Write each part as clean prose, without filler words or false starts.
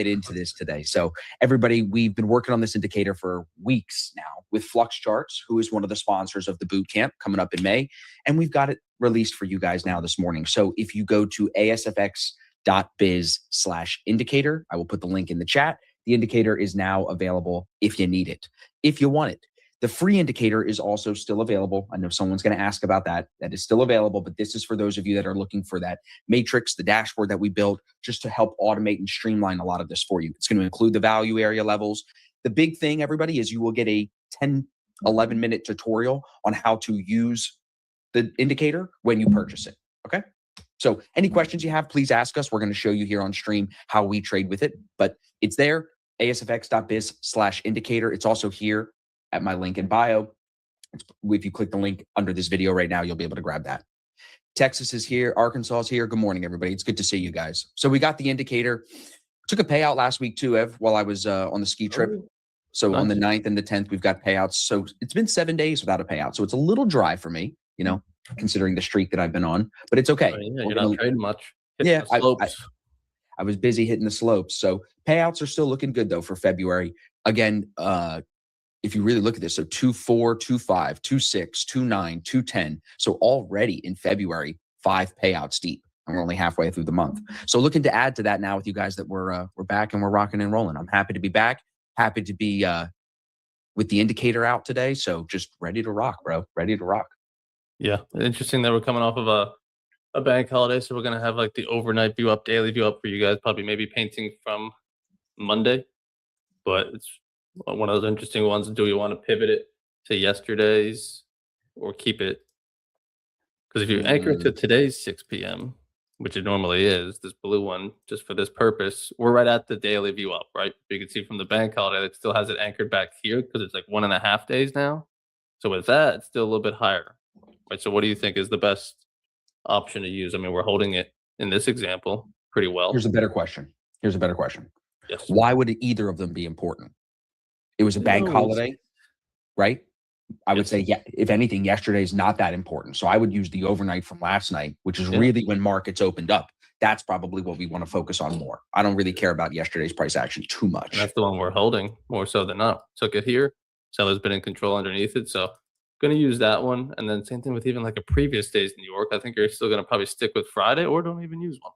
into this today. So everybody, we've been working on this indicator for weeks now with Flux Charts, who is one of the sponsors of the boot camp coming up in May. And we've got it released for you guys now this morning. So if you go to asfx.biz/indicator, I will put the link in the chat. The indicator is now available if you need it, if you want it. The free indicator is also still available. I know someone's going to ask about that. That is still available, but this is for those of you that are looking for that matrix, the dashboard that we built, just to help automate and streamline a lot of this for you. It's going to include the value area levels. The big thing, everybody, is you will get a 10, 11-minute tutorial on how to use the indicator when you purchase it, okay? So any questions you have, please ask us. We're going to show you here on stream how we trade with it, but it's there, asfx.biz/indicator. It's also here at my link in bio. If you click the link under this video right now, you'll be able to grab that. Texas is here. Arkansas is here. Good morning, everybody. It's good to see you guys. So we got the indicator. Took a payout last week too, Ev, while I was on the ski trip. So on the 9th and the 10th, we've got payouts. So it's been 7 days without a payout. So it's a little dry for me, you know, considering the streak that I've been on, but it's okay. Yeah, you're not trading much. Yeah, I was busy hitting the slopes. So payouts are still looking good though for February. Again, if you really look at this, so 2.4, 2.5, 2.6, 2.9, 2.10. So already in February, 5 payouts deep, and we're only halfway through the month. So looking to add to that now with you guys that we're back and we're rocking and rolling. I'm happy to be back. Happy to be with the indicator out today. So just ready to rock, bro. Ready to rock. Yeah, interesting that we're coming off of a bank holiday, so we're gonna have like the overnight view up, daily view up for you guys. Probably maybe painting from Monday, but it's one of those interesting ones. Do you want to pivot it to yesterday's or keep it? Because if you anchor it to today's 6 p.m., which it normally is, this blue one, just for this purpose, we're right at the daily view up, right? You can see from the bank holiday, it still has it anchored back here because it's like 1.5 days now. So with that, it's still a little bit higher, right? So what do you think is the best option to use? I mean, we're holding it in this example pretty well. Here's a better question. Yes. Why would either of them be important? It was a bank holiday, right? I would say, yeah, if anything, yesterday's not that important. So I would use the overnight from last night, which is really when markets opened up. That's probably what we want to focus on more. I don't really care about yesterday's price action too much. And that's the one we're holding more so than not. Took it here. Seller's been in control underneath it. So going to use that one. And then same thing with even like a previous day's New York. I think you're still going to probably stick with Friday or don't even use one.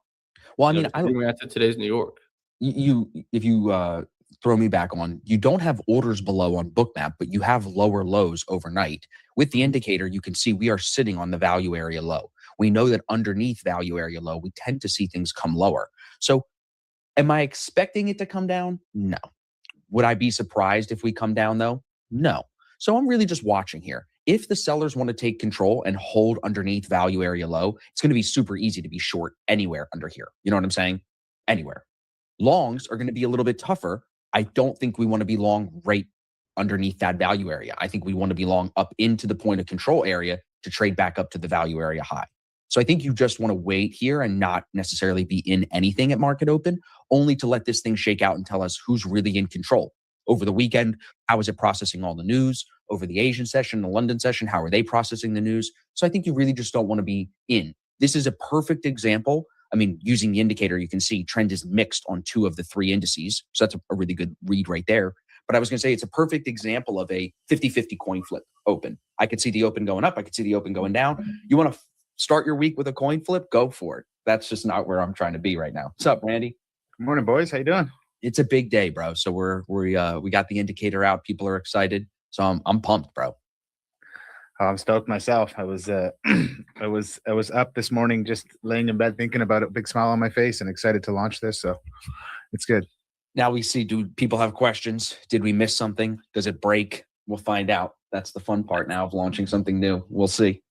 Well, I mean, I don't react to today's New York. If you throw me back on, you don't have orders below on Bookmap, but you have lower lows overnight. With the indicator, you can see we are sitting on the value area low. We know that underneath value area low, we tend to see things come lower. So am I expecting it to come down? No. Would I be surprised if we come down though? No. So I'm really just watching here. If the sellers want to take control and hold underneath value area low, it's going to be super easy to be short anywhere under here. You know what I'm saying? Anywhere. Longs are going to be a little bit tougher. I don't think we want to be long right underneath that value area. I think we want to be long up into the point of control area to trade back up to the value area high. So I think you just want to wait here and not necessarily be in anything at market open, only to let this thing shake out and tell us who's really in control. Over the weekend, how is it processing all the news? Over the Asian session, the London session, how are they processing the news? So I think you really just don't want to be in. This is a perfect example. I mean, using the indicator, you can see trend is mixed on 2 of the 3 indices. So that's a really good read right there. But I was going to say it's a perfect example of a 50-50 coin flip open. I could see the open going up. I could see the open going down. You want to start your week with a coin flip? Go for it. That's just not where I'm trying to be right now. What's up, Randy? Good morning, boys. How you doing? It's a big day, bro. So we got the indicator out. People are excited. So I'm pumped, bro. I'm stoked myself. I was up this morning, just laying in bed thinking about it, big smile on my face, and excited to launch this. So it's good. Now we see, do people have questions? Did we miss something? Does it break? We'll find out. That's the fun part now of launching something new. We'll see.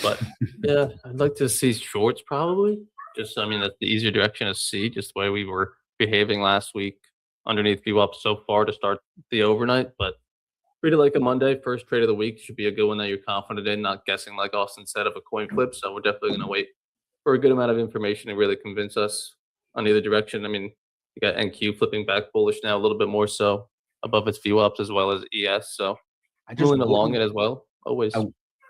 But yeah, I'd like to see shorts probably. Just, I mean, that's the easier direction to see, just the way we were behaving last week underneath view up so far to start the overnight. But treat it like a Monday. First trade of the week should be a good one that you're confident in, not guessing like Austin said of a coin flip. So we're definitely going to wait for a good amount of information to really convince us on either direction. I mean, you got NQ flipping back bullish now a little bit more so above its view ups, as well as ES. So I just rolling along it as well. Always.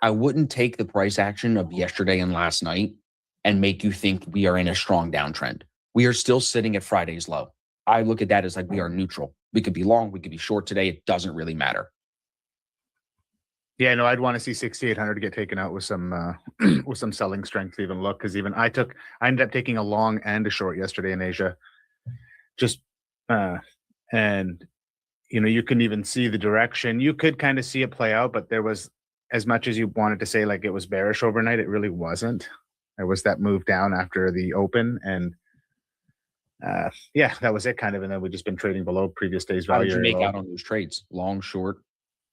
I wouldn't take the price action of yesterday and last night and make you think we are in a strong downtrend. We are still sitting at Friday's low. I look at that as like we are neutral. We could be long, we could be short today. It doesn't really matter. Yeah, no, I'd want to see 6,800 get taken out with some with some selling strength to even look, because even I ended up taking a long and a short yesterday in Asia. Just and you can even see the direction. You could kind of see it play out, but there was, as much as you wanted to say like it was bearish overnight, it really wasn't. There was that move down after the open, and yeah, that was it kind of. And then we've just been trading below previous day's How value. did you make low. out on those trades? Long, short?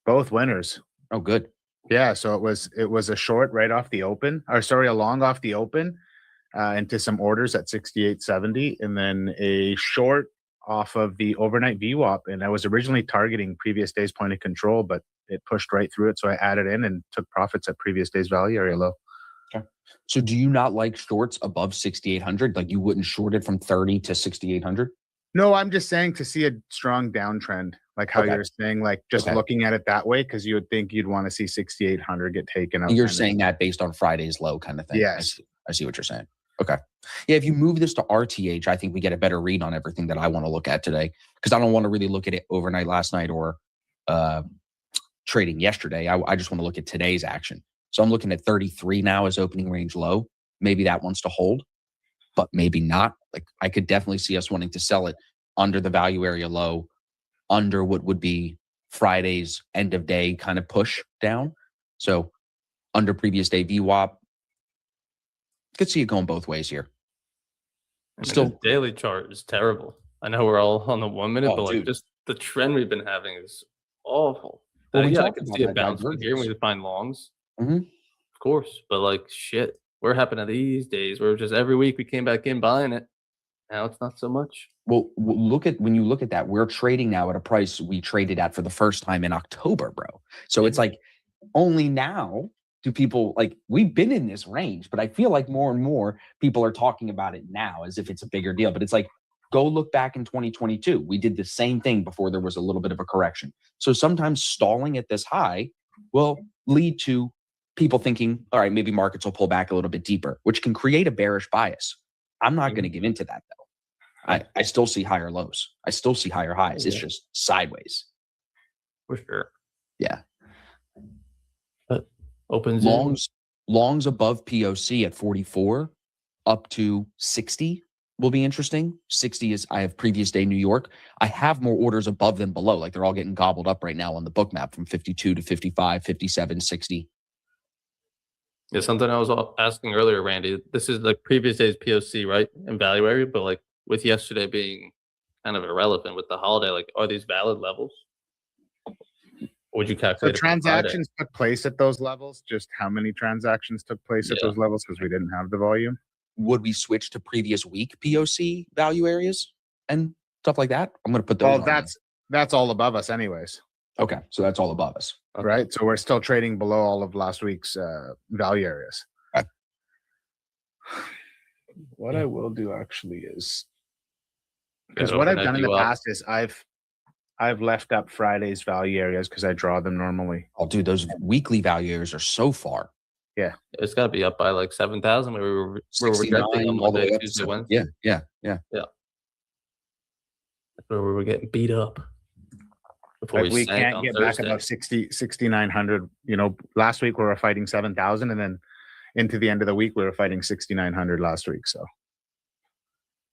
Both winners. Oh, good. Yeah, so it was a short right off the open, or sorry, a long off the open into some orders at 68.70, and then a short off of the overnight VWAP. And I was originally targeting previous day's point of control, but it pushed right through it, so I added in and took profits at previous day's value area low. Okay. So do you not like shorts above 6,800? Like you wouldn't short it from 30 to 6,800? No, I'm just saying to see a strong downtrend, like how you're saying, like just looking at it that way, because you would think you'd want to see 6,800 get taken out. You're saying that based on Friday's low kind of thing. Yes. I see what you're saying. Okay. Yeah, if you move this to RTH, I think we get a better read on everything that I want to look at today, because I don't want to really look at it overnight last night or trading yesterday. I just want to look at today's action. So I'm looking at 33 now as opening range low. Maybe that wants to hold, but maybe not. Like I could definitely see us wanting to sell it under the value area low, under what would be Friday's end of day kind of push down. So under previous day VWAP, could see it going both ways here. Still, the daily chart is terrible. I know we're all on the 1 minute, but like just the trend we've been having is awful. Well, yeah, I can see a bounce from here when we find longs. Mm-hmm. Of course, but like shit, what happened to these days? Where just every week we came back in buying it. Now it's not so much. Well, when you look at that, we're trading now at a price we traded at for the first time in October, bro. So it's like only now do people, like, we've been in this range, but I feel like more and more people are talking about it now as if it's a bigger deal. But it's like, go look back in 2022. We did the same thing before there was a little bit of a correction. So sometimes stalling at this high will lead to people thinking, all right, maybe markets will pull back a little bit deeper, which can create a bearish bias. I'm not going to give into that, though. I still see higher lows. I still see higher highs. It's just sideways. For sure. Yeah. But opens longs above POC at 44 up to 60 will be interesting. 60 is, I have previous day New York. I have more orders above than below. Like they're all getting gobbled up right now on the book map from 52 to 55, 57, 60. Yeah, something I was asking earlier, Randy. This is like previous day's POC, right? And value area, but like with yesterday being kind of irrelevant with the holiday, like are these valid levels? Would you calculate? So transactions took place at those levels. Just how many transactions took place at those levels? Because we didn't have the volume. Would we switch to previous week POC value areas and stuff like that? I'm going to put those. Well, that's all above us, anyways. Okay, so that's all above us, right? So we're still trading below all of last week's value areas. Okay. What I will do actually is, because what I've done in the past is I've left up Friday's value areas because I draw them normally. Oh, dude, those weekly value areas are so far. Yeah, it's got to be up by like 7,000. We were rejecting on all the way Monday, up Tuesday, to, Wednesday. Yeah. That's where we were getting beat up. Before we can't get back above 6,900. Last week we were fighting 7,000, and then into the end of the week we were fighting 6,900 last week. So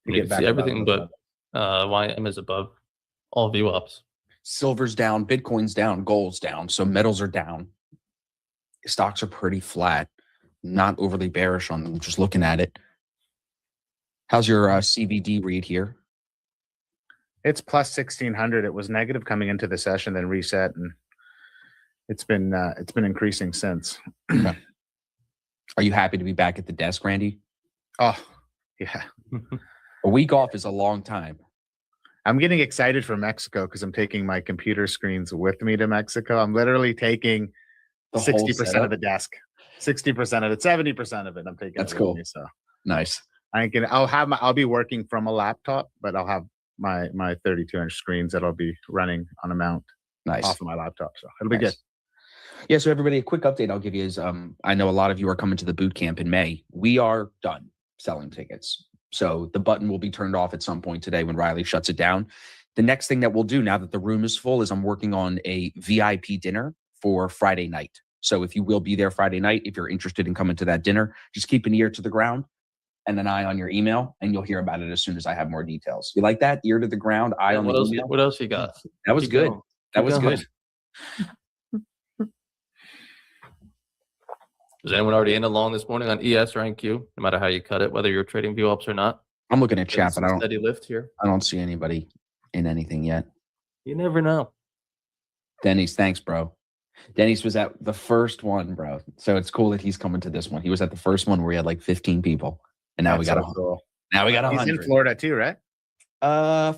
you can see everything, but YM is above all VWAPs. Silver's down, Bitcoin's down, gold's down, so metals are down. Stocks are pretty flat. Not overly bearish on them. Just looking at it. How's your CVD read here? It's plus 1,600. It was negative coming into the session, then reset, and it's been increasing since. Okay. Are you happy to be back at the desk, Randy? Oh, yeah. A week off is a long time. I'm getting excited for Mexico because I'm taking my computer screens with me to Mexico. I'm literally taking 60% of the desk, 60% of it, 70% of it. I'm taking. That's cool. Me, so nice. I'll be working from a laptop, but I'll have my 32-inch screens that I'll be running on a mount off of my laptop. So it'll be good. Yeah. So everybody, a quick update I'll give you is I know a lot of you are coming to the boot camp in May. We are done selling tickets. So the button will be turned off at some point today when Riley shuts it down. The next thing that we'll do now that the room is full is I'm working on a VIP dinner for Friday night. So if you will be there Friday night, if you're interested in coming to that dinner, just keep an ear to the ground and an eye on your email, and you'll hear about it as soon as I have more details. You like that? Ear to the ground, eye on the email? What else you got? That was Keep good. going. That Keep was going. good. Is anyone already in along this morning on ES or NQ? No matter how you cut it, whether you're trading view ups or not. I'm looking at chat, but I Steady lift here. don't see anybody in anything yet. You never know. Denny's, thanks, bro. Denny's was at the first one, bro. So it's cool that he's coming to this one. He was at the first one where he had like 15 people, and now we got cool. Now we got 100. He's in Florida too, right?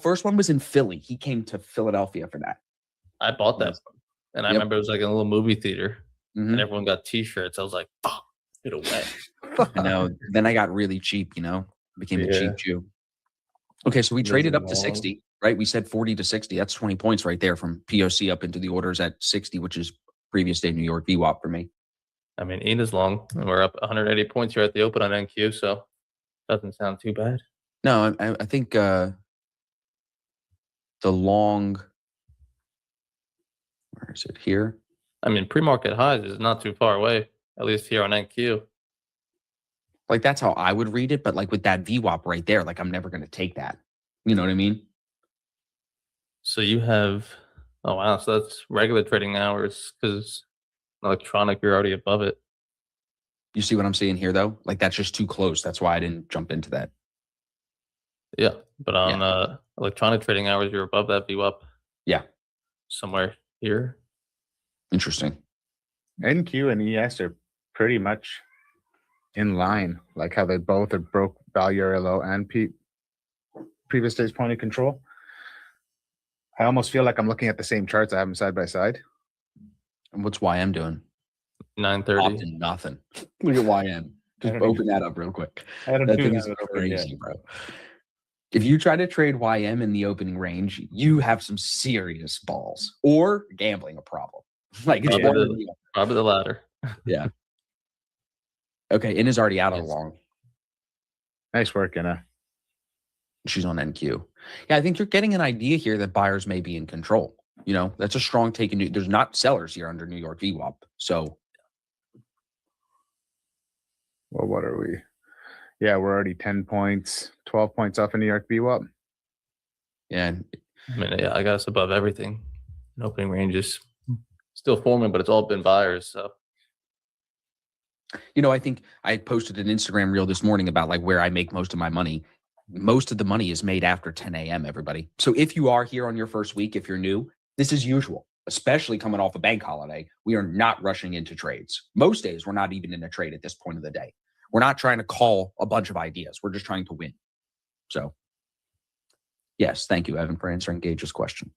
First one was in Philly. He came to Philadelphia for that. I bought that, and I remember it was like a little movie theater, Mhm. and everyone got T-shirts. I was like, "Fuck, get away!" I know. Then I got really cheap. Became a Yeah. cheap Jew. Okay, so we traded up to long. 60, right? We said 40 to 60. That's 20 points right there from POC up into the orders at 60, which is previous day New York VWAP for me. I mean, Ina's long, and we're up 180 points here at the open on NQ, so doesn't sound too bad. No, I think the long, where is it here? I mean, pre-market highs is not too far away, at least here on NQ. Like that's how I would read it, but like with that VWAP right there, like I'm never going to take that. You know what I mean? So you have, oh wow, so that's regular trading hours because electronic, you're already above it. You see what I'm seeing here though? Like that's just too close. That's why I didn't jump into that. Yeah, but on electronic trading hours, you're above that VWAP. Yeah. Somewhere here. Interesting. NQ and ES are pretty much in line, like how they both are broke value area low and previous day's point of control. I almost feel like I'm looking at the same charts. I have them side by side. And what's YM doing? 9:30. Often nothing. Look at YM. Just I don't open that up real quick. I don't That do thing that is with open yet. crazy, bro. If you try to trade YM in the opening range, you have some serious balls or gambling a problem. Like it's Probably one or the- the other. Probably the latter. Yeah. Okay, Ina's already out of the long. Nice work, Anna. She's on NQ. Yeah, I think you're getting an idea here that buyers may be in control. That's a strong take. There's not sellers here under New York VWAP. So Well, what are we? Yeah, we're already 10 points, 12 points off in New York VWAP. yeah, I mean, yeah, I got us above everything. And opening ranges still forming, but it's all been buyers. So I think I posted an Instagram reel this morning about like where I make most of my money. Most of the money is made after 10 a.m. everybody. So if you are here on your first week, if you're new, this is usual, especially coming off a bank holiday. We are not rushing into trades. Most days we're not even in a trade at this point of the day. We're not trying to call a bunch of ideas. We're just trying to win. So yes, thank you, Evan, for answering Gage's question.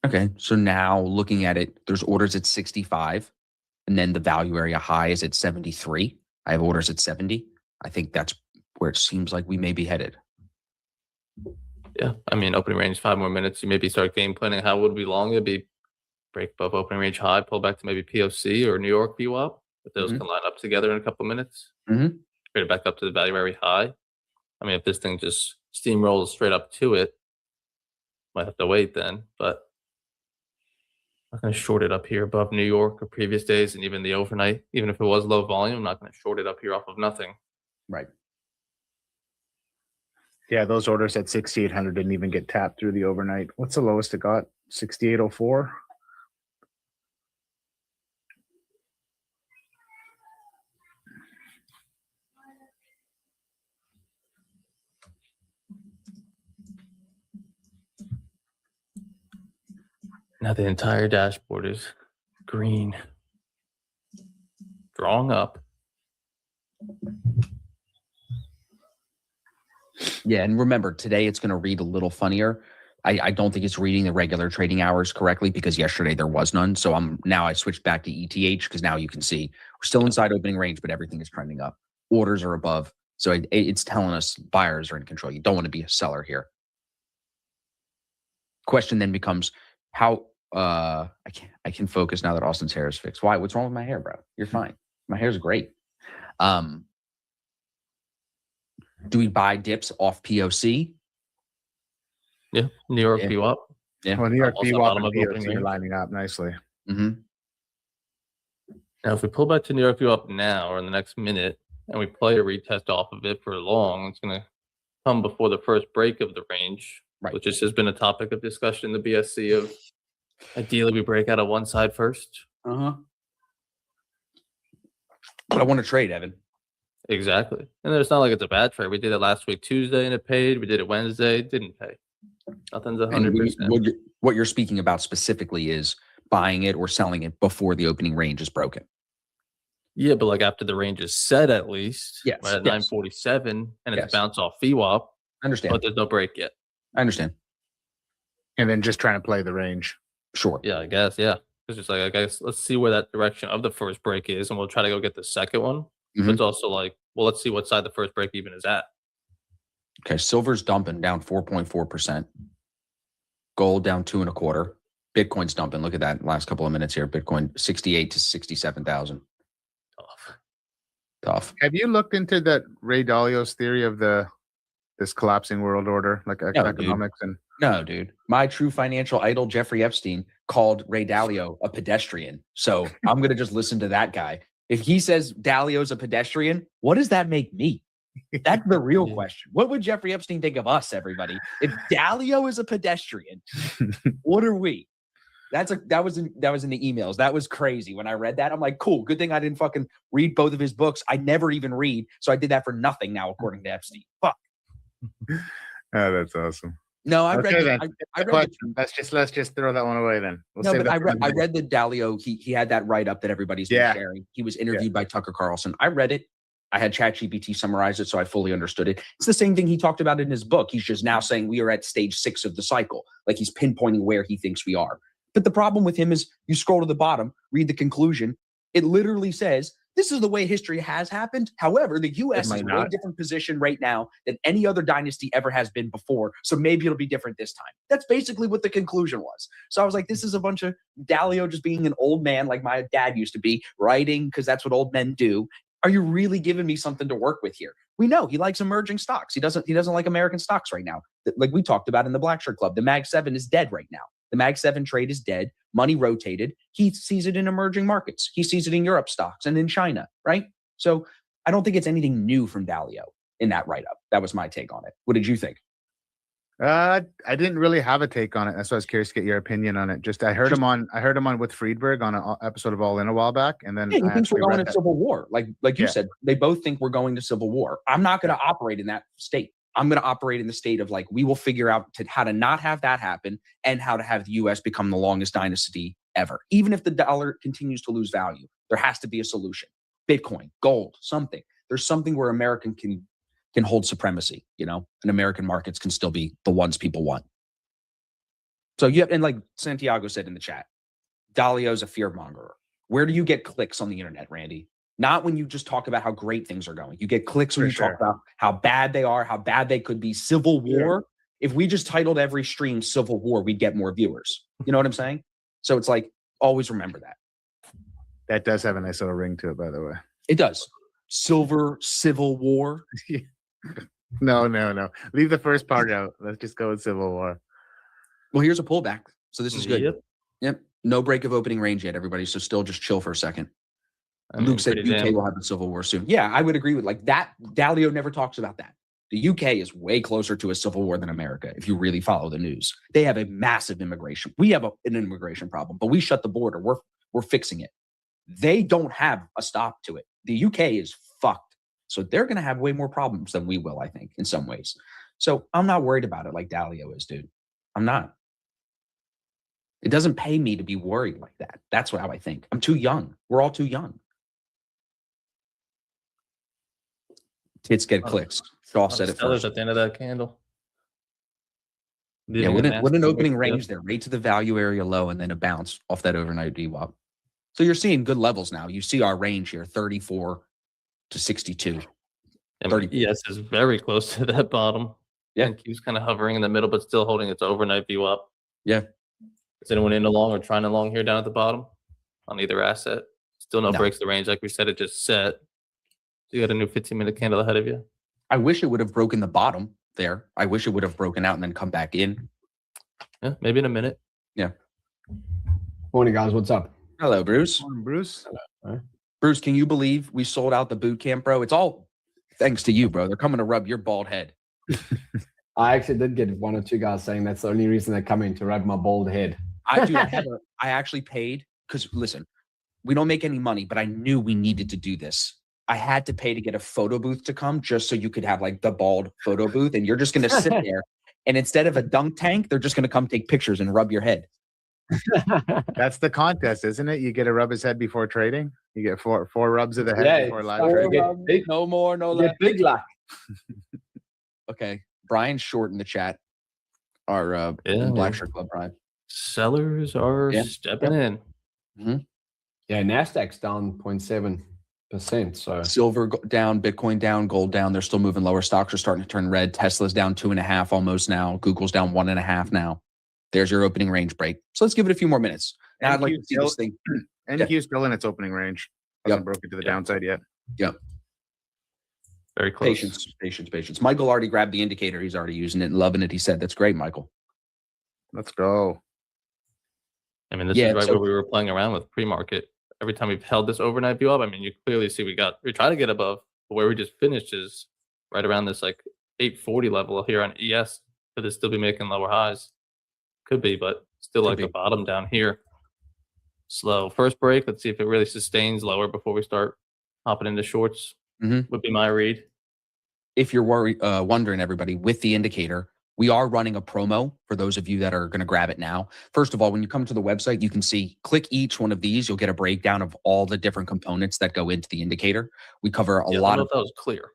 Okay, so now looking at it, there's orders at 65, and then the value area high is at 73. I have orders at 70. I think that's where it seems like we may be headed. yeah, I mean, opening range 5 more minutes. You maybe start game planning. How would we long? It'd be break above opening range high, pull back to maybe POC or New York VWAP. If those can line up together in a couple minutes, Mhm. trade it back up to the value area high. I mean, if this thing just steamrolls straight up to it, might have to wait then. But I'm not going to short it up here above New York or previous days, and even the overnight. Even if it was low volume, I'm not going to short it up here off of nothing. Right. Yeah, those orders at 6,800 didn't even get tapped through the overnight. What's the lowest it got? 6,804. Now the entire dashboard is green. Drawing up. Yeah, and remember, today it's going to read a little funnier. I don't think it's reading the regular trading hours correctly because yesterday there was none. So I switched back to ETH because now you can see we're still inside opening range, but everything is trending up. Orders are above. So it's telling us buyers are in control. You don't want to be a seller here. Question then becomes how I can focus now that Austin's hair is fixed. Why? What's wrong with my hair, bro? You're fine. My hair's great. Do we buy dips off POC? Yeah, New York Yeah. VWAP. Yeah. Well, New York Also VWAP bottom and of opening POC are range. lining up nicely. Mm-hmm. Now, if we pull back to New York VWAP now or in the next minute, and we play a retest off of it for long, it's going to come before the first break of the range, Right. which has been a topic of discussion in the BSC of ideally we break out of one side first. Uh-huh. But I want to trade, Evan. Exactly. And it's not like it's a bad trade. We did it last week, Tuesday, and it paid. We did it Wednesday, it didn't pay. Nothing's And 100%. what you're speaking about specifically is buying it or selling it before the opening range is broken. Yeah, but like after the range is set, at least, Yes, right at yes. 947, and it's Yes. bounced off VWAP, I understand. but there's no break yet. I understand. And then just trying to play the range. Sure. Yeah, I guess. Yeah. It's just like, I guess let's see where that direction of the first break is, and we'll try to go get the second one. But Mhm. it's also like, well, let's see what side the first break even is at. Okay. Silver's dumping down 4.4%. Gold down 2.25%. Bitcoin's dumping. Look at that last couple of minutes here. Bitcoin 68 to 67,000. Tough. Have you looked into that Ray Dalio's theory of this collapsing world order, like dude. economics and No, dude. My true financial idol, Jeffrey Epstein, called Ray Dalio a pedestrian. So I'm going to just listen to that guy. If he says Dalio's a pedestrian, what does that make me? That's the real Yeah. question. What would Jeffrey Epstein think of us, everybody? If Dalio is a pedestrian, what are we? That was in the emails. That was crazy. When I read that, I'm like, cool. Good thing I didn't fucking read both of his books. I never even read, so I did that for nothing now, according to Epstein. Fuck. Oh, that's awesome. No, I Okay, read. then. I read. Question. Let's just throw that one away then. We'll No, save but that I for read. another I day. read the Dalio. He had that write up that everybody's been Yeah. sharing. He was interviewed by Tucker Carlson. I read it. I had ChatGPT summarize it, so I fully understood it. It's the same thing he talked about in his book. He's just now saying we are at stage 6 of the cycle. Like he's pinpointing where he thinks we are. But the problem with him is you scroll to the bottom, read the conclusion. It literally says, this is the way history has happened. However, the U.S. is might in a way not. different position right now than any other dynasty ever has been before. So maybe it'll be different this time. That's basically what the conclusion was. So I was like, this is a bunch of Dalio just being an old man like my dad used to be, writing because that's what old men do. Are you really giving me something to work with here? We know he likes emerging stocks. He doesn't like American stocks right now. Like we talked about in the Black Shirt Club, the Mag 7 is dead right now. The Mag 7 trade is dead. Money rotated. He sees it in emerging markets. He sees it in Europe stocks and in China, right? So I don't think it's anything new from Dalio in that write-up. That was my take on it. What did you think? I didn't really have a take on it. That's why I was curious to get your opinion on it. I heard him on with Friedberg on an episode of All In a while back, and then Yeah, he thinks we're going to that. civil war. Like you Yeah. said, they both think we're going to civil war. I'm not going to operate in that state. I'm going to operate in the state of like, we will figure out how to not have that happen and how to have the U.S. become the longest dynasty ever. Even if the dollar continues to lose value, there has to be a solution. Bitcoin, gold, something. There's something where American can hold supremacy, and American markets can still be the ones people want. So and like Santiago said in the chat, Dalio's a fear mongerer. Where do you get clicks on the internet, Randy? Not when you just talk about how great things are going. You get clicks when you talk about how bad they are, how bad they could be. Civil war. If we just titled every stream Civil War, we'd get more viewers. You know what I'm saying? So it's like, always remember that. That does have a nice little ring to it, by the way. It does. Silver Civil War. No. Leave the first part out. Let's just go with Civil War. Well, here's a pullback. So this is good. Yep. No break of opening range yet, everybody. So still just chill for a second. Luke said UK will have the Civil War soon. Yeah, I would agree with like that. Dalio never talks about that. The UK is way closer to a civil war than America, if you really follow the news. They have a massive immigration. We have an immigration problem, but we shut the border. We're fixing it. They don't have a stop to it. The UK is fucked. So they're going to have way more problems than we will, I think, in some ways. So I'm not worried about it like Dalio is, dude. I'm not. It doesn't pay me to be worried like that. That's how I think. I'm too young. We're all too young. Tits get clicks. Shaw said it first. At the end of that candle. Yeah, what an opening range there. Right to the value area low and then a bounce off that overnight VWAP. So you're seeing good levels now. You see our range here, 34 to 62. ES is very close to that bottom. Yeah. And keeps kind of hovering in the middle, but still holding its overnight VWAP. Yeah. Is anyone in along or trying along here down at the bottom on either asset? Still no breaks the range. Like we said, it just set. So you got a new 15-minute candle ahead of you. I wish it would have broken the bottom there. I wish it would have broken out and then come back in. Yeah, maybe in a minute. Morning, guys. What's up? Hello, Bruce. Morning, Bruce. Bruce, can you believe we sold out the boot camp, bro? It's all thanks to you, bro. They're coming to rub your bald head. I actually did get 1 or 2 guys saying that's the only reason they're coming, to rub my bald head. I actually paid because listen, we don't make any money, but I knew we needed to do this. I had to pay to get a photo booth to come just so you could have like the bald photo booth, and you're just going to sit there, and instead of a dunk tank, they're just going to come take pictures and rub your head. That's the contest, isn't it? You get to rub his head before trading. You get four rubs of the head Yeah, before live four trading. rubs. Big, No more, no get less. big luck. Okay, Brian Short in the chat. Our Yeah, Black man. Shirt Club, Brian. Sellers are Yeah. stepping in. Yeah, Nasdaq's down 0.7%. So Silver down, Bitcoin down, gold down. They're still moving lower. Stocks are starting to turn red. Tesla's down 2.5 almost now. Google's down 1.5 now. There's your opening range break. So let's give it a few more minutes. Now I'd like to see this thing. NQ still in its opening range. Hasn't broken to the downside yet. Very close. Patience. Michael already grabbed the indicator. He's already using it and loving it. He said, "That's great, Michael." Let's go. I mean, this Yeah, is right so- where we were playing around with pre-market. Every time we've held this overnight view up, I mean, you clearly see we try to get above, but where we just finished is right around this like 840 level here on ES. Could it still be making lower highs? Could be, but still Could like be. a bottom down here. Slow first break. Let's see if it really sustains lower before we start hopping into shorts. Would be my read. If you're wondering, everybody, with the indicator, we are running a promo for those of you that are going to grab it now. First of all, when you come to the website, you can see, click each one of these. You'll get a breakdown of all the different components that go into the indicator. We cover a Yeah, I lot don't know of if that was clear. It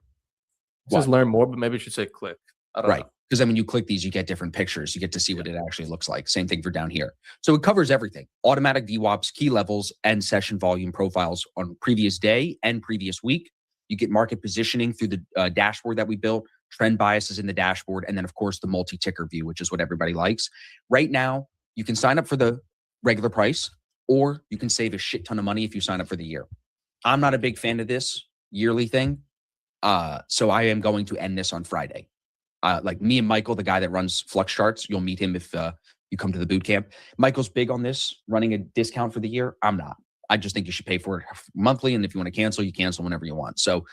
What? says learn more, but maybe it should say click. I don't right. know. Because then when you click these, you get different pictures. You get to see what it actually looks like. Same thing for down here. So it covers everything: automatic VWAPs, key levels, and session volume profiles on previous day and previous week. You get market positioning through the dashboard that we built, trend biases in the dashboard, and then, of course, the multi-ticker view, which is what everybody likes. Right now, you can sign up for the regular price, or you can save a shit ton of money if you sign up for the year. I'm not a big fan of this yearly thing, so I am going to end this on Friday. Like me and Michael, the guy that runs Flux Charts, you'll meet him if you come to the boot camp. Michael's big on this, running a discount for the year. I'm not. I just think you should pay for it monthly, and if you want to cancel, you cancel whenever you want. So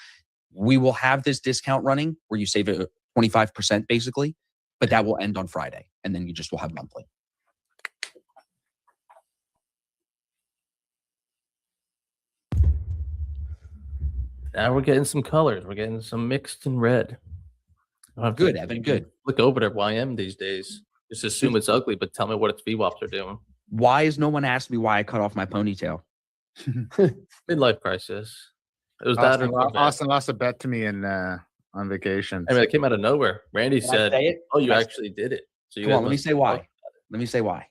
we will have this discount running where you save 25% basically, but that will end on Friday, and then you just will have monthly. Now we're getting some colors. We're getting some mixed and red. I don't have to Good, Evan, good. Look over at YM these days. Just assume it's ugly, but tell me what its VWAPs are doing. Why has no one asked me why I cut off my ponytail? Midlife crisis. It was that or Austin lost a bet to me in on vacation. I mean, it came out of nowhere. Randy Can I said, say it? "Oh, you Can I- actually did it." So you Come on, guys let me must say have why. talked about it. Let me say why.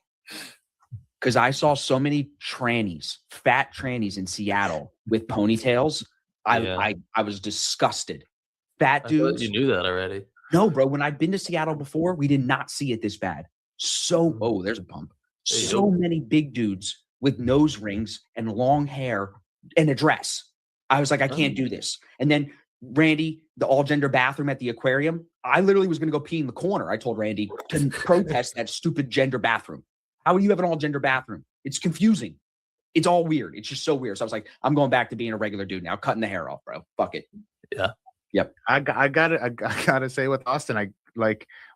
Because I saw so many trannies, fat trannies in Seattle with ponytails. Yeah. I was disgusted. Fat I thought dudes. you knew that already. No, bro. When I've been to Seattle before, we did not see it this bad. So, there's a pump. There you So go. many big dudes with nose rings and long hair and a dress. I was like, I can't do this. And then Randy, the all gender bathroom at the aquarium. I literally was going to go pee in the corner. I told Randy to protest that stupid gender bathroom. How would you have an all gender bathroom? It's confusing. It's all weird. It's just so weird. So I was like, I'm going back to being a regular dude now, cutting the hair off, bro. Fuck it. I gotta say with Austin,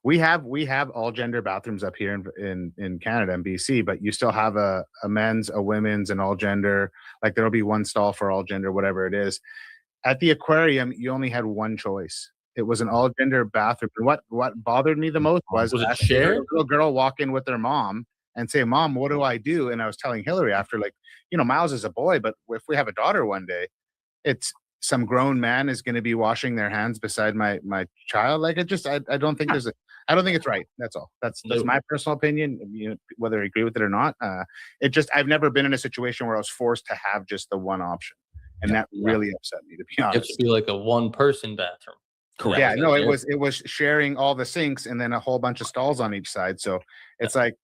we have all gender bathrooms up here in Canada and BC, but you still have a men's, a women's, and all gender. Like there'll be one stall for all gender, whatever it is. At the aquarium, you only had one choice. It was an all gender bathroom. And what bothered me the most was it I saw shared? a little girl walk in with her mom and say, "Mom, what do I do?" And I was telling Hillary after, like, Miles is a boy, but if we have a daughter one day, it's some grown man is going to be washing their hands beside my child. Like it just, I don't think I don't think it's right. That's all. That's my personal opinion. Whether I agree with it or not. I've never been in a situation where I was forced to have just the one option, and that really upset me, to be It honest. should be like a one-person bathroom. Correct. Yeah, no, it was sharing all the sinks and then a whole bunch of stalls on each side. So it's like,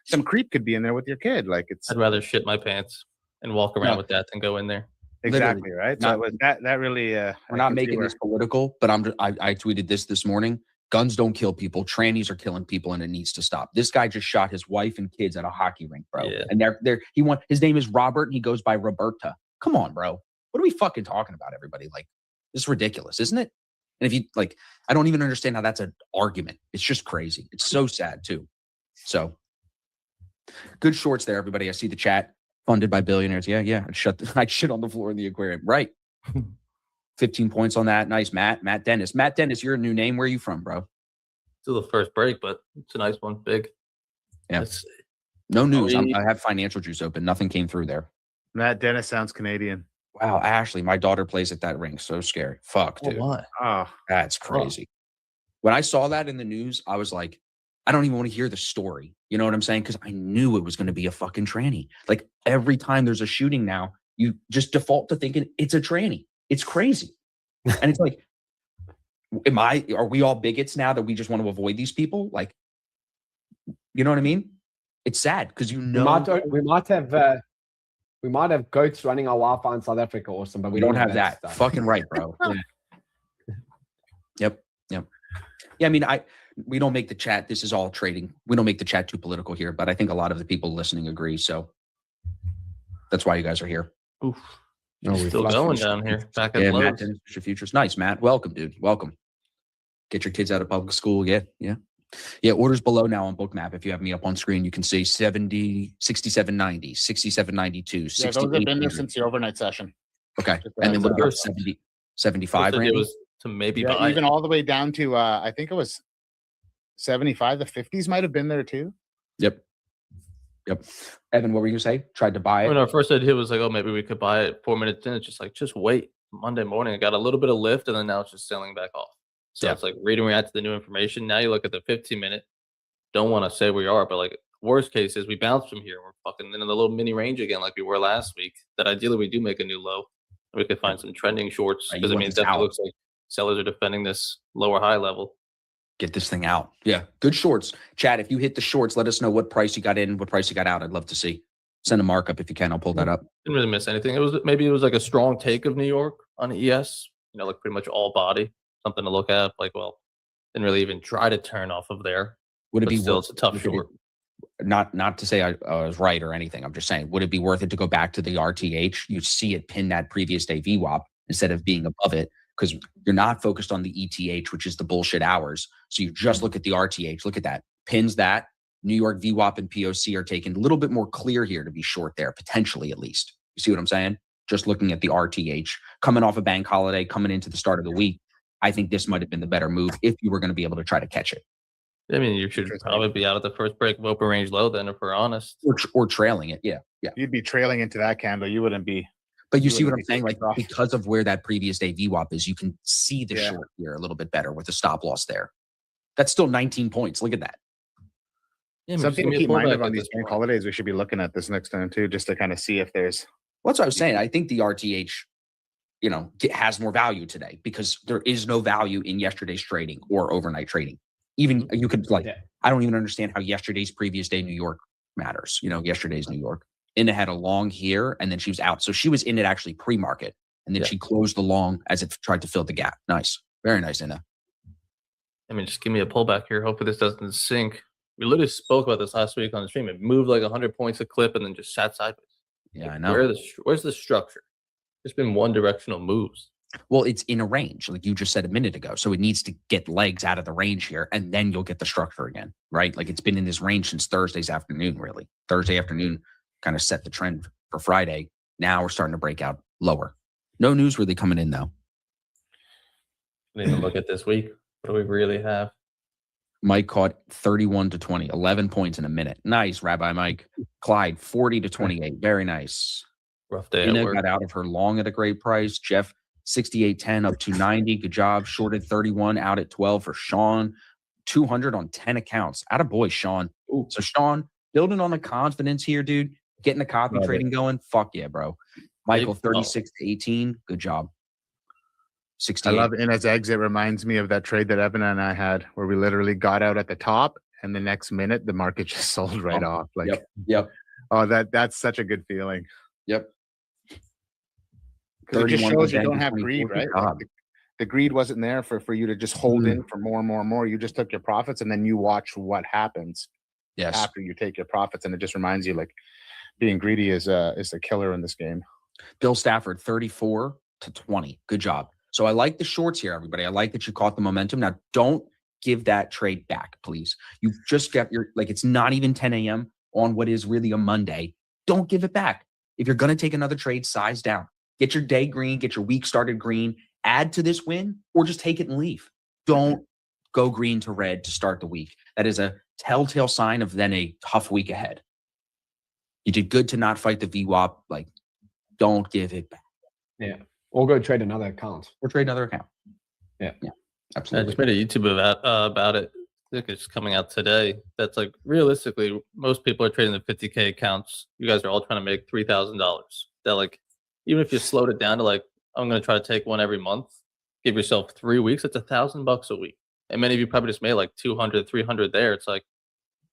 some creep could be in there with your kid. Like I'd rather shit my pants and walk around with that than go in there. Exactly, right? So Not- it was that really We're not making this political, but I tweeted this morning. Guns don't kill people. Trannies are killing people, and it needs to stop. This guy just shot his wife and kids at a hockey rink, bro. Yeah. And his name is Robert, and he goes by Roberta. Come on, bro. What are we fucking talking about, everybody? Like, this is ridiculous, isn't it? And if you like, I don't even understand how that's an argument. It's just crazy. It's so sad too. So good shorts there, everybody. I see the chat. Funded by billionaires. Yeah. I'd shit on the floor in the aquarium. Right. 15 points on that. Nice, Matt. Matt Dennis. Matt Dennis, you're a new name. Where are you from, bro? Still the first break, but it's a nice one. Big. Yeah. No news. I have financial juice open. Nothing came through there. Matt Dennis sounds Canadian. Wow, Ashley, my daughter plays at that rink. So scary. Fuck, dude. What? Oh, That's crazy. When I saw that in the news, I was like, I don't even want to hear the story. You know what I'm saying? Because I knew it was going to be a fucking tranny. Like every time there's a shooting now, you just default to thinking it's a tranny. It's crazy. And it's like, are we all bigots now that we just want to avoid these people? Like, you know what I mean? It's sad because we might have goats running our Wi-Fi in South Africa or something, but we don't have that. Stuff. Fucking right, bro. Yep. Yeah, I mean, we don't make the chat. This is all trading. We don't make the chat too political here, but I think a lot of the people listening agree. So that's why you guys are here. Oof. We're still going down here. Back at Matt Lowe's. Dennis, Fisher Futures. Nice, Matt. Welcome, dude. Welcome. Get your kids out of public school. Yeah. Orders below now on Bookmap. If you have me up on screen, you can see 70, 67.90, 67.92, 60. those have been there since the overnight session. Okay. And then what about 70, 75? It was to maybe buy even all the way down to I think it was 75. The 50s might have been there too. Yep. Evan, what were you gonna say? Tried to buy it. When our first idea was like, oh, maybe we could buy it 4 minutes in. It's just like, just wait. Monday morning, it got a little bit of lift, and then now it's just selling back off. So it's like reading react to the new information. Now you look at the 15-minute. Don't want to say where you are, but like worst case is we bounce from here. We're fucking in the little mini range again, like we were last week. That ideally we do make a new low. We could find some trending shorts because I mean, it definitely looks like sellers are defending this lower high level. Get this thing out. Yeah, good shorts. Chad, if you hit the shorts, let us know what price you got in, what price you got out. I'd love to see. Send a markup if you can. I'll pull that up. Didn't really miss anything. It was like a strong take of New York on ES. You know, like pretty much all body. Something to look at. Like, well, didn't really even try to turn off of there. Would it be still? worth It's a tough short. Not to say I was right or anything. I'm just saying, would it be worth it to go back to the RTH? You see it pin that previous day VWAP instead of being above it because you're not focused on the ETH, which is the bullshit hours. So you just look at the RTH. Look at that. Pins that. New York VWAP and POC are taken a little bit more clear here to be short there, potentially at least. You see what I'm saying? Just looking at the RTH. Coming off a bank holiday, coming into the start of the week, I think this might have been the better move if you were going to be able to try to catch it. I mean, you should probably be out at the first break of open range low then, if we're honest. Or trailing it. Yeah. You'd be trailing into that candle. You wouldn't be. But you see what I'm saying? Like, because of where that previous day VWAP is, you can see the short here a little bit better with the stop loss there. That's still 19 points. Look at that. Yeah, something to keep mind of on these bank holidays. We should be looking at this next time too, just to kind of see if there's. Well, that's what I was saying. I think the RTH, has more value today because there is no value in yesterday's trading or overnight trading. Even you could I don't even understand how yesterday's previous day New York matters. Yesterday's New York. Inna had a long here and then she was out. So she was in it actually pre-market and then she closed the long as it tried to fill the gap. Nice. Very nice, Inna. I mean, just give me a pullback here. Hopefully this doesn't sink. We literally spoke about this last week on the stream. It moved like 100 points a clip and then just sat sideways. Yeah, I know. Where's the structure? It's been one directional moves. Well, it's in a range, like you just said a minute ago. So it needs to get legs out of the range here, and then you'll get the structure again, right? Like it's been in this range since Thursday's afternoon, really. Thursday afternoon kind of set the trend for Friday. Now we're starting to break out lower. No news really coming in, though. We need to look at this week. What do we really have? Mike caught 31-20, 11 points in a minute. Nice, Rabbi Mike. Clyde, 40-28. Very nice. Rough day. Ina got out of her long at a great price. Jeff, 68.10 up to 90. Good job. Shorted 31 out at 12 for Sean. 200 on 10 accounts. Atta boy, Sean. Ooh. So Sean, building on the confidence here, dude. Getting the copy trading going. Fuck yeah, bro. Michael, 36-18. Good job. 68. I love Ina's exit. Reminds me of that trade that Evan and I had where we literally got out at the top and the next minute the market just sold right off. Like, yep. Oh, that's such a good feeling. Yep. Because it just 31 shows you percent don't to have 24. greed, Good right? Like job. the greed wasn't there for you to just hold in for more and more and more. You just took your profits and then you watch what happens Yes. after you take your profits. And it just reminds you like being greedy is a killer in this game. Bill Stafford, 34 to 20. Good job. So I like the shorts here, everybody. I like that you caught the momentum. Now, don't give that trade back, please. You've just got your, like, it's not even 10 a.m. on what is really a Monday. Don't give it back. If you're going to take another trade, size down. Get your day green, get your week started green, add to this win, or just take it and leave. Don't go green to red to start the week. That is a telltale sign of then a tough week ahead. You did good to not fight the VWAP. Like, don't give it back. Yeah. Or go trade another account. Or trade another account. Yeah. Yeah. I Absolutely. just made a YouTube about it. I think it's coming out today. That's like realistically, most people are trading the 50K accounts. You guys are all trying to make $3,000. That like, even if you slowed it down to like, I'm going to try to take one every month, give yourself 3 weeks. It's $1,000 a week. And many of you probably just made like 200, 300 there. It's like,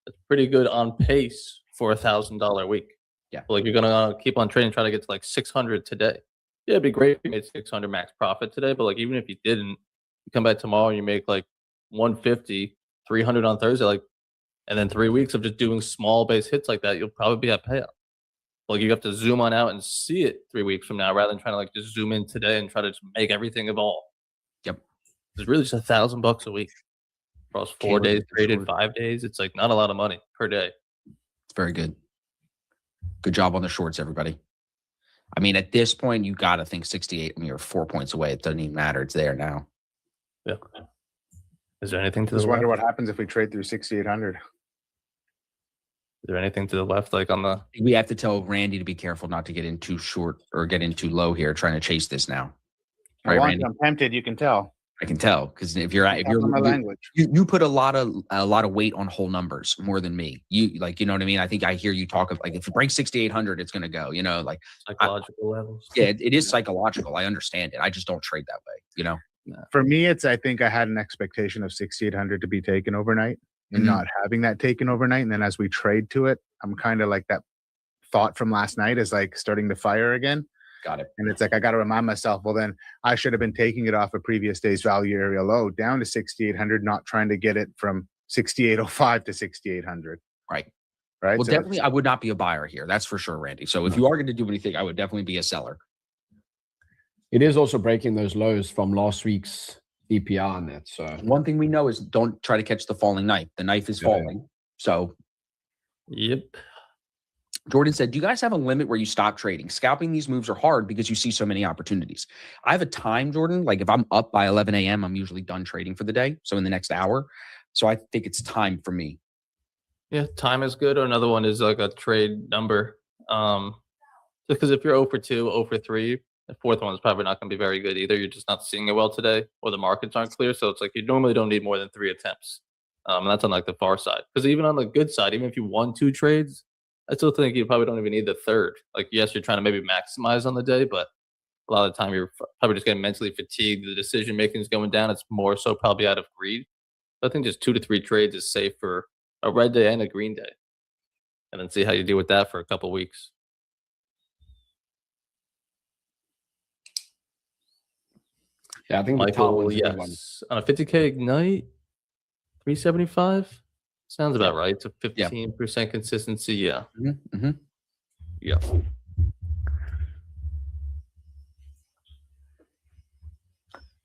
it's pretty good on pace for $1,000 a week. Yeah. But like you're going to keep on trading, try to get to like 600 today. Yeah, it'd be great if you made 600 max profit today. But like, even if you didn't, you come back tomorrow and you make like 150, 300 on Thursday, like, and then 3 weeks of just doing small base hits like that, you'll probably be at payout. Like you have to zoom on out and see it 3 weeks from now, rather than trying to like just zoom in today and try to just make everything evolve. Yep. It's really just $1,000 a week across 4 Can't wait days to traded, short. 5 days. It's like not a lot of money per day. It's very good. Good job on the shorts, everybody. I mean, at this point, you got to think 68. I mean, you're 4 points away. It doesn't even matter. It's there now. Yeah. Is there anything to Just the wonder left? what happens if we trade through 6,800. Is there anything to the left, like on the? We have to tell Randy to be careful not to get in too short or get in too low here, trying to chase this now. Right, Well, Randy? I'm tempted. You can tell. I can tell because if you're Tell from my language. you put a lot of weight on whole numbers more than me. You like, you know what I mean? I think I hear you talk of like, if it breaks 6,800, it's going to go, you know, like Psychological levels. yeah, it is psychological. I understand it. I just don't trade that way, you know? For me, it's I think I had an expectation of 6,800 to be taken overnight and Mhm. not having that taken overnight. And then as we trade to it, I'm kind of like that thought from last night is like starting to fire again. Got it. And it's like I got to remind myself, well, then I should have been taking it off a previous day's value area low down to 6,800, not trying to get it from 6,805 to 6,800. Right. Right. Well, So definitely, I would not be a buyer here. That's for sure, Randy. So if you are going to do anything, I would definitely be a seller. It is also breaking those lows from last week's DPR on that. So One thing we know is don't try to catch the falling knife. The knife is Yeah. falling. So Yep. Jordan said, do you guys have a limit where you stop trading? Scalping these moves are hard because you see so many opportunities. I have a time, Jordan. Like if I'm up by 11 a.m., I'm usually done trading for the day. So in the next hour. So I think it's time for me. Yeah, time is good. Or another one is like a trade number. Just because if you're 0 for 2, 0 for 3, the fourth one is probably not going to be very good either. You're just not seeing it well today, or the markets aren't clear. So it's like you normally don't need more than 3 attempts. And that's on like the far side. Because even on the good side, even if you won 2 trades, I still think you probably don't even need the third. Like, yes, you're trying to maybe maximize on the day, but a lot of the time you're probably just getting mentally fatigued. The decision making is going down. It's more so probably out of greed. I think just 2 to 3 trades is safe for a red day and a green day, and then see how you deal with that for a couple weeks. yeah, I think the top Michael, one's a good one. yes, on a 50K ignite, 375 sounds about right. It's a 15% consistency. Yeah, yeah.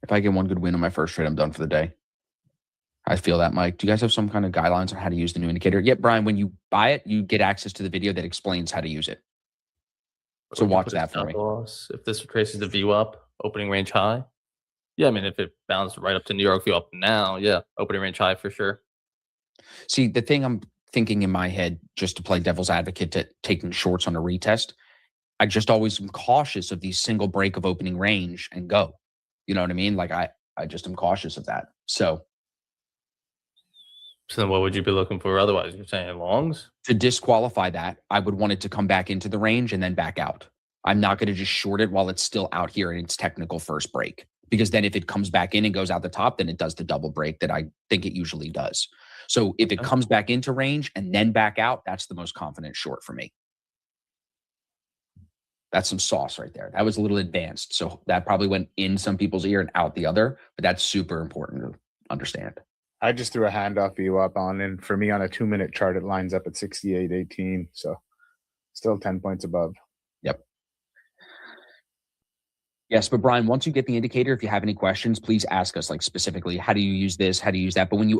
If I get one good win on my first trade, I'm done for the day. I feel that, Mike. Do you guys have some kind of guidelines on how to use the new indicator? Yeah, Brian, when you buy it, you get access to the video that explains how to use it. So Would you watch put a that for stop me. loss if this retraces the VWAP opening range high? Yeah, I mean, if it bounced right up to New York VWAP now, yeah, opening range high for sure. See, the thing I'm thinking in my head, just to play devil's advocate to taking shorts on a retest, I just always am cautious of these single break of opening range and go. You know what I mean? Like I just am cautious of that. So then what would you be looking for otherwise? You're saying longs? to disqualify that, I would want it to come back into the range and then back out. I'm not going to just short it while it's still out here in its technical first break. Because then if it comes back in and goes out the top, then it does the double break that I think it usually does. So if it comes back into range and then back out, that's the most confident short for me. That's some sauce right there. That was a little advanced. So that probably went in some people's ear and out the other, but that's super important to understand. I just threw a handoff VWAP on, and for me on a 2-minute chart, it lines up at 68.18. So still 10 points above. Yep. Yes, but Brian, once you get the indicator, if you have any questions, please ask us, like specifically, how do you use this? How do you use that? But when you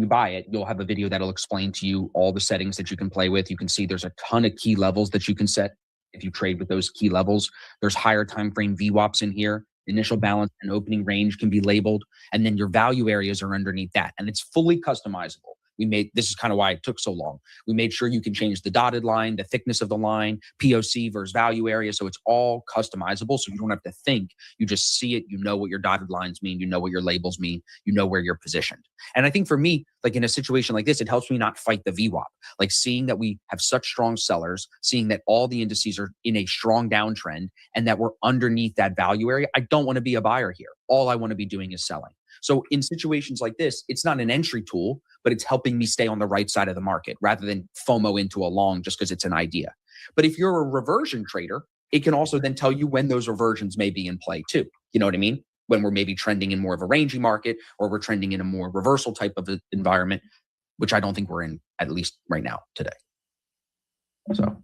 buy it, you'll have a video that'll explain to you all the settings that you can play with. You can see there's a ton of key levels that you can set if you trade with those key levels. There's higher time frame VWAPs in here. Initial balance and opening range can be labeled, and then your value areas are underneath that, and it's fully customizable. This is kind of why it took so long. We made sure you can change the dotted line, the thickness of the line, POC versus value area. So it's all customizable. So you don't have to think. You just see it. You know what your dotted lines mean. You know what your labels mean. You know where you're positioned. And I think for me, like in a situation like this, it helps me not fight the VWAP. Like seeing that we have such strong sellers, seeing that all the indices are in a strong downtrend and that we're underneath that value area. I don't want to be a buyer here. All I want to be doing is selling. So in situations like this, it's not an entry tool, but it's helping me stay on the right side of the market rather than FOMO into a long just because it's an idea. But if you're a reversion trader, it can also then tell you when those reversions may be in play too. You know what I mean? When we're maybe trending in more of a ranging market, or we're trending in a more reversal type of environment, which I don't think we're in, at least right now today. So.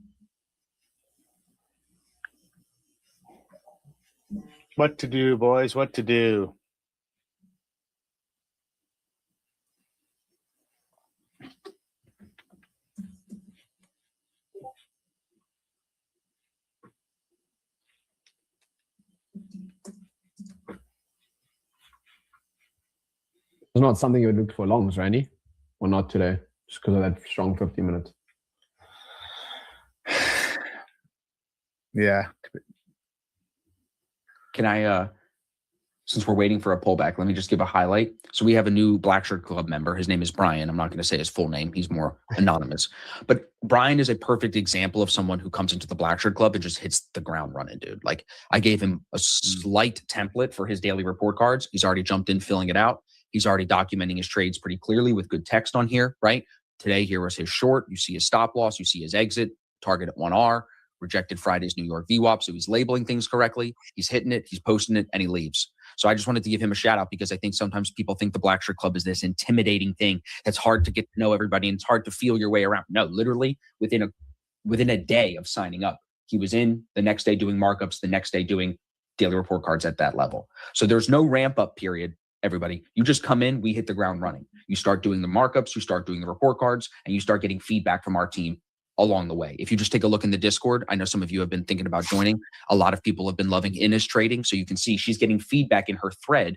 What to do, boys? What to do? It's not something you would look for longs, Randy, or not today, just because of that strong 50 minutes. Yeah. Can I, since we're waiting for a pullback, let me just give a highlight. So we have a new Black Shirt Club member. His name is Brian. I'm not going to say his full name. He's more anonymous. But Brian is a perfect example of someone who comes into the Black Shirt Club and just hits the ground running, dude. Like I gave him a slight template for his daily report cards. He's already jumped in, filling it out. He's already documenting his trades pretty clearly with good text on here, right? Today, here was his short. You see his stop loss. You see his exit, target at 1R, rejected Friday's New York VWAP. So he's labeling things correctly. He's hitting it. He's posting it, and he leaves. So I just wanted to give him a shout out because I think sometimes people think the Black Shirt Club is this intimidating thing that's hard to get to know everybody and it's hard to feel your way around. No, literally within a day of signing up, he was in, the next day doing markups, the next day doing daily report cards at that level. So there's no ramp up period. Everybody, you just come in, we hit the ground running. You start doing the markups, you start doing the report cards, and you start getting feedback from our team along the way. If you just take a look in the Discord, I know some of you have been thinking about joining. A lot of people have been loving Inna's trading. So you can see she's getting feedback in her thread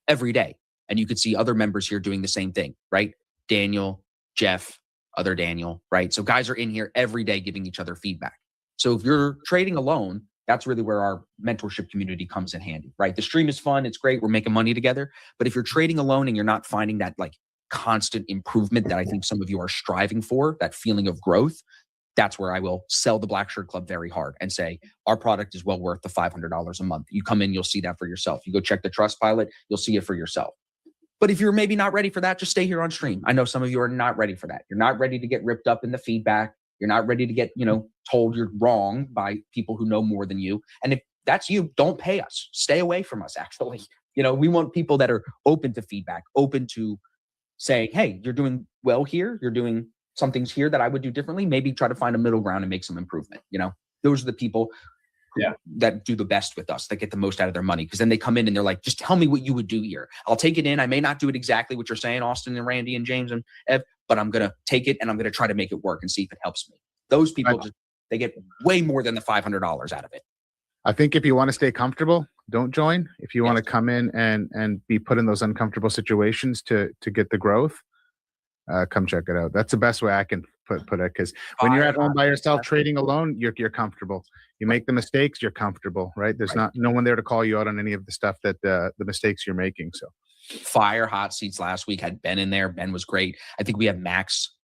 every day. And you could see other members here doing the same thing, right? Daniel, Jeff, other Daniel, right? So guys are in here every day giving each other feedback. So if you're trading alone, that's really where our mentorship community comes in handy, right? The stream is fun. It's great. We're making money together. But if you're trading alone and you're not finding that like constant improvement that I think some of you are striving for, that feeling of growth, that's where I will sell the Black Shirt Club very hard and say, our product is well worth the $500 a month. You come in, you'll see that for yourself. You go check the Trustpilot, you'll see it for yourself. But if you're maybe not ready for that, just stay here on stream. I know some of you are not ready for that. You're not ready to get ripped up in the feedback. You're not ready to get, told you're wrong by people who know more than you. And if that's you, don't pay us. Stay away from us, actually. We want people that are open to feedback, open to saying, hey, you're doing well here. You're doing some things here that I would do differently. Maybe try to find a middle ground and make some improvement. Those are the people that do the best with us, that get the most out of their money. Because then they come in and they're like, just tell me what you would do here. I'll take it in. I may not do it exactly what you're saying, Austin and Randy and James and Ev, but I'm going to take it and I'm going to try to make it work and see if it helps me. Those people, they get way more than the $500 out of it. I think if you want to stay comfortable, don't join. If you want to come in and be put in those uncomfortable situations to get the growth, come check it out. That's the best way I can put it. Because when you're at home by yourself trading alone, you're comfortable. You make the mistakes, you're comfortable, right? There's no one there to call you out on any of the stuff that the mistakes you're making. So fire hot seats last week had Ben in there. Ben was great. I think we have Max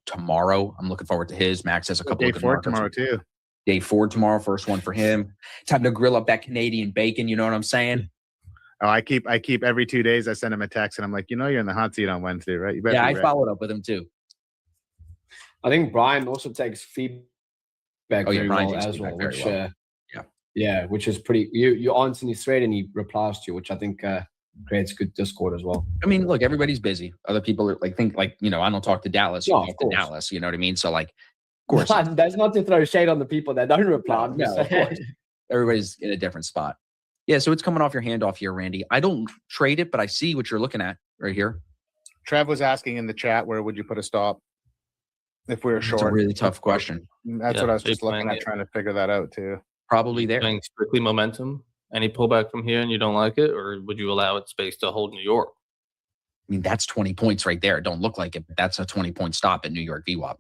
tomorrow. I'm looking forward to his. Max has a couple day of good 4 tomorrow too. Day 4 tomorrow, first one for him. Time to grill up that Canadian bacon. You know what I'm saying? Oh, I keep every 2 days. I send him a text and I'm like, you're in the hot seat on Wednesday, right? You better I followed up with him too. I think Brian also takes feedback back Oh, yeah, very Brian well takes as feedback well, very which well. Yeah. yeah, which is pretty. You answer his thread and he replies to you, which I think creates good Discord as well. I mean, look, everybody's busy. Other people are I don't talk to Dallas. You No, of talk to course. Dallas. You know what I mean? So, like, of course, That's not to throw shade on the people that don't reply. I'm just of saying. course. Everybody's in a different spot. Yeah, so it's coming off your handoff here, Randy. I don't trade it, but I see what you're looking at right here. Trev was asking in the chat, where would you put a stop if we were It's short? a really tough question. That's Yeah, what I was are you just looking playing at, it? trying to figure that out too. Probably there. Playing strictly momentum. Any pullback from here and you don't like it, or would you allow it space to hold New York? I mean, that's 20 points right there. It don't look like it, but that's a 20-point stop at New York VWAP.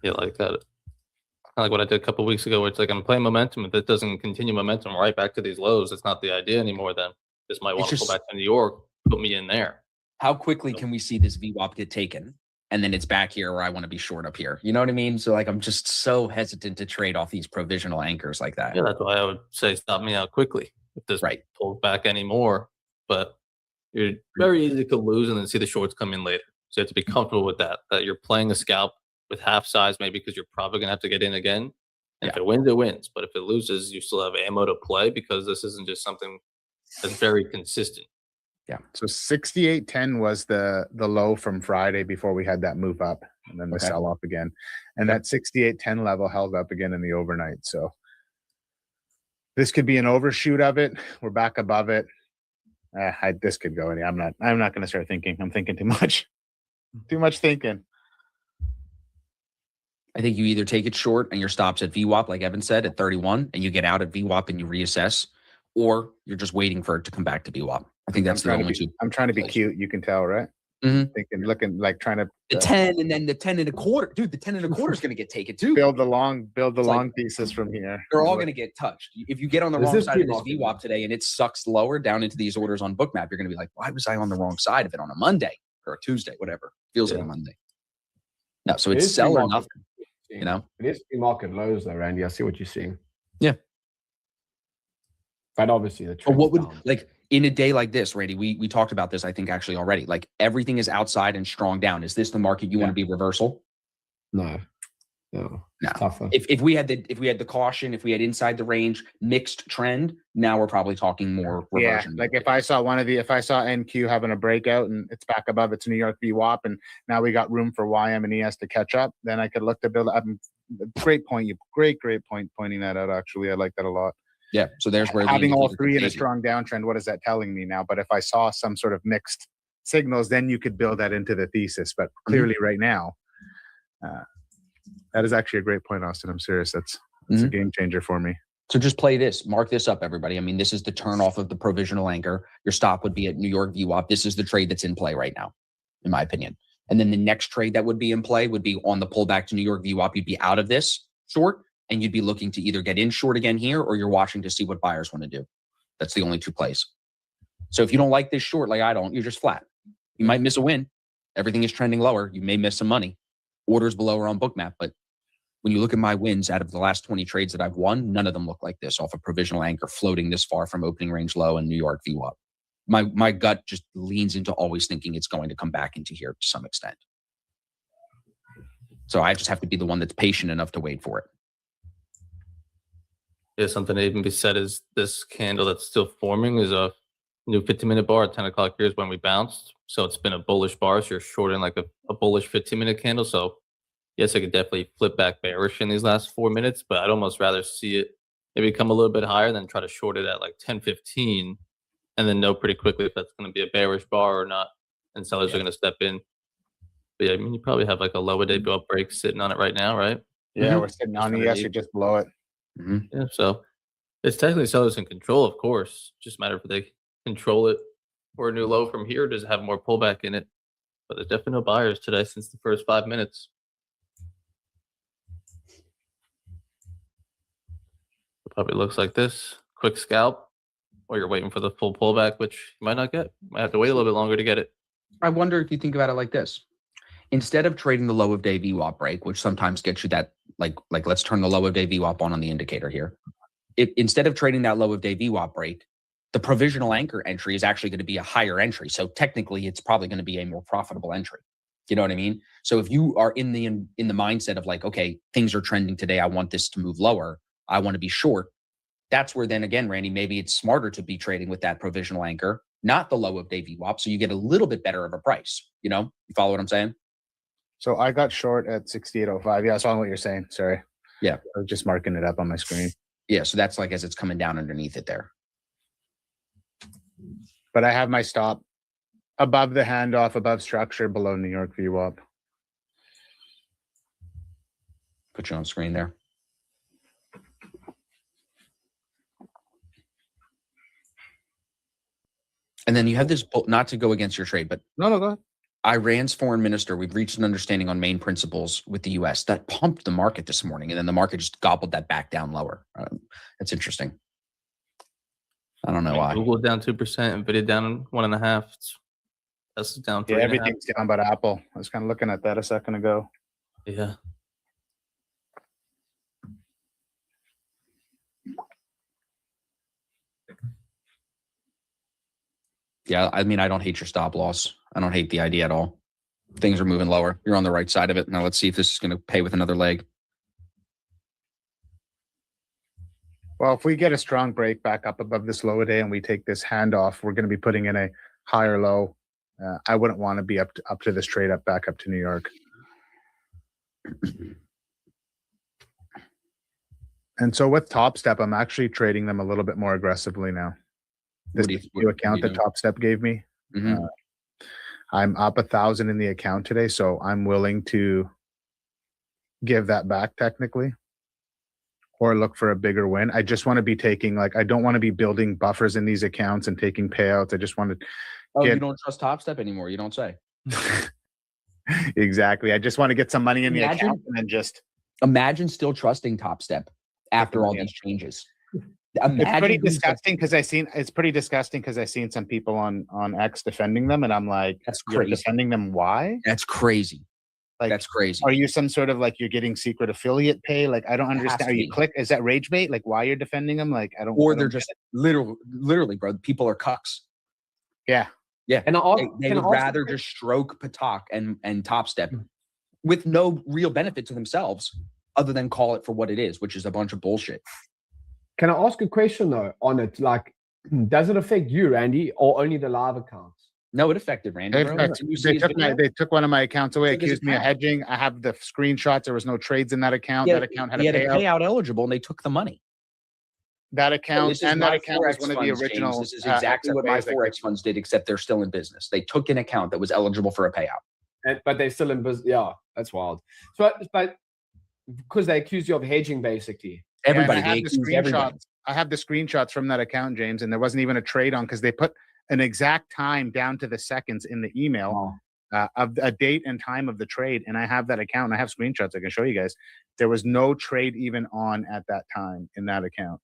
Yeah, like that. Kind of like what I did a couple weeks ago, where it's like I'm playing momentum. If it doesn't continue momentum right back to these lows, it's not the idea anymore. Then this might want to pull just- back to New York, put me in there. How quickly can we see this VWAP get taken? And then it's back here where I want to be short up here. You know what I mean? So, like, I'm just so hesitant to trade off these provisional anchors like that. Yeah, that's why I would say stop me out quickly if this Right. pulls back anymore. But you're very easy to lose and then see the shorts come in later. So you have to be comfortable with that. That you're playing a scalp with half size, maybe because you're probably gonna have to get in again. And if it wins, it wins. But if it loses, you still have ammo to play because this isn't just something that's very consistent. Yeah. So 68.10 was the low from Friday before we had that move up and then the Okay. sell off again. And that 68.10 level held up again in the overnight. So this could be an overshoot of it. We're back above it. This could go any. I'm not going to start thinking. I'm thinking too much. Too much thinking. I think you either take it short and your stops at VWAP, like Evan said, at 31, and you get out at VWAP and you reassess, or you're just waiting for it to come back to VWAP. I think that's the only two. I'm trying to be places. cute. You can tell, right? Mhm. Thinking, looking like trying to The 10 and then the 10 and a quarter. Dude, the 10 and a quarter is going to get taken too. build the long like- pieces from here. They're all going to get touched. If you get on the This wrong is side of this pre-market. VWAP today and it sucks lower down into these orders on Bookmap, you're going to be like, why was I on the wrong side of it on a Monday or a Tuesday, whatever? Feels like a Monday. No, so It it's is sell or pre-market. nothing, you know? It is pre-market lows though, Randy. I see what you're seeing. Yeah. But obviously the But trend's what would, down. like, in a day like this, Randy, we talked about this, I think, actually already. Like, everything is outside and strong down. Is this the market you want to be reversal? No. No. It's tougher. If we had the caution, if we had inside the range mixed trend, now we're probably talking more reversion. Yeah, like if I saw NQ having a breakout and it's back above its New York VWAP and now we got room for YM and ES to catch up, then I could look to build up. Great point. Great point pointing that out. Actually, I like that a lot. Yeah. So there's where Having all three in a behavior. strong downtrend, what is that telling me now? But if I saw some sort of mixed signals, then you could build that into the thesis. But clearly, right now, that is actually a great point, Austin. I'm serious. That's a game changer for me. So just play this, mark this up, everybody. I mean, this is the turn off of the provisional anchor. Your stop would be at New York VWAP. This is the trade that's in play right now, in my opinion. And then the next trade that would be in play would be on the pullback to New York VWAP. You'd be out of this short and you'd be looking to either get in short again here or you're watching to see what buyers want to do. That's the only two plays. So if you don't like this short, like I don't, you're just flat. You might miss a win. Everything is trending lower. You may miss some money. Orders below are on Bookmap, but when you look at my wins out of the last 20 trades that I've won, none of them look like this off a provisional anchor floating this far from opening range low and New York VWAP. My gut just leans into always thinking it's going to come back into here to some extent. So I just have to be the one that's patient enough to wait for it. Yeah, something to even be said is this candle that's still forming is a new 15-minute bar at 10 o'clock here is when we bounced. So it's been a bullish bar. So you're shorting like a bullish 15-minute candle. So yes, I could definitely flip back bearish in these last 4 minutes, but I'd almost rather see it maybe come a little bit higher than try to short it at like 10-15 and then know pretty quickly if that's going to be a bearish bar or not. And sellers are going to step in. But yeah, I mean, you probably have like a lower day go up break sitting on it right now, right? Yeah, we're sitting on Just ES. underneath. You just blow it. Yeah, so it's technically sellers in control, of course. Just matter if they control it or a new low from here, does it have more pullback in it? But there's definitely no buyers today since the first 5 minutes. It probably looks like this. Quick scalp, or you're waiting for the full pullback, which you might not get. Might have to wait a little bit longer to get it. I wonder if you think about it like this. Instead of trading the low of day VWAP break, which sometimes gets you that, like let's turn the low of day VWAP on the indicator here. If instead of trading that low of day VWAP break, the provisional anchor entry is actually going to be a higher entry. So technically, it's probably going to be a more profitable entry. You know what I mean? So if you are in the mindset of like, okay, things are trending today, I want this to move lower, I want to be short. That's where then again, Randy, maybe it's smarter to be trading with that provisional anchor, not the low of day VWAP, so you get a little bit better of a price. You know, you follow what I'm saying? So I got short at 68.05. Yeah, I saw what you're saying. Sorry. Yeah. I was just marking it up on my screen. Yeah, so that's like as it's coming down underneath it there. But I have my stop above the handoff, above structure, below New York VWAP. Put you on screen there. And then you have this, not to go against your trade, but No, go ahead. Iran's foreign minister, we've reached an understanding on main principles with the U.S. that pumped the market this morning, and then the market just gobbled that back down lower. That's interesting. I don't know why. Google down 2%, Nvidia down 1.5%. That's down 3.5%. Yeah, everything's down but Apple. I was kind of looking at that a second ago. Yeah. Yeah, I mean, I don't hate your stop loss. I don't hate the idea at all. Things are moving lower. You're on the right side of it. Now let's see if this is going to pay with another leg. Well, if we get a strong break back up above this low day and we take this handoff, we're going to be putting in a higher low. I wouldn't want to be up to this trade up back up to New York. And so with Top Step, I'm actually trading them a little bit more aggressively now. This new account that Top Step gave me. Mm-hmm. I'm up 1,000 in the account today, so I'm willing to give that back technically or look for a bigger win. I just want to be taking, like, I don't want to be building buffers in these accounts and taking payouts. I just want to you don't trust Top Step anymore. You don't say. Exactly. I just want to get some money in the account and then just imagine still trusting Top Step after all these changes. It's pretty disgusting because I seen some people on X defending them, and I'm like, that's you're crazy. Defending them? Why? That's crazy. Like, that's crazy. Are you some sort of like you're getting secret affiliate pay? Like, I don't understand. Are you is that rage bait? Like, why you're defending them? Like, I don't. Or they're just literally, bro. People are cucks. Yeah. Yeah. And they would rather just stroke Patak and Top Step with no real benefit to themselves, other than call it for what it is, which is a bunch of bullshit. Can I ask a question though on it? Like, does it affect you, Randy, or only the live accounts? No, it affected Randy. They took one of my accounts away, accused me of hedging. I have the screenshots. There was no trades in that account. Yeah, that account had a payout eligible, and they took the money. That account and that account was one of the original. James, this is exactly what my Forex funds did, except they're still in business. They took an account that was eligible for a payout. But they're still in business. Yeah, that's wild. So, but because they accuse you of hedging, basically. Everybody. I have the screenshots from that account, James, and there wasn't even a trade on because they put an exact time down to the seconds in the email of a date and time of the trade. And I have that account. And I have screenshots I can show you guys. There was no trade even on at that time in that account.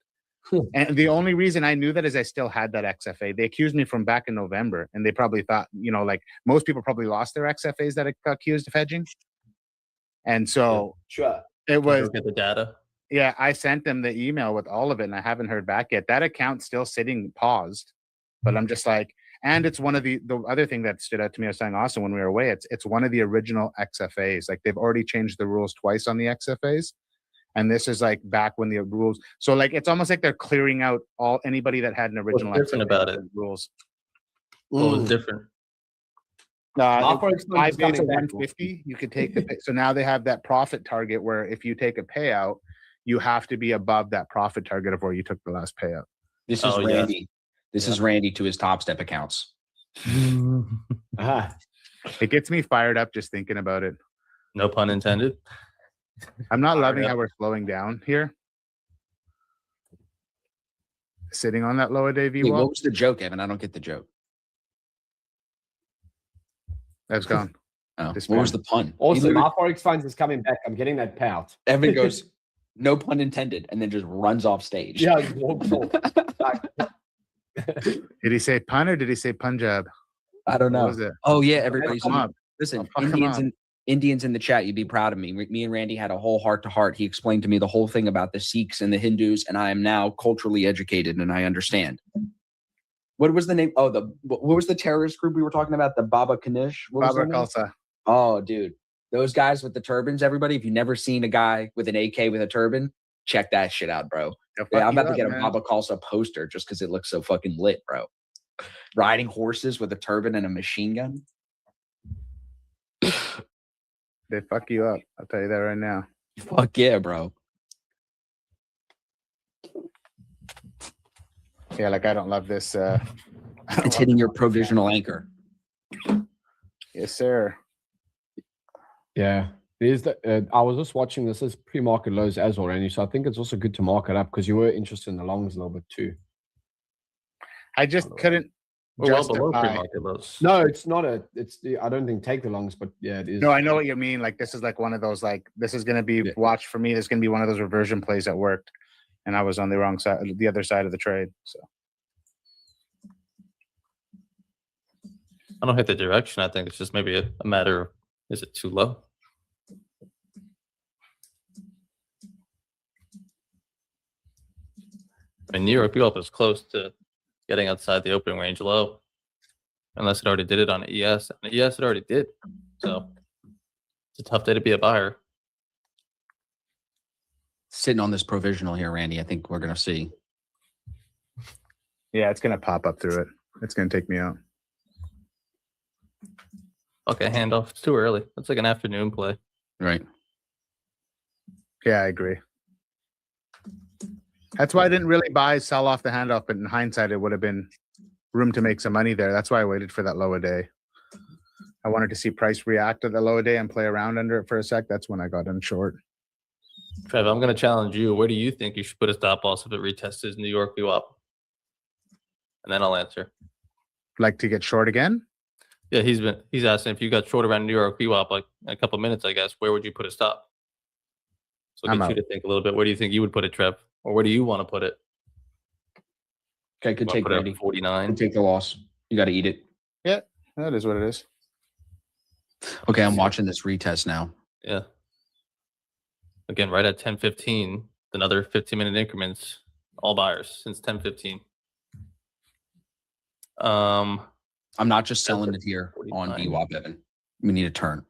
And the only reason I knew that is I still had that XFA. They accused me from back in November, and they probably thought, like most people probably lost their XFAs that got accused of hedging. And so it was get the data. Yeah, I sent them the email with all of it, and I haven't heard back yet. That account's still sitting paused, but I'm just like, and it's one of the other thing that stood out to me. I was saying Austin when we were away, it's one of the original XFAs. Like they've already changed the rules twice on the XFAs, and this is like back when the rules. So like it's almost like they're clearing out anybody that had an original. What's different about it? Rules. What was different? 5 days of 150. You could take the so now they have that profit target where if you take a payout, you have to be above that profit target of where you took the last payout. This is Randy. Yeah. This is Randy to his Top Step accounts. It gets me fired up just thinking about it. No pun intended. I'm not loving how we're slowing down here. Sitting on that lower day VWAP. What was the joke, Evan? I don't get the joke. That's gone. Oh, what was the pun? Also, my Forex funds is coming back. I'm getting that payout. Evan goes, no pun intended, and then just runs off stage. Yeah, he walks off. Did he say pun or did he say Punjab? I don't know. Oh yeah, everybody's listen. Indians in the chat, you'd be proud of me. Me and Randy had a whole heart-to-heart. He explained to me the whole thing about the Sikhs and the Hindus, and I am now culturally educated and I understand. What was the name? Oh, what was the terrorist group we were talking about? The Baba Kanish? Baba Khalsa. Oh, dude. Those guys with the turbans, everybody, if you've never seen a guy with an AK with a turban, check that shit out, bro. They'll Yeah, fuck I'm you about to up, get a man. Baba Kalsa poster just because it looks so fucking lit, bro. Riding horses with a turban and a machine gun. They fuck you up. I'll tell you that right now. Fuck yeah, bro. Yeah, like I don't love this. I don't It's love hitting this your one. provisional anchor. Yes, sir. Yeah. There's the. I was just watching this as pre-market lows as well, Randy. So I think it's also good to mark it up because you were interested in the longs a little bit too. I just couldn't We're well below justify. pre-market lows. No, it's not a. It's the. I don't think take the longs, but yeah, it is. No, I know what you mean. Like this is like one of those. Like this is gonna be Yeah. watch for me. This is gonna be one of those reversion plays that worked, and I was on the wrong side, the other side of the trade. So I don't hit the direction. I think it's just maybe a matter of, is it too low? I mean, New York VWAP is close to getting outside the opening range low, unless it already did it on ES. And ES it already did. So it's a tough day to be a buyer. Sitting on this provisional here, Randy, I think we're gonna see. yeah, it's gonna pop up through it. It's gonna take me out. Okay, handoff. It's too early. It's like an afternoon play. Right. Yeah, I agree. That's why I didn't really buy sell off the handoff, but in hindsight, it would have been room to make some money there. That's why I waited for that lower day. I wanted to see price react to the lower day and play around under it for a sec. That's when I got in short. Trev, I'm going to challenge you. Where do you think you should put a stop loss if it retests his New York VWAP? And then I'll answer. Like to get short again? Yeah, he's asking if you got short around New York VWAP like in a couple minutes, I guess. Where would you put a stop? So I'm get you out. to think a little bit. Where do you think you would put it, Trev? Or where do you want to put it? Okay, good Wanna take, put it at Randy. 49. Good take the loss. You got to eat it. That is what it is. Okay, I'm watching this retest now. Yeah. Again, right at 10:15, another 15-minute increments, all buyers since 10:15. I'm not just selling it here on 49. VWAP, Evan. We need a turn.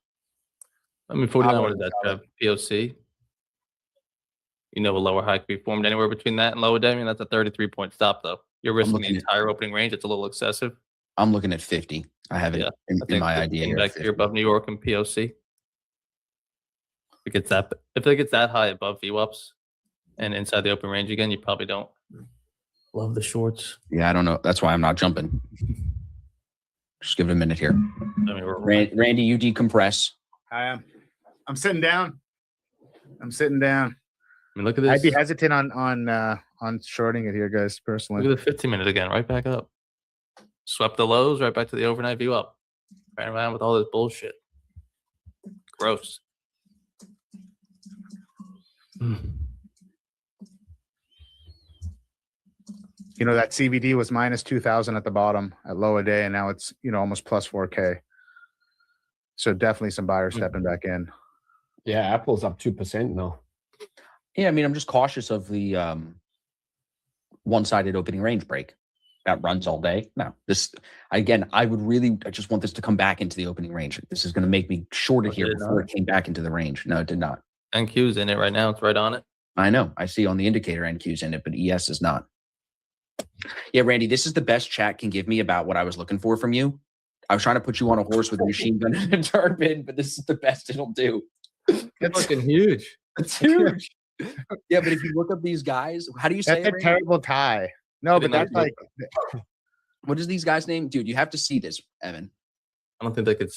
I mean, 49, what is wouldn't that, Trev? POC? You know, a lower high could be formed anywhere between that and lower day. I mean, that's a 33-point stop, though. You're risking the looking at- entire opening range. It's a little excessive. I'm looking at 50. I have it Yeah, in, I think my 15 idea here. back here above New York and POC. If it gets that high above VWAPs and inside the open range again, you probably don't love the shorts. Yeah, I don't know. That's why I'm not jumping. Just give it a minute here. I mean, we're Randy, you decompress. I am. I'm sitting down. I mean, look at this. I'd be hesitant on shorting it here, guys. Personally, Look at the 15-minute again, right back up. Swept the lows, right back to the overnight VWAP. Ran around with all this bullshit. Gross. you know that CVD was minus 2,000 at the bottom at low a day, and now it's almost plus 4K. So definitely some buyers stepping back in. Yeah, Apple's up 2% now. Yeah, I mean, I'm just cautious of the one-sided opening range break that runs all day. No, I just want this to come back into the opening range. This is going to make me short it Oh, here did it before not? it came back into the range. No, it did not. NQ's in it right now. It's right on it. I know. I see on the indicator NQ's in it, but ES is not. Yeah, Randy, this is the best chat can give me about what I was looking for from you. I was trying to put you on a horse with a machine gun and a turban, but this is the best it'll do. It's fucking huge. It's huge. Yeah, but if you look up these guys, how do you say That's it, a Randy? terrible tie. No, but that's like What is these guys' name? Dude, you have to see this, Evan. I don't think they could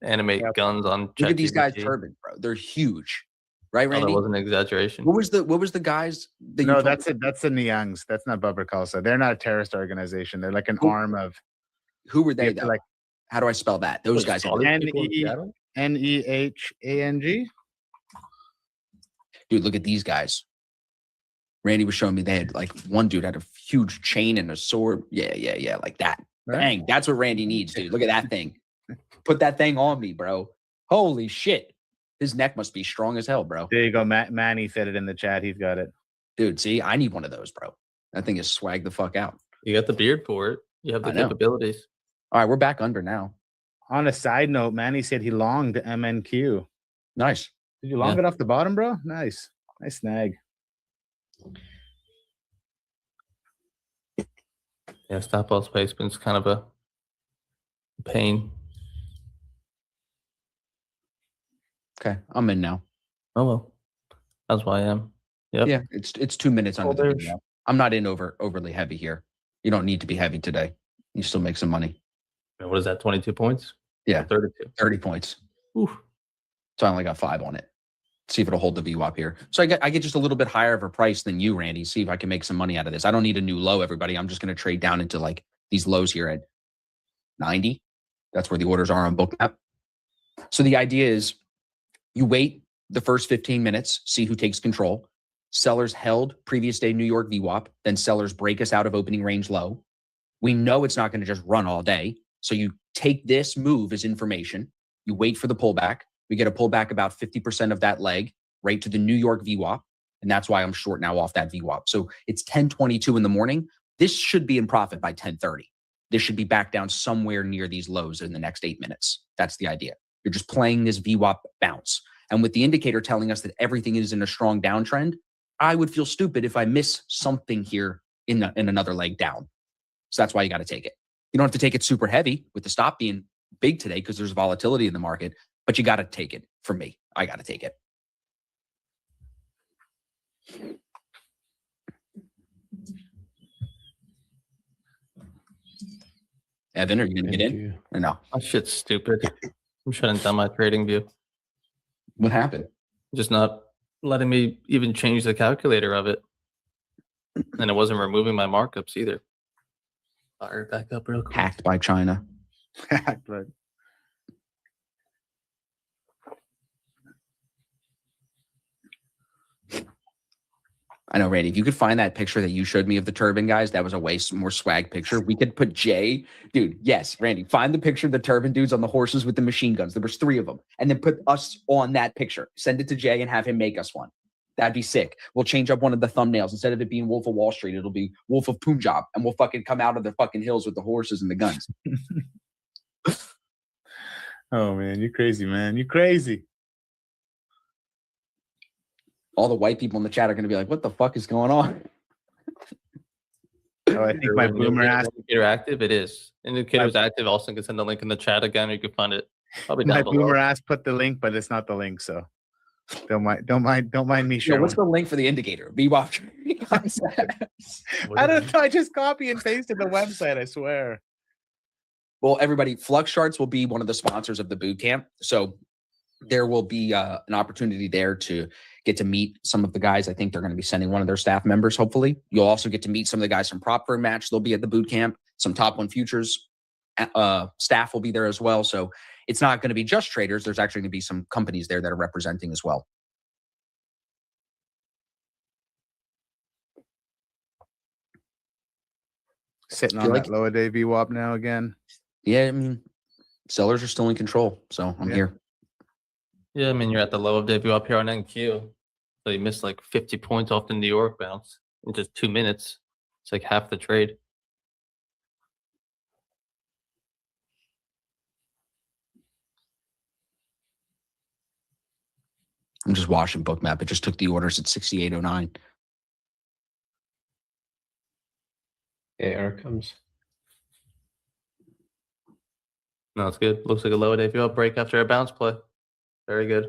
animate Yep. guns on Look at these guys' ChatGPT. turban, bro. They're huge. Right, Oh, that Randy? wasn't an exaggeration. What was the guys that you no, told that's me? it. That's the Niangs. That's not Bubba Kalsa. They're not a terrorist organization. They're like an Who- arm of Who were you they have to, though? like How do I spell that? Those guys. All these people in NE Seattle? NEHANG. Dude, look at these guys. Randy was showing me they had like one dude had a huge chain and a sword. Yeah, like that. Right. Bang. That's what Randy needs, dude. Look at that thing. Put that thing on me, bro. Holy shit. His neck must be strong as hell, bro. There you go. Manny said it in the chat. He's got it. Dude, see, I need one of those, bro. That thing is swag the fuck out. You got the beard for it. You have the I know. capabilities. All right, we're back under now. On a side note, Manny said he longed MNQ. Nice. Did you long Yeah. it off the bottom, bro? Nice. Nice snag. Yeah, stop loss placement's kind of a pain. Okay, I'm in now. Oh well, that's why I am. Yep. Yeah, it's 2 minutes under Oh, the there's- video. I'm not in overly heavy here. You don't need to be heavy today. You still make some money. And what is that? 22 points. Yeah. Or 32. 30 points. Oof. So I only got 5 on it. See if it'll hold the VWAP here. So I get just a little bit higher of a price than you, Randy. See if I can make some money out of this. I don't need a new low, everybody. I'm just going to trade down into like these lows here at 90. That's where the orders are on Bookmap. So the idea is you wait the first 15 minutes, see who takes control. Sellers held previous day New York VWAP, then sellers break us out of opening range low. We know it's not going to just run all day. So you take this move as information. You wait for the pullback. We get a pullback about 50% of that leg right to the New York VWAP. And that's why I'm short now off that VWAP. So it's 10:22 in the morning. This should be in profit by 10:30. This should be back down somewhere near these lows in the next 8 minutes. That's the idea. You're just playing this VWAP bounce. And with the indicator telling us that everything is in a strong downtrend, I would feel stupid if I miss something here in another leg down. So that's why you got to take it. You don't have to take it super heavy with the stop being big today because there's volatility in the market, but you got to take it. For me, I got to take it. Evan, are you going to get in or no? That shit's stupid. I'm shutting down my trading view. What happened? Just not letting me even change the calculator of it. And it wasn't removing my markups either. Fire it back up real quick. Hacked by China. But I know, Randy, if you could find that picture that you showed me of the turban guys, that was a way more swag picture. We could put Jay, dude. Yes, Randy, find the picture of the turban dudes on the horses with the machine guns. There was 3 of them. And then put us on that picture. Send it to Jay and have him make us one. That'd be sick. We'll change up one of the thumbnails. Instead of it being Wolf of Wall Street, it'll be Wolf of Punjab. And we'll fucking come out of the fucking hills with the horses and the guns. oh man, you crazy, man. You crazy. All the white people in the chat are going to be like, what the fuck is going on? Oh, I think my boomer asked. Indicator active. It is. Indicator's active. Also, can send the link in the chat again, or you can find it probably My down below. boomer asked put the link, but it's not the link, so don't mind me Yo, sharing. what's the link for the indicator? VWAP. I don't know. I just copy and pasted the website, I swear. Well, everybody, Flux Charts will be one of the sponsors of the boot camp. So there will be an opportunity there to get to meet some of the guys. I think they're going to be sending one of their staff members, hopefully. You'll also get to meet some of the guys from Prop Firm Match. They'll be at the boot camp. Some Top One Futures staff will be there as well. So it's not going to be just traders. There's actually going to be some companies there that are representing as well. Sitting Feel on like- that lower day VWAP now again. Yeah, I mean, sellers are still in control. So I'm Yeah. here. Yeah, I mean, you're at the low of debut up here on NQ. So you missed like 50 points off the New York bounce in just 2 minutes. It's like half the trade. I'm just watching Bookmap. It just took the orders at 68.09. Yeah, here it comes. No, it's good. Looks like a low debut up break after a bounce play. Very good.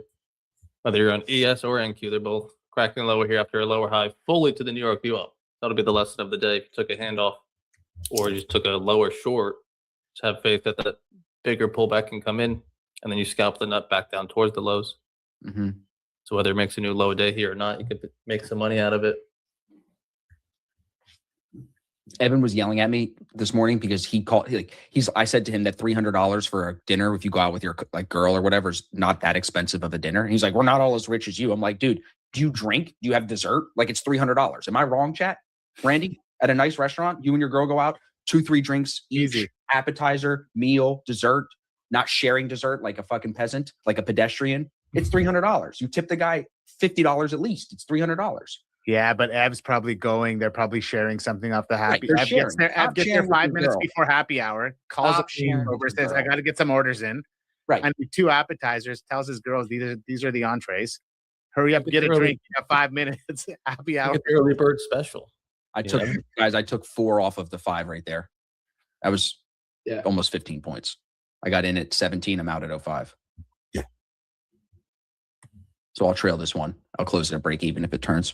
Whether you're on ES or NQ, they're both cracking lower here after a lower high fully to the New York view up. That'll be the lesson of the day. If you took a handoff or you just took a lower short, just have faith that that bigger pullback can come in, and then you scalp the nut back down towards the lows. Mm-hmm. So whether it makes a new low day here or not, you could make some money out of it. Evan was yelling at me this morning because he called I said to him that $300 for a dinner, if you go out with your like girl or whatever, is not that expensive of a dinner. And he's like, we're not all as rich as you. I'm like, dude, do you drink? Do you have dessert? Like, it's $300. Am I wrong, chat? Randy, at a nice restaurant, you and your girl go out, 2-3 drinks each, Easy. appetizer, meal, dessert, not sharing dessert like a fucking peasant, like a pedestrian. It's $300. You tip the guy $50 at least. It's $300. Yeah, but Ev's probably going. They're probably sharing something off the happy. they're Ev sharing. Ev Stop gets there sharing with 5 your minutes girl. before happy hour. Calls Stop up sharing with over, your says, "I girl. got to get some orders in. Right. I need 2 appetizers." Tells his girls these are the entrees. Hurry up, Get get a the early- drink. You have 5 minutes. Happy hour. Get the early bird special. I You took know? guys. I took 4 off of the 5 right there. That was almost 15 points. I got in at 17. I'm out at 05. Yeah. So I'll trail this one. I'll close it at break even if it turns.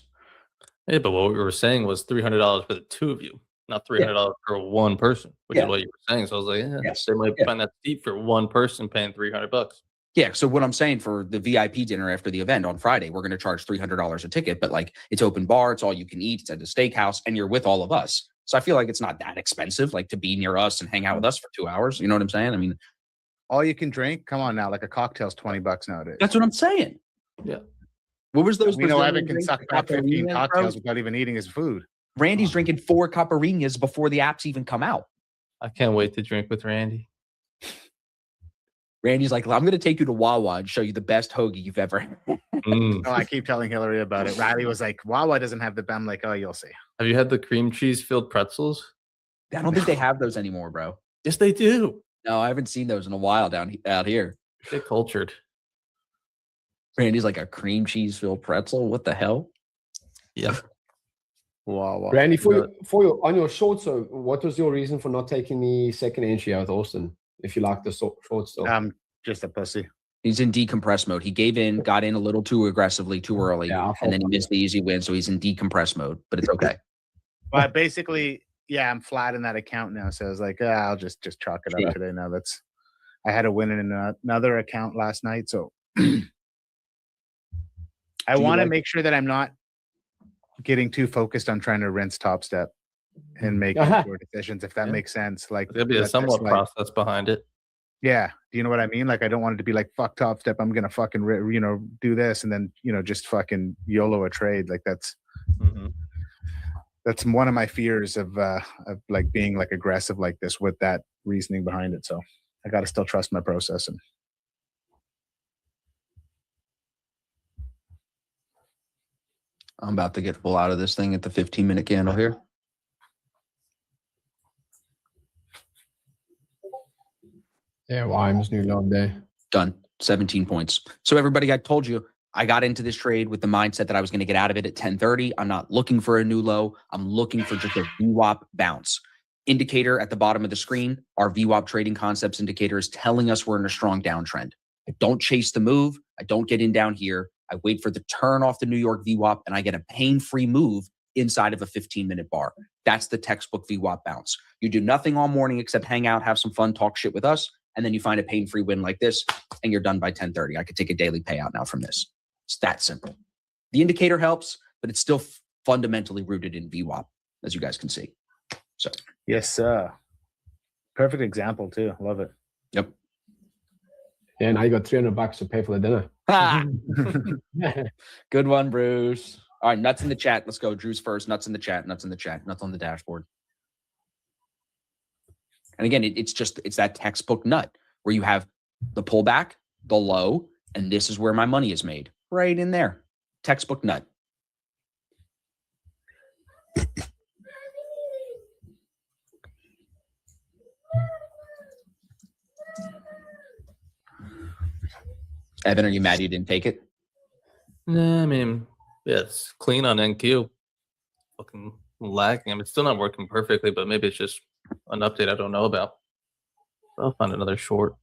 Yeah, but what we were saying was $300 for the 2 of you, not $300 for one person, which Yeah. is what you were saying. So I was like, yeah, Yes. they might Yeah. find that steep for one person paying $300. Yeah. So what I'm saying for the VIP dinner after the event on Friday, we're going to charge $300 a ticket, but like it's open bar, it's all you can eat, it's at the steakhouse, and you're with all of us. So I feel like it's not that expensive, like to be near us and hang out with us for 2 hours. You know what I'm saying? I mean, All you can drink. Come on now, like a cocktail's $20 nowadays. that's what I'm saying. Yeah. What was those? We know Brazilian Evan can drinks, suck the back 15 caipirinhas, bro? cocktails without even eating his food. Randy's drinking 4 caipirinhas before the apps even come out. I can't wait to drink with Randy. Randy's like, I'm going to take you to Wawa and show you the best hoagie you've ever had. Mm. Oh, I keep telling Hillary about it. Riley was like, Wawa doesn't have the. I'm like, oh, you'll see. Have you had the cream cheese filled pretzels? I don't think they have those anymore, bro. Yes, they do. No, I haven't seen those in a while out here. Get cultured. Randy's like a cream cheese filled pretzel. What the hell? Yep. Wawa. Randy, on your short, so what was your reason for not taking the second entry out with Austin? If you like the short still, Just a pussy. He's in decompress mode. He gave in, got in a little too aggressively, too early, Yeah, and then he missed the easy win. So he's in decompress mode, but it's okay. But basically, yeah, I'm flat in that account now. So I was like, I'll just chalk it Sure. up today. Now I had a win in another account last night. So I you want to like- make sure that I'm not getting too focused on trying to rinse Top Step and make poor decisions, if that Yeah. makes sense. Like There'll be a that's somewhat like- process behind it. Yeah. Do you know what I mean? Like, I don't want it to be like, fuck Top Step. I'm going to fucking, do this. And then, just fucking YOLO a trade. Like that's one of my fears of like being like aggressive like this with that reasoning behind it. So I got to still trust my process. And I'm about to get full out of this thing at the 15-minute candle here. yeah, Wimes new low day. Done. 17 points. So everybody, I told you, I got into this trade with the mindset that I was going to get out of it at 10:30. I'm not looking for a new low. I'm looking for just a VWAP bounce. Indicator at the bottom of the screen, our VWAP trading concepts indicator is telling us we're in a strong downtrend. I don't chase the move. I don't get in down here. I wait for the turn off the New York VWAP and I get a pain-free move inside of a 15-minute bar. That's the textbook VWAP bounce. You do nothing all morning except hang out, have some fun, talk shit with us, and then you find a pain-free win like this and you're done by 10:30. I could take a daily payout now from this. It's that simple. The indicator helps, but it's still fundamentally rooted in VWAP, as you guys can see. So, yes, sir. Perfect example too. Love it. yep. Yeah, now you got $300 to pay for the dinner. Ah, good one, Bruce. All right, nuts in the chat. Let's go. Drew's first. Nuts in the chat. Nuts in the chat. Nuts on the dashboard. And again, it's that textbook nut where you have the pullback, the low, and this is where my money is made. Right in there. Textbook nut. Evan, are you mad you didn't take it? Nah, I mean, yeah, it's clean on NQ. Fucking lagging. I mean, it's still not working perfectly, but maybe it's just an update I don't know about. I'll find another short.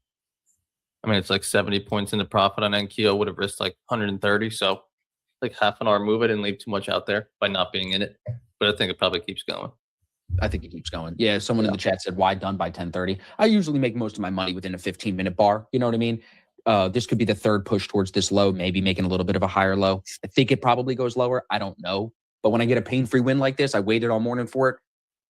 I mean, it's like 70 points into profit on NQ. I would have risked like 130. So like half an hour move. I didn't leave too much out there by not being in it. But I think it probably keeps going. I think it keeps going. Yeah, someone in the chat said, why done by 10:30? I usually make most of my money within a 15-minute bar. You know what I mean? This could be the third push towards this low, maybe making a little bit of a higher low. I think it probably goes lower. I don't know. But when I get a pain-free win like this, I waited all morning for it.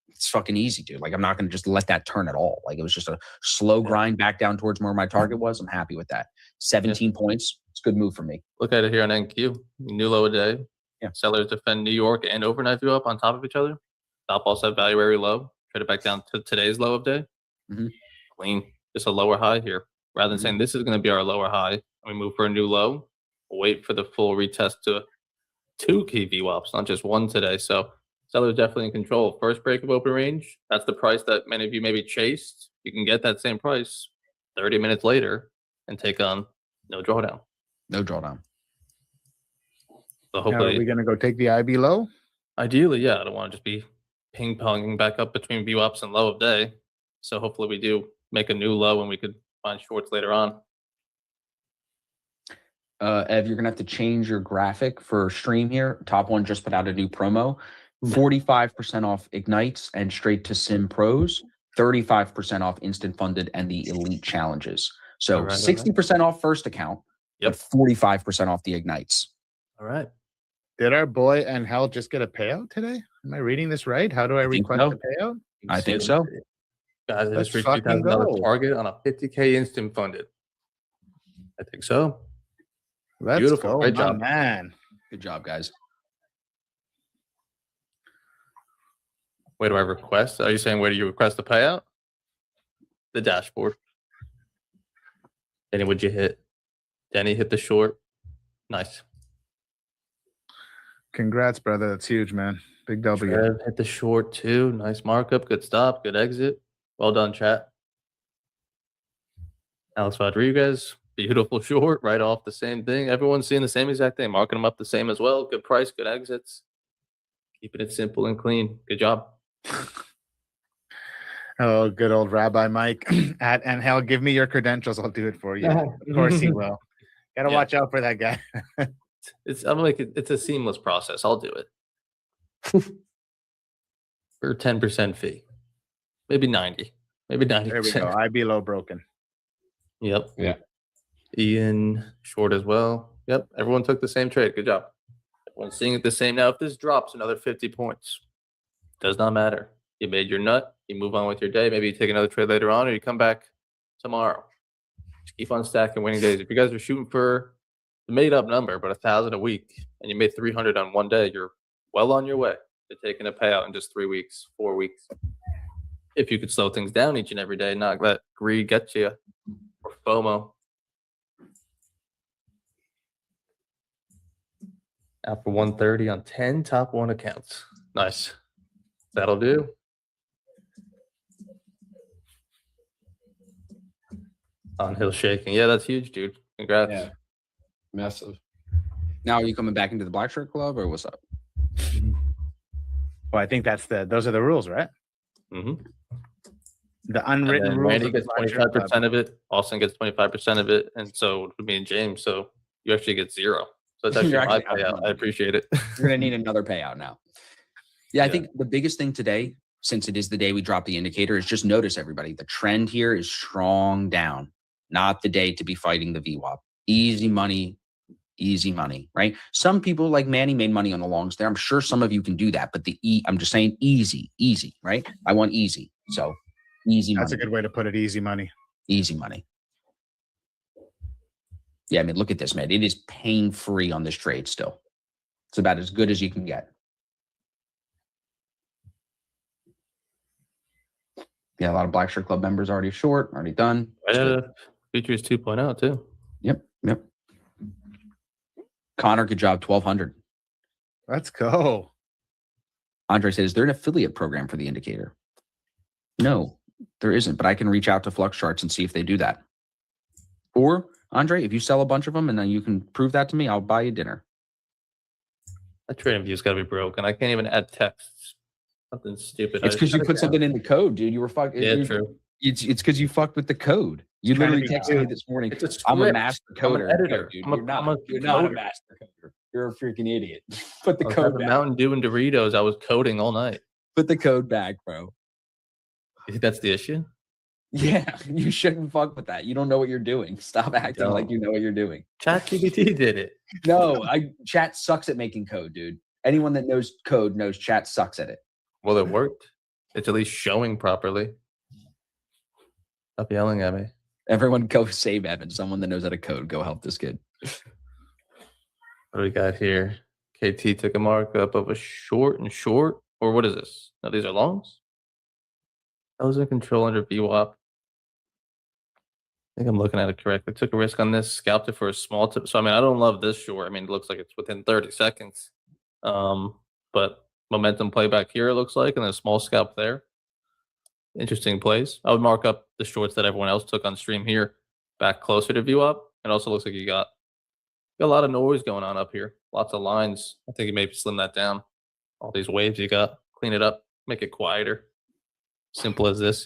It's fucking easy, dude. Like, I'm not going to just let that turn at all. Like, it was just a slow grind back down towards where my target was. I'm happy with that. 17 points. It's a good move for me. Look at it here on NQ. New low a day. Yeah. Sellers defend New York and overnight view up on top of each other. Stop all set value area low. Trade it back down to today's low of day. Clean. Just a lower high here. Rather than saying this is going to be our lower high, and we move for a new low, wait for the full retest to 2 key VWAPs, not just one today. So sellers definitely in control. First break of open range, that's the price that many of you maybe chased. You can get that same price 30 minutes later and take on no drawdown. No drawdown. So Now, are hopefully, we going to go take the IB low? ideally, yeah, I don't want to just be ping-ponging back up between VWAPs and low of day. So hopefully we do make a new low and we could find shorts later on. Ev, you're gonna have to change your graphic for stream here. Top one just put out a new promo. 45% off Ignites and straight to Sim Pros, 35% off instant funded and the elite challenges. So All right, 60% off first account, Yep. but 45% off the Ignites. All right. Did our boy and Hell just get a payout today? Am I reading this right? How do I think request so. a payout? I think so. Guys, I Let's just reached fucking $2,000 go. target on a 50K instant funded. I think so. Let's Beautiful. go, Great my job. man. Good job, guys. Where do I request? Are you saying where do you request the payout? The dashboard. Denny, would you hit? Denny hit the short. Nice. Congrats, brother. That's huge, man. Big W. Trev hit the short too. Nice markup. Good stop. Good exit. Well done, chat. Alex Rodriguez, beautiful short, right off the same thing. Everyone's seeing the same exact thing. Marking them up the same as well. Good price, good exits. Keeping it simple and clean. Good job. Oh, good old Rabbi Mike. And Hell, give me your credentials. I'll do it for you. Of course he will. Gotta Yeah. watch out for that guy. I'm like it's a seamless process. I'll do it. For 10% fee. Maybe 90. Maybe 90%. There we go. IB low broken. Yep. Yeah. Ian short as well. Yep. Everyone took the same trade. Good job. Everyone's seeing it the same now. If this drops another 50 points, does not matter. You made your nut. You move on with your day. Maybe you take another trade later on, or you come back tomorrow. Just keep on stacking winning days. If you guys are shooting for the made up number, but 1,000 a week, and you made 300 on one day, you're well on your way to taking a payout in just 3 weeks, 4 weeks. If you could slow things down each and every day, not let greed get you or FOMO. Out for 130 on 10 top one accounts. Nice. That'll do. On hill shaking. Yeah, that's huge, dude. Congrats. Yeah. Massive. Now, are you coming back into the Black Shirt Club or what's up? Well, I think those are the rules, right? Mm-hmm. The unwritten rules. Randy of the gets Black Shirt Club. 25% of it. Austin gets 25% of it. And so me and James. So you actually get 0. So it's actually You're my actually out payout. money. I appreciate it. You're going to need another payout now. Yeah, I Yeah. think the biggest thing today, since it is the day we drop the indicator, is just notice everybody. The trend here is strong down, not the day to be fighting the VWAP. Easy money, right? Some people like Manny made money on the longs there. I'm sure some of you can do that, but I'm just saying easy, right? I want easy. So easy money. That's a good way to put it. Easy money. Easy money. Yeah, I mean, look at this, man. It is pain-free on this trade still. It's about as good as you can get. Yeah, a lot of Black Shirt Club members already short, already done. Right out of Futures 2.0 too. Yep. Connor, good job, 1,200. Let's go. Andre said, is there an affiliate program for the indicator? No, there isn't, but I can reach out to Flux Charts and see if they do that. Or, Andre, if you sell a bunch of them and then you can prove that to me, I'll buy you dinner. That trading view's got to be broken. I can't even add texts. Something stupid. It's because you put something in the code, dude. You were fucked. Yeah, true. It's because you fucked with the code. You Trying to literally be texted me cute. this morning. It's a I'm a script. master I'm an coder. editor. No, dude, I'm a you're not a coder. master coder. You're a freaking idiot. Put the I was code having back. Mountain Dew and Doritos. I was coding all night. Put the code back, bro. You think that's the issue? Yeah, you shouldn't fuck with that. You don't know what you're doing. Stop acting like Don't. you know what you're doing. ChatGPT did it. No, chat sucks at making code, dude. Anyone that knows code knows chat sucks at it. Well, it worked. It's at least showing properly. Stop yelling at me. Everyone go save Evan. Someone that knows how to code. Go help this kid. What do we got here? KT took a markup of a short and short. Or what is this? No, these are longs. I was in control under VWAP. I think I'm looking at it correctly. Took a risk on this, scalped it for a small tip. So, I mean, I don't love this short. I mean, it looks like it's within 30 seconds. But momentum play back here, it looks like, and a small scalp there. Interesting plays. I would mark up the shorts that everyone else took on stream here back closer to view up. It also looks like you got a lot of noise going on up here. Lots of lines. I think you maybe slim that down. All these waves you got, clean it up, make it quieter. Simple as this,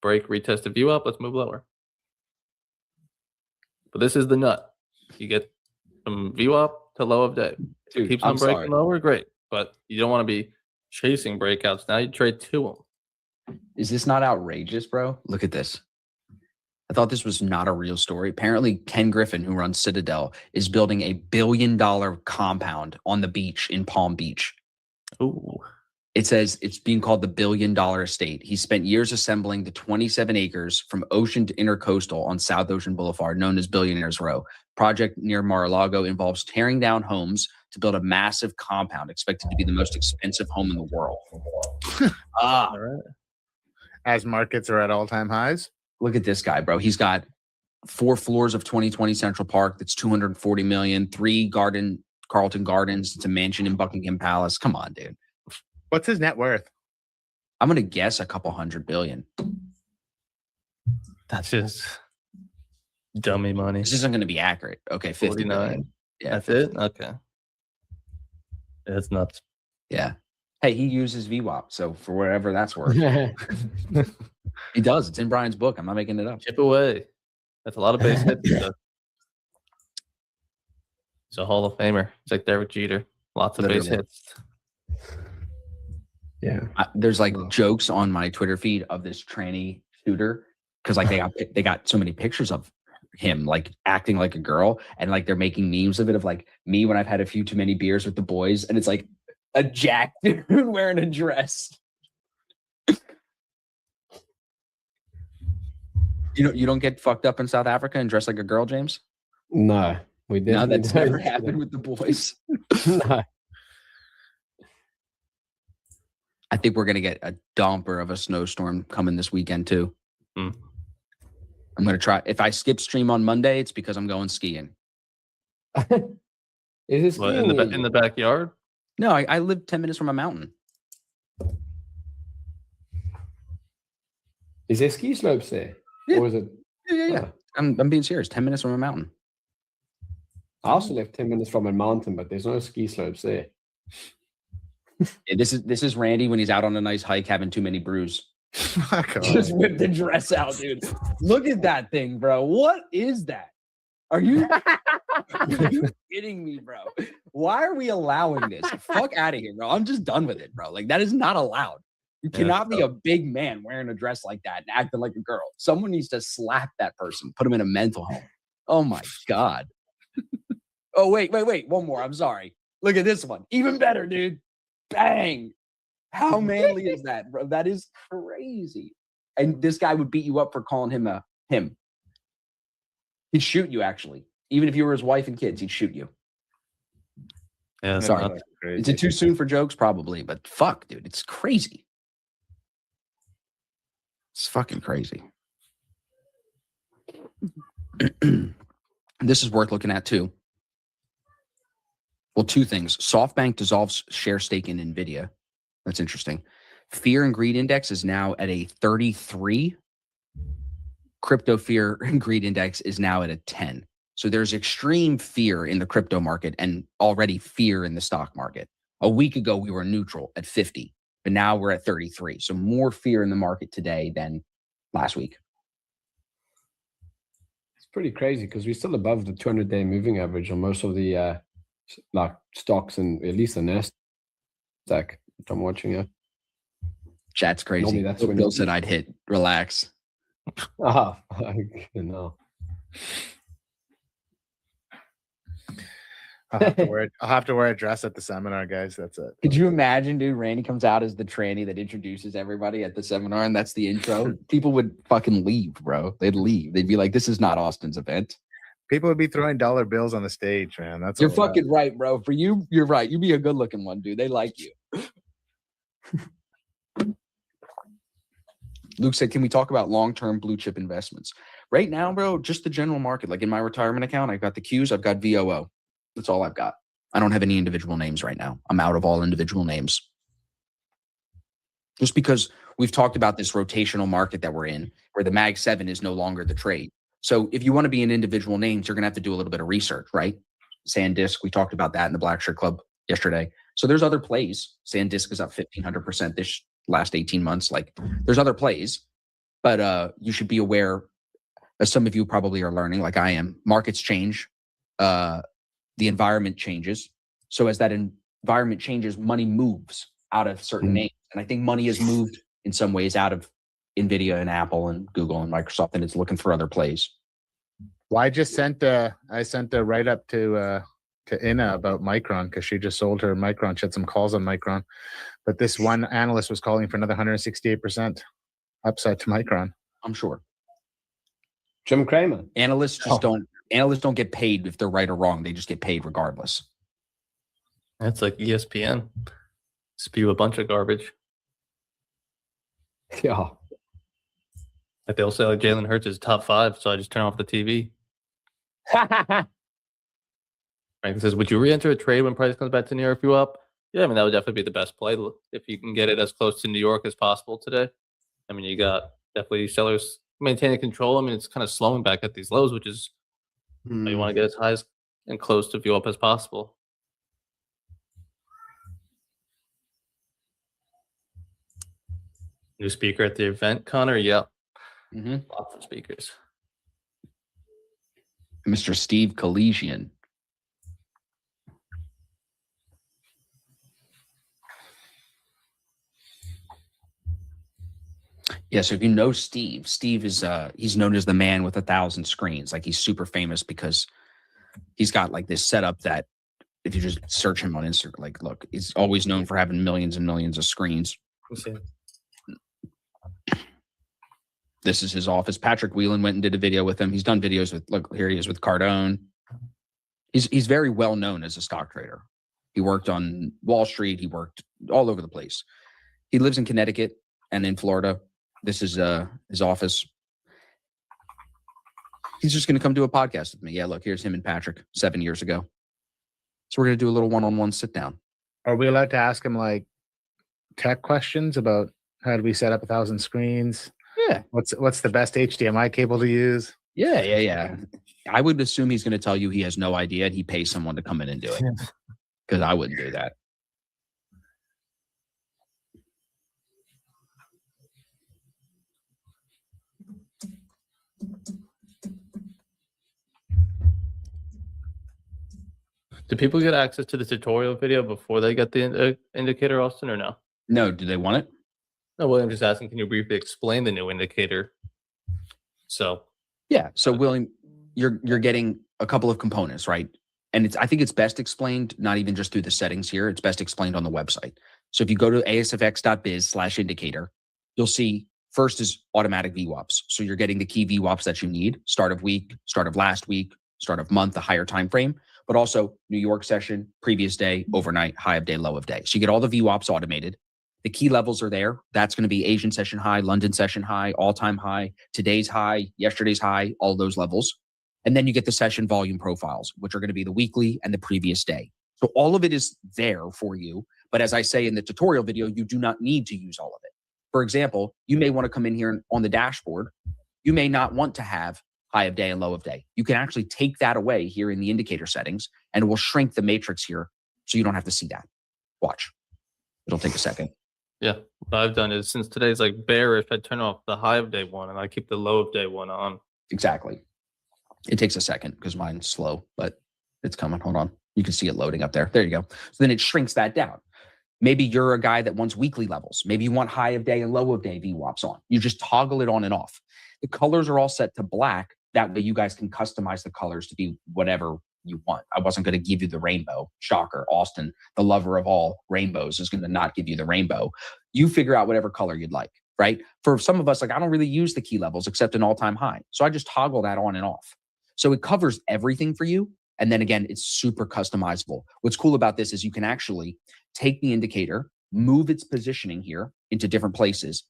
break, retest the view up, let's move lower. But this is the nut. You get from view up to low of day. Dude, Keeps I'm on breaking sorry. lower, great. But you don't want to be chasing breakouts. Now you trade to them. Is this not outrageous, bro? Look at this. I thought this was not a real story. Apparently, Ken Griffin, who runs Citadel, is building a $1 billion compound on the beach in Palm Beach. Ooh. It says it's being called the $1 billion estate. He spent years assembling the 27 acres from ocean to intercoastal on South Ocean Boulevard, known as Billionaires Row. Project near Mar-a-Lago involves tearing down homes to build a massive compound expected to be the most expensive home in the world. All right. As markets are at all-time highs. Look at this guy, bro. He's got 4 floors of 2020 Central Park. That's $240 million. 3 Carlton Gardens. It's a mansion in Buckingham Palace. Come on, dude. What's his net worth? I'm gonna guess a couple $100 billion. That's just dummy money. This isn't gonna be accurate. Okay, 50 49. million. Yeah, That's 50. it? Okay. That's nuts. Yeah. Hey, he uses VWAP, so for whatever that's worth, he does. It's in Brian's book. I'm not making it up. Chip away. That's a lot of base hits. He's a Hall of Famer. It's like Derek Jeter. Lots of base Literally. hits. Yeah. There's like jokes on my Twitter feed of this tranny shooter because like they got so many pictures of him like acting like a girl, and like they're making memes of it of like me when I've had a few too many beers with the boys, and it's like a jack dude wearing a dress. You don't get fucked up in South Africa and dress like a girl, James? No, we didn't. No, that's never happened with the boys. No. I think we're gonna get a dumper of a snowstorm coming this weekend too. Hmm. I'm gonna try. If I skip stream on Monday, it's because I'm going skiing. Is this What, in the backyard? No, I live 10 minutes from a mountain. Is there ski slopes there? Yeah. Or is it? Yeah. I'm being serious. 10 minutes from a mountain. I also live 10 minutes from a mountain, but there's no ski slopes there. Yeah, this is Randy when he's out on a nice hike having too many brews. Fuck off. Just whip the dress out, dude. Look at that thing, bro. What is that? Are you kidding me, bro? Why are we allowing this? Fuck out of here, bro. I'm just done with it, bro. Like, that is not allowed. You Yeah, cannot be a big man wearing a dress like that and acting like a girl. Someone needs to slap that person, put him in a mental home. Oh my God. Oh, wait. One more. I'm sorry. Look at this one. Even better, dude. Bang. How manly is that, bro? That is crazy. And this guy would beat you up for calling him him. He'd shoot you, actually. Even if you were his wife and kids, he'd shoot you. Yeah, that's Sorry. nuts. Is it too soon for jokes? Probably, but fuck, dude, it's crazy. It's fucking crazy. This is worth looking at too. Well, 2 things. SoftBank dissolves share stake in NVIDIA. That's interesting. Fear and greed index is now at a 33. Crypto fear and greed index is now at a 10. So there's extreme fear in the crypto market and already fear in the stock market. A week ago, we were neutral at 50, but now we're at 33. So more fear in the market today than last week. It's pretty crazy because we're still above the 200-day moving average on most of the like stocks and at least the Nasdaq that I'm watching it. Chat's crazy. Normally that's when Bill you- said I'd hit relax. Ah, no. I'll have to wear a dress at the seminar, guys. That's it. Could you imagine, dude? Randy comes out as the tranny that introduces everybody at the seminar, and that's the intro. People would fucking leave, bro. They'd leave. They'd be like, "This is not Austin's event." People would be throwing dollar bills on the stage, man. That's You're all that- fucking right, bro. For you, you're right. You be a good-looking one, dude. They like you. Luke said, "Can we talk about long-term blue chip investments right now, bro? Just the general market. Like in my retirement account, I've got the Qs, I've got VOO. That's all I've got. I don't have any individual names right now. I'm out of all individual names. Just because we've talked about this rotational market that we're in, where the Mag 7 is no longer the trade. So if you want to be in individual names, you're going to have to do a little bit of research, right? SanDisk, we talked about that in the Black Shirt Club yesterday. So there's other plays. SanDisk is up 1,500% this last 18 months. Like there's other plays, but you should be aware, as some of you probably are learning, like I am, markets change, the environment changes. So as that environment changes, money moves out of certain names. And I think money has moved in some ways out of NVIDIA and Apple and Google and Microsoft, and it's looking for other plays. Well, I sent a write up to Ina about Micron because she just sold her Micron. She had some calls on Micron, but this one analyst was calling for another 168% upside to Micron. I'm sure. Jim Cramer. Analysts just don't get paid if they're right or wrong. They just get paid regardless. That's like ESPN. Spew a bunch of garbage. Yeah. Like they'll say like Jalen Hurts is top 5, so I just turn off the TV. Frank says, would you re-enter a trade when price comes back to New York view up? Yeah, I mean, that would definitely be the best play if you can get it as close to New York as possible today. I mean, you got definitely sellers maintaining control. I mean, it's kind of slowing back at these lows, which is you want to get as high as and close to view up as possible. New speaker at the event, Connor? Yep. Lots of speakers. Mr. Steve Collegian. Yeah, so if you know Steve is he's known as the man with 1,000 screens. Like he's super famous because he's got like this setup that if you just search him on Instagram, like look, he's always known for having millions and millions of screens. This is his office. Patrick Whelan went and did a video with him. He's done videos with, look, here he is with Cardone. He's very well known as a stock trader. He worked on Wall Street. He worked all over the place. He lives in Connecticut and in Florida. This is his office. He's just going to come do a podcast with me. Yeah, look, here's him and Patrick 7 years ago. So we're going to do a little one-on-one sit down. Are we allowed to ask him like tech questions about how do we set up 1,000 screens? Yeah. What's the best HDMI cable to use? Yeah. I would assume he's going to tell you he has no idea and he pays someone to come in and do it. Because I wouldn't do that. Do people get access to the tutorial video before they get the indicator, Austin, or no? No, do they want it? No, William just asking, can you briefly explain the new indicator? So yeah. So William, you're getting a couple of components, right? And I think it's best explained, not even just through the settings here. It's best explained on the website. So if you go to asfx.biz/indicator, you'll see first is automatic VWAPs. So you're getting the key VWAPs that you need: start of week, start of last week, start of month, a higher time frame, but also New York session, previous day, overnight, high of day, low of day. So you get all the VWAPs automated. The key levels are there. That's going to be Asian session high, London session high, all-time high, today's high, yesterday's high, all those levels. And then you get the session volume profiles, which are going to be the weekly and the previous day. So all of it is there for you. But as I say in the tutorial video, you do not need to use all of it. For example, you may want to come in here on the dashboard. You may not want to have high of day and low of day. You can actually take that away here in the indicator settings, and it will shrink the matrix here so you don't have to see that. Watch. It'll take a second. Yeah, what I've done is since today's like bearish, I turn off the high of day one and I keep the low of day one on. Exactly. It takes a second because mine's slow, but it's coming. Hold on. You can see it loading up there. There you go. So then it shrinks that down. Maybe you're a guy that wants weekly levels. Maybe you want high of day and low of day VWAPs on. You just toggle it on and off. The colors are all set to black. That way you guys can customize the colors to be whatever you want. I wasn't going to give you the rainbow. Shocker. Austin, the lover of all rainbows, is going to not give you the rainbow. You figure out whatever color you'd like, right? For some of us, like I don't really use the key levels except an all-time high. So I just toggle that on and off. So it covers everything for you. And then again, it's super customizable. What's cool about this is you can actually take the indicator, move its positioning here into different places,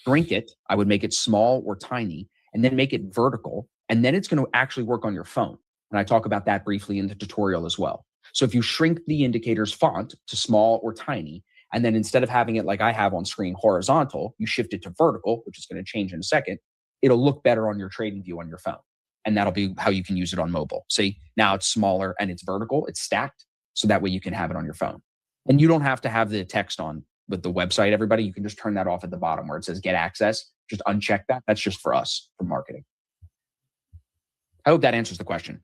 shrink it. I would make it small or tiny, and then make it vertical. And then it's going to actually work on your phone. And I talk about that briefly in the tutorial as well. So if you shrink the indicator's font to small or tiny, and then instead of having it like I have on screen horizontal, you shift it to vertical, which is going to change in a second, it'll look better on your trading view on your phone. And that'll be how you can use it on mobile. See, now it's smaller and it's vertical, it's stacked. So that way you can have it on your phone. And you don't have to have the text on with the website, everybody. You can just turn that off at the bottom where it says get access. Just uncheck that. That's just for us, for marketing. I hope that answers the question.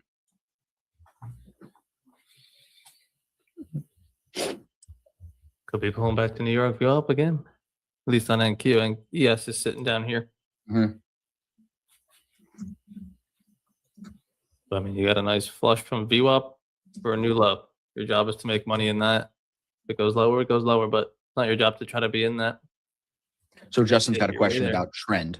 Could be pulling back to New York. Go up again. At least on NQ. And ES is sitting down here. Mm-hmm. I mean, you got a nice flush from VWAP for a new low. Your job is to make money in that. If it goes lower, it goes lower, but it's not your job to try to be in that. So Justin's got a You're way question there. about trend.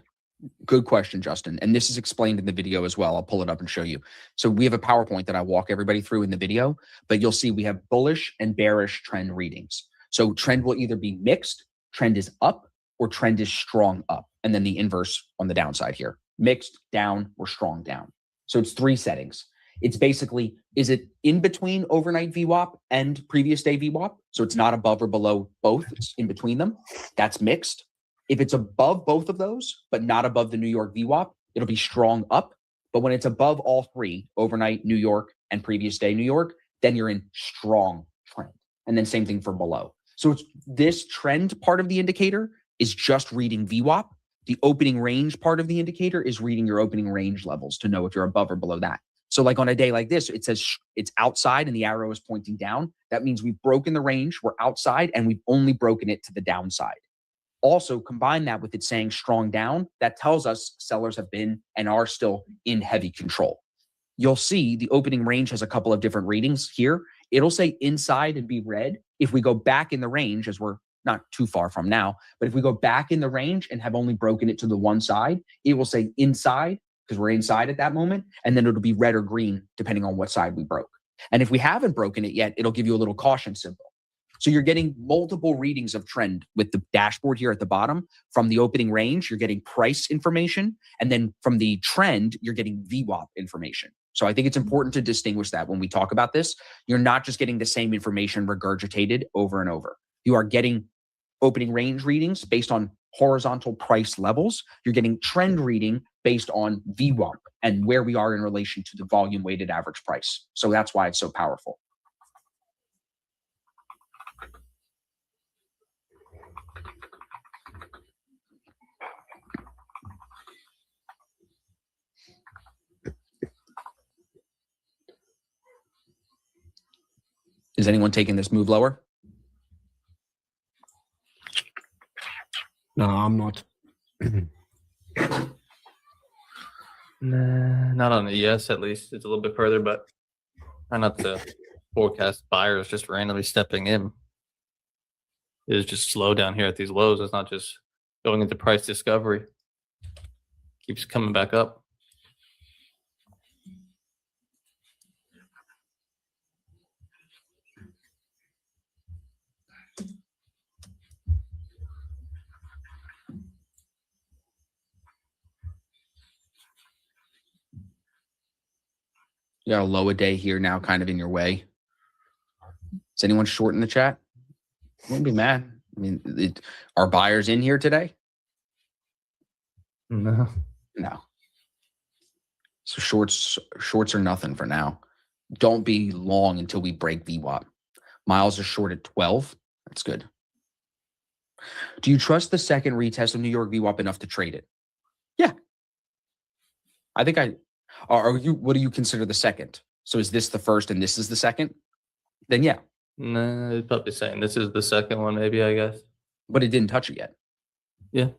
Good question, Justin. And this is explained in the video as well. I'll pull it up and show you. So we have a PowerPoint that I walk everybody through in the video, but you'll see we have bullish and bearish trend readings. So trend will either be mixed, trend is up, or trend is strong up. And then the inverse on the downside here, mixed, down, or strong down. So it's 3 settings. It's basically, is it in between overnight VWAP and previous day VWAP? So it's not above or below both, it's in between them. That's mixed. If it's above both of those, but not above the New York VWAP, it'll be strong up. But when it's above all 3, overnight New York and previous day New York, then you're in strong trend. And then same thing for below. So it's this trend part of the indicator is just reading VWAP. The opening range part of the indicator is reading your opening range levels to know if you're above or below that. So like on a day like this, it says it's outside and the arrow is pointing down. That means we've broken the range, we're outside, and we've only broken it to the downside. Also, combine that with it saying strong down, that tells us sellers have been and are still in heavy control. You'll see the opening range has a couple of different readings here. It'll say inside and be red. If we go back in the range, as we're not too far from now, but if we go back in the range and have only broken it to the one side, it will say inside because we're inside at that moment. And then it'll be red or green, depending on what side we broke. And if we haven't broken it yet, it'll give you a little caution symbol. So you're getting multiple readings of trend with the dashboard here at the bottom. From the opening range, you're getting price information. And then from the trend, you're getting VWAP information. So I think it's important to distinguish that when we talk about this. You're not just getting the same information regurgitated over and over. You are getting opening range readings based on horizontal price levels. You're getting trend reading based on VWAP and where we are in relation to the volume weighted average price. So that's why it's so powerful. Is anyone taking this move lower? No, I'm not. Nah, not on the ES at least. It's a little bit further, but try not to forecast buyers just randomly stepping in. It is just slow down here at these lows. It's not just going into price discovery. Keeps coming back up. You got a low a day here now kind of in your way. Is anyone short in the chat? Wouldn't be mad. I mean, are buyers in here today? No. No. So shorts are nothing for now. Don't be long until we break VWAP. Miles is short at 12. That's good. Do you trust the second retest of New York VWAP enough to trade it? Yeah. I think what do you consider the second? So is this the first and this is the second? Then yeah. Nah, it's probably saying this is the second one, maybe, I guess. But it didn't touch it yet. Yeah.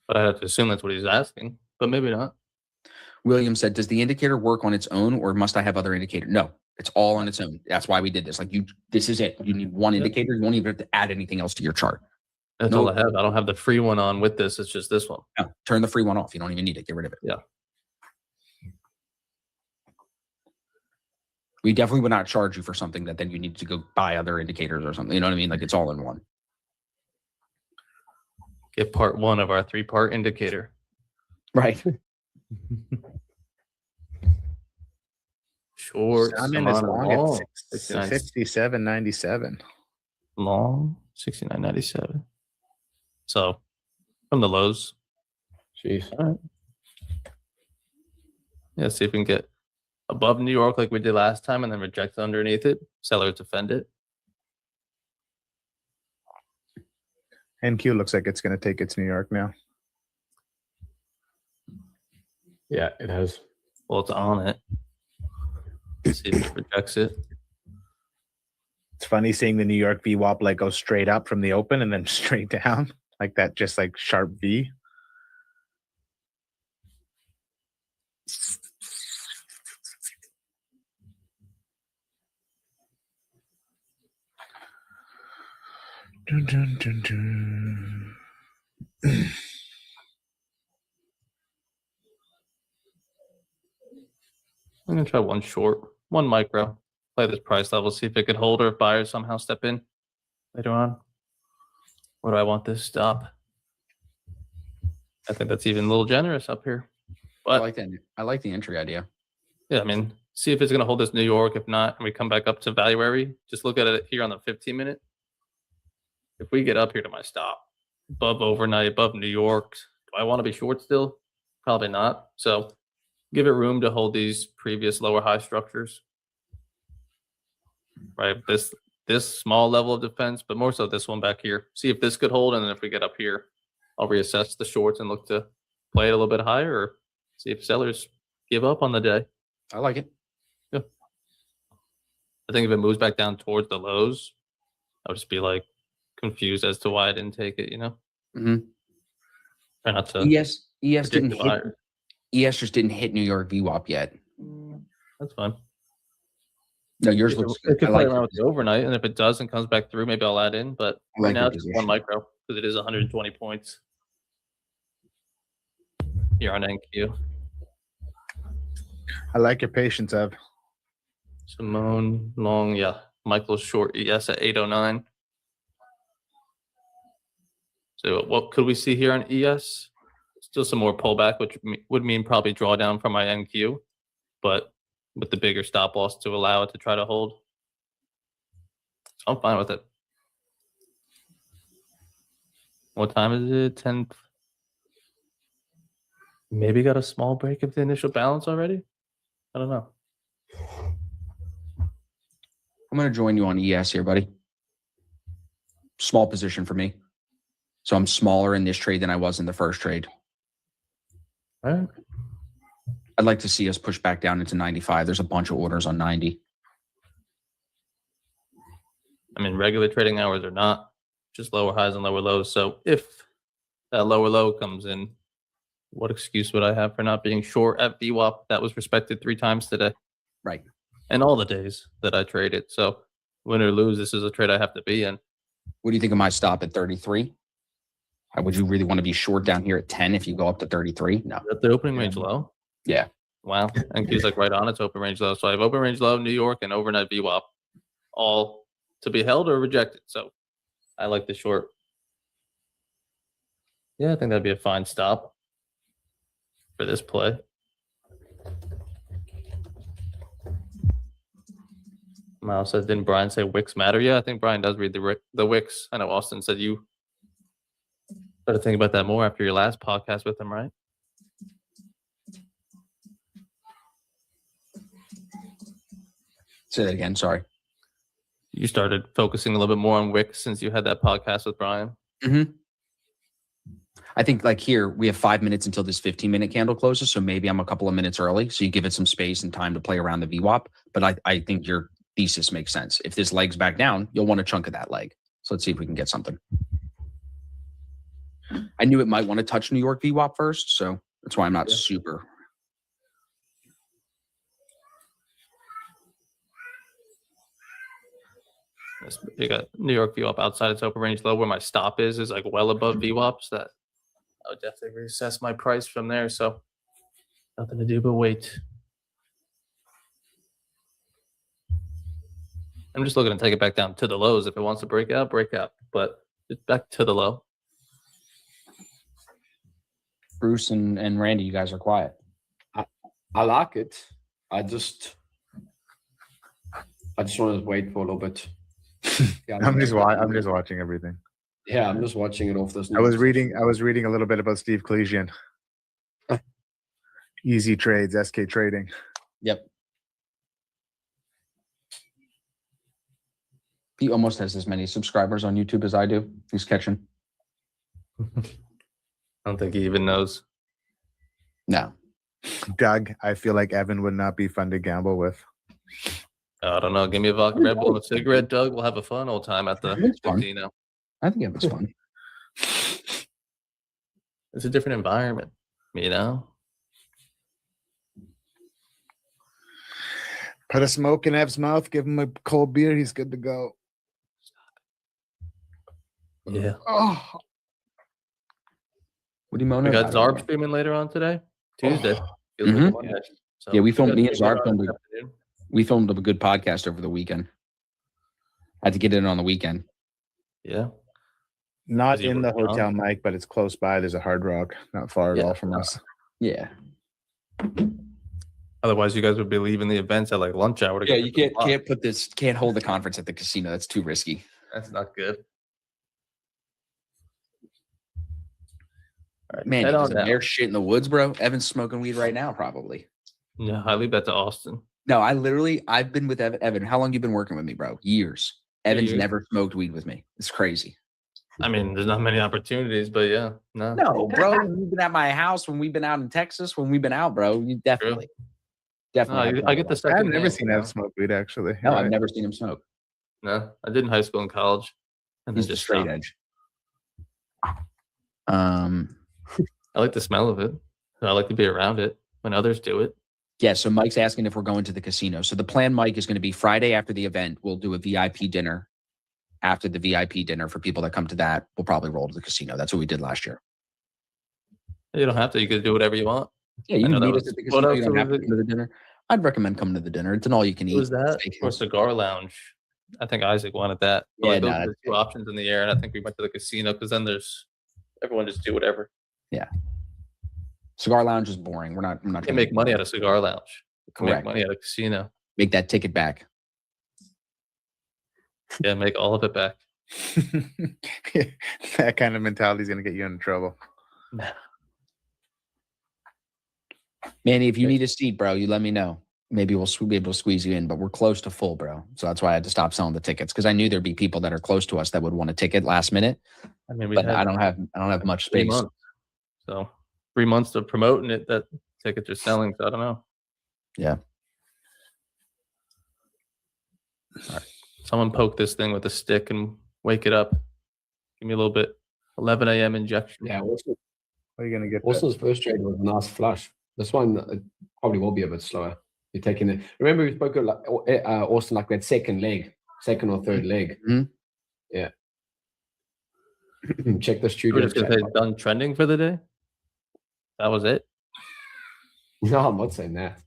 But I have to assume that's what he's asking, but maybe not. William said, does the indicator work on its own or must I have other indicators? No, it's all on its own. That's why we did this. Like this is it. You need one indicator. You won't even have to add anything else to your chart. That's all I have. I don't have the free one on with this. It's just this one. No, turn the free one off. You don't even need it. Get rid of it. Yeah. We definitely would not charge you for something that then you need to go buy other indicators or something. You know what I mean? Like it's all in one. Get part 1 of our 3-part indicator. Right. short. Salmon is Samana long long. at 69, 67.97. long 69.97. So from the lows. Jeez. All right. Yeah, see if we can get above New York like we did last time and then reject underneath it. Sellers defend it. NQ looks like it's going to take its New York now. Yeah, it has. Well, it's on it. See if it rejects it. It's funny seeing the New York VWAP like go straight up from the open and then straight down like that, just like sharp V. Dun, dun, dun, dun. I'm gonna try one short, one micro. Play this price level, see if it could hold or if buyers somehow step in later on. Where do I want this stop? I think that's even a little generous up here. I But like that. I like the entry idea. yeah, I mean, see if it's gonna hold this New York. If not, and we come back up to valuary, just look at it here on the 15-minute. If we get up here to my stop, above overnight, above New York, do I want to be short still? Probably not. So give it room to hold these previous lower high structures. Right. This small level of defense, but more so this one back here. See if this could hold, and then if we get up here, I'll reassess the shorts and look to play it a little bit higher, or see if sellers give up on the day. I like it. I think if it moves back down towards the lows, I'll just be like confused as to why I didn't take it. Mhm. Try not to. ES didn't predict hit. higher. ES just didn't hit New York VWAP yet. That's fine. No, yours It looks it good. could I play like around it. with the overnight, and if it does and comes back through, maybe I'll add in. But I right like now, your it's just one position. micro because it is 120 points here on NQ. I like your patience, Ev. Simone long, yeah. Michael's short ES at 809. So what could we see here on ES? Still some more pullback, which would mean probably drawdown from my NQ, but with the bigger stop loss to allow it to try to hold. So I'm fine with it. What time is it? 10. Maybe got a small break of the initial balance already? I don't know. I'm going to join you on ES here, buddy. Small position for me. So I'm smaller in this trade than I was in the first trade. All right. I'd like to see us push back down into 95. There's a bunch of orders on 90. I mean, regular trading hours are not just lower highs and lower lows. So if that lower low comes in, what excuse would I have for not being short at VWAP that was respected 3 times today? Right. And all the days that I traded. So win or lose, this is a trade I have to be in. What do you think of my stop at 33? Would you really want to be short down here at 10 if you go up to 33? No. At the opening range low? Yeah. Wow. And Q's like right on its open range low. So I have open range low, New York, and overnight VWAP all to be held or rejected. So I like the short. Yeah, I think that'd be a fine stop for this play. Miles said, didn't Brian say wicks matter? Yeah, I think Brian does read the wicks. I know Austin said you better think about that more after your last podcast with him, right? Say that again. Sorry. You started focusing a little bit more on wicks since you had that podcast with Brian. Mm-hmm. I think like here, we have 5 minutes until this 15-minute candle closes. So maybe I'm a couple of minutes early. So you give it some space and time to play around the VWAP. But I think your thesis makes sense. If this leg's back down, you'll want a chunk of that leg. So let's see if we can get something. I knew it might want to touch New York VWAP first. So that's why I'm not super. You got New York VWAP outside its open range low where my stop is like well above VWAPs. That I would definitely reassess my price from there. So nothing to do but wait. I'm just looking to take it back down to the lows. If it wants to break out, but it's back to the low. Bruce and Randy, you guys are quiet. I like it. I just I just want to wait for a little bit. Yeah, I'm just watching everything. Yeah, I'm just watching it off this. I was reading a little bit about Steve Collegian. Easy Trades, SK Trading. Yep. He almost has as many subscribers on YouTube as I do. He's catching. I don't think he even knows. No. Doug, I feel like Evan would not be fun to gamble with. I don't know. Give me a vodka Red Bull and a cigarette, Doug. We'll have a fun old time at the It's fun. casino. I think it was fun. It's a different environment, you know? Put a smoke in Ev's mouth, give him a cold beer, he's good to go. Yeah. Oh, What do you moaning We got about? Zarb streaming later on today, Tuesday. Feels Mhm. like Monday. So Yeah, we filmed- got me and streaming Zarb on filmed this it. afternoon. We filmed a good podcast over the weekend. Had to get in on the weekend. Yeah. not Is he in the working on? hotel, Mike, but it's close by. There's a Hard Rock, not far at Yeah. all from us. Yeah. Otherwise, you guys would be leaving the events at like lunch hour. To Yeah, get you to the spot. can't hold the conference at the casino. That's too risky. That's not good. All right, Man, head does on a down. bear shit in the woods, bro? Evan's smoking weed right now, probably. Yeah, I leave that to Austin. No, I've been with Evan. How long you been working with me, bro? Years. Evan's Years. never smoked weed with me. It's crazy. I mean, there's not many opportunities, but yeah, no. No, bro. When you've been at my house, when we've been out in Texas, when we've been out, bro, you definitely. No, Definitely. I get the I've second. never name, seen you know? Ev smoke weed, actually. No, You're I've right. never seen him smoke. No, I did in high school and college, and then He's just just straight stopped. edge. I like the smell of it. I like to be around it when others do it. Yeah, so Mike's asking if we're going to the casino. So the plan, Mike, is going to be Friday after the event. We'll do a VIP dinner. After the VIP dinner, for people that come to that, we'll probably roll to the casino. That's what we did last year. You don't have to. You can do whatever you want. Yeah, you I know can that meet us was- at the what casino. else You don't have to was come to the dinner. I'd recommend coming to the dinner. It's an all-you-can-eat. Was that or steakhouse. cigar lounge? I think Isaac wanted that. But, Yeah, like, those no, are the that's two options in the air, and I think we went to the casino because then there's everyone just do whatever. Cigar lounge is boring. We're not. I'm not You can trying make to money at a cigar lounge. You can Correct. make money at a casino. make that ticket back. Yeah, make all of it back. That kind of mentality is going to get you in trouble. Manny, if you need a seat, bro, you let me know. Maybe we'll be able to squeeze you in, but we're close to full, bro. So that's why I had to stop selling the tickets because I knew there'd be people that are close to us that would want a ticket last minute. I mean, we But had I don't have much 3 space. months. So 3 months of promoting it, that tickets are selling. So I don't know. Yeah. Someone poke this thing with a stick and wake it up. Give me a little bit. 11 a.m. injection. Yeah, Are you going to get that? Austin's first trade was a nice flush. This one probably will be a bit slower. You're taking it. Remember, we spoke like Austin, like that second or third leg. Mhm. Yeah. Check the We're studio. just gonna chat say box. done trending for the day. That was it. No, I'm not saying that.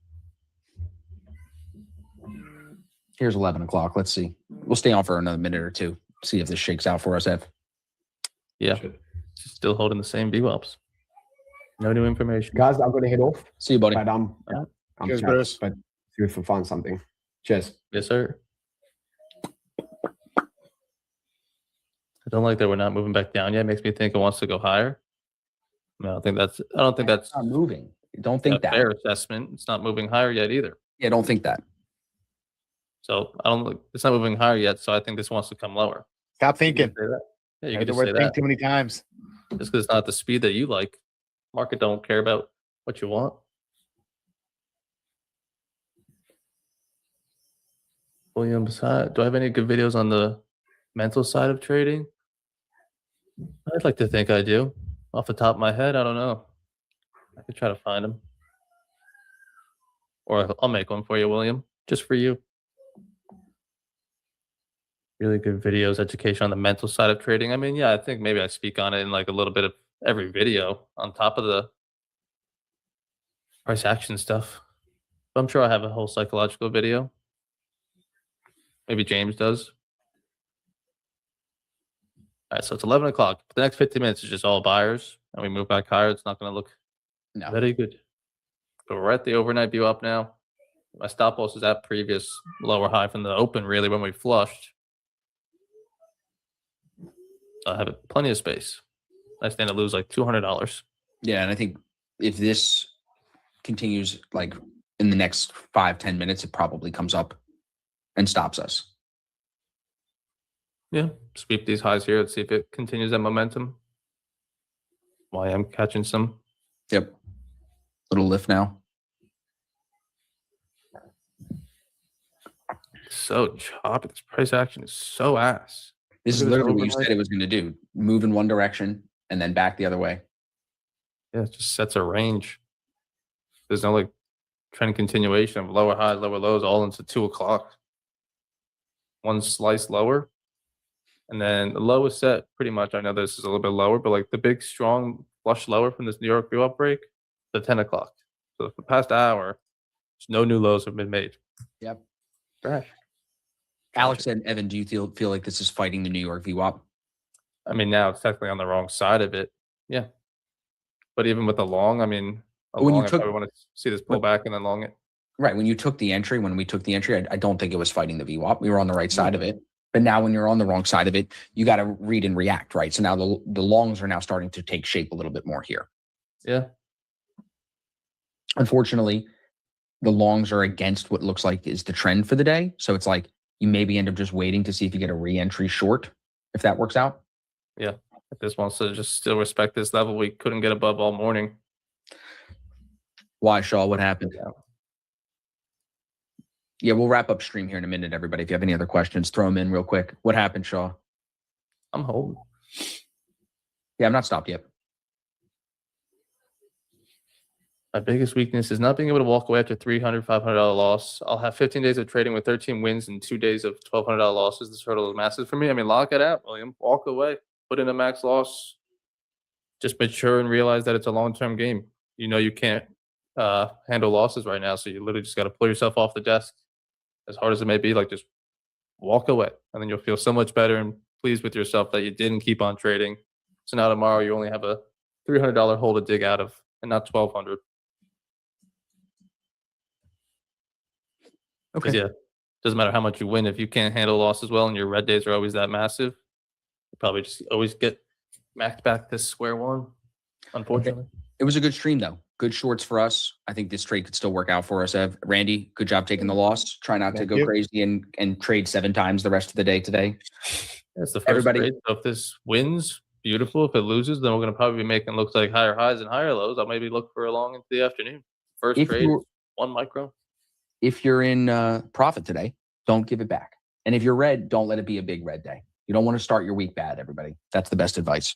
Here's 11 o'clock. Let's see. We'll stay on for another minute or two. See if this shakes out for us, Ev. Yeah, Should. still holding the same VWAPs. No new information. Guys, I'm going to head off. See you, buddy. But I'm Cheers, chat, Bruce. But see if we find something. Cheers. Yes, sir. I don't like that we're not moving back down yet. Makes me think it wants to go higher. No, I don't think that's It's not moving. Don't a think that. fair assessment. It's not moving higher yet either. Yeah, don't think that. So I don't think it's not moving higher yet. So I think this wants to come lower. Stop You can thinking. say that. Yeah, you I can had the just word say think that. too many times. Just because it's not at the speed that you like. Market don't care about what you want. William, do I have any good videos on the mental side of trading? I'd like to think I do. Off the top of my head, I don't know. I could try to find them. Or I'll make one for you, William, just for you. Really good videos, education on the mental side of trading. I mean, yeah, I think maybe I speak on it in like a little bit of every video on top of the price action stuff. But I'm sure I have a whole psychological video. Maybe James does. All right, so it's 11 o'clock. The next 15 minutes is just all buyers, and we move back higher. It's not going to look No. very good. But we're at the overnight view up now. My stop loss is at previous lower high from the open, really, when we flushed. I have plenty of space. I stand to lose like $200. Yeah, and I think if this continues like in the next 5-10 minutes, it probably comes up and stops us. Yeah, sweep these highs here. Let's see if it continues that momentum. Well, I am catching some. Yep. Little lift now. So choppy. This price action is so ass. This is Look at this literally what you overnight. said it was going to do. Move in one direction and then back the other way. Yeah, it just sets a range. There's no like trend continuation of lower highs, lower lows, all into 2 o'clock. One slice lower. And then the low is set pretty much. I know this is a little bit lower, but like the big strong flush lower from this New York view up break, the 10 o'clock. So for the past hour, no new lows have been made. Yep. Trash. Alex and Evan, do you feel like this is fighting the New York VWAP? I mean, now it's technically on the wrong side of it. Yeah. But even with the long, I mean, When you I took- probably want to see this pull back and then long it. Right. When we took the entry, I don't think it was fighting the VWAP. We were on the right side of it. But now when you're on the wrong side of it, you got to read and react, right? So now the longs are now starting to take shape a little bit more here. Yeah. Unfortunately, the longs are against what looks like is the trend for the day. So it's like you maybe end up just waiting to see if you get a re-entry short, if that works out. Yeah. If this wants to just still respect this level we couldn't get above all morning. Why, Shaw? What happened? Yeah, we'll wrap up stream here in a minute, everybody. If you have any other questions, throw them in real quick. What happened, Shaw? I'm holding. Yeah, I'm not stopped yet. My biggest weakness is not being able to walk away after $300, $500 loss. I'll have 15 days of trading with 13 wins and 2 days of $1,200 losses. This hurdle is massive for me. I mean, lock it out, William. Walk away. Put in a max loss. Just mature and realize that it's a long-term game. You know you can't handle losses right now, so you literally just got to pull yourself off the desk. As hard as it may be, like just walk away. And then you'll feel so much better and pleased with yourself that you didn't keep on trading. So now tomorrow you only have a $300 hole to dig out of and not $1,200. Okay. Yeah, doesn't matter how much you win. If you can't handle losses well and your red days are always that massive, you probably just always get maxed back to square one, unfortunately. It was a good stream, though. Good shorts for us. I think this trade could still work out for us, Ev. Randy, good job taking the loss. Try not to Thank go you. crazy and trade 7 times the rest of the day today. That's the first Everybody- trade. So if this wins, beautiful. If it loses, then we're going to probably be making looks like higher highs and higher lows. I'll maybe look for a long into the afternoon. First If trade, you're- 1 micro. If you're in profit today, don't give it back. And if you're red, don't let it be a big red day. You don't want to start your week bad, everybody. That's the best advice.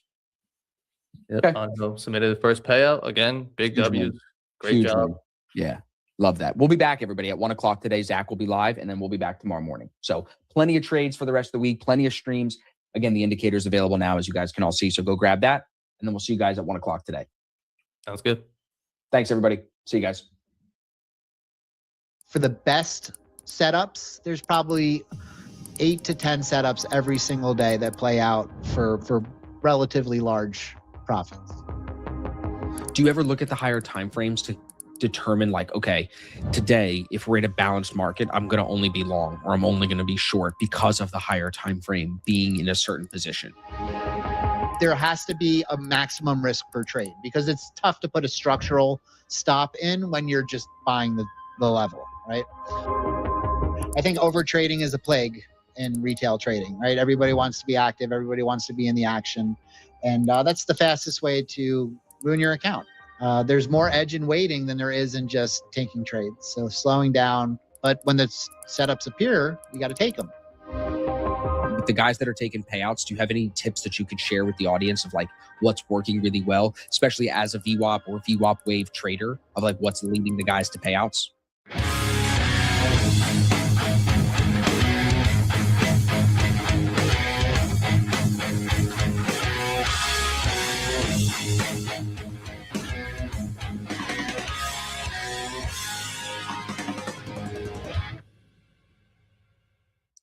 Yep. Okay. Anjo submitted the first payout. Again, big Huge W's. win. Great Huge job. win. Yeah. Love that. We'll be back, everybody, at 1 o'clock today. Zach will be live, and then we'll be back tomorrow morning. So plenty of trades for the rest of the week, plenty of streams. Again, the indicator is available now, as you guys can all see. So go grab that, and then we'll see you guys at 1 o'clock today. Sounds good. Thanks, everybody. See you guys. For the best setups, there's probably 8 to 10 setups every single day that play out for relatively large profits. Do you ever look at the higher time frames to determine, like, okay, today, if we're in a balanced market, I'm going to only be long or I'm only going to be short because of the higher time frame being in a certain position? There has to be a maximum risk per trade because it's tough to put a structural stop in when you're just buying the level, right? I think over trading is a plague in retail trading, right? Everybody wants to be active. Everybody wants to be in the action. And that's the fastest way to ruin your account. There's more edge in waiting than there is in just taking trades. So slowing down, but when the setups appear, you got to take them. With the guys that are taking payouts, do you have any tips that you could share with the audience of like what's working really well, especially as a VWAP or VWAP wave trader, of like what's leading the guys to payouts?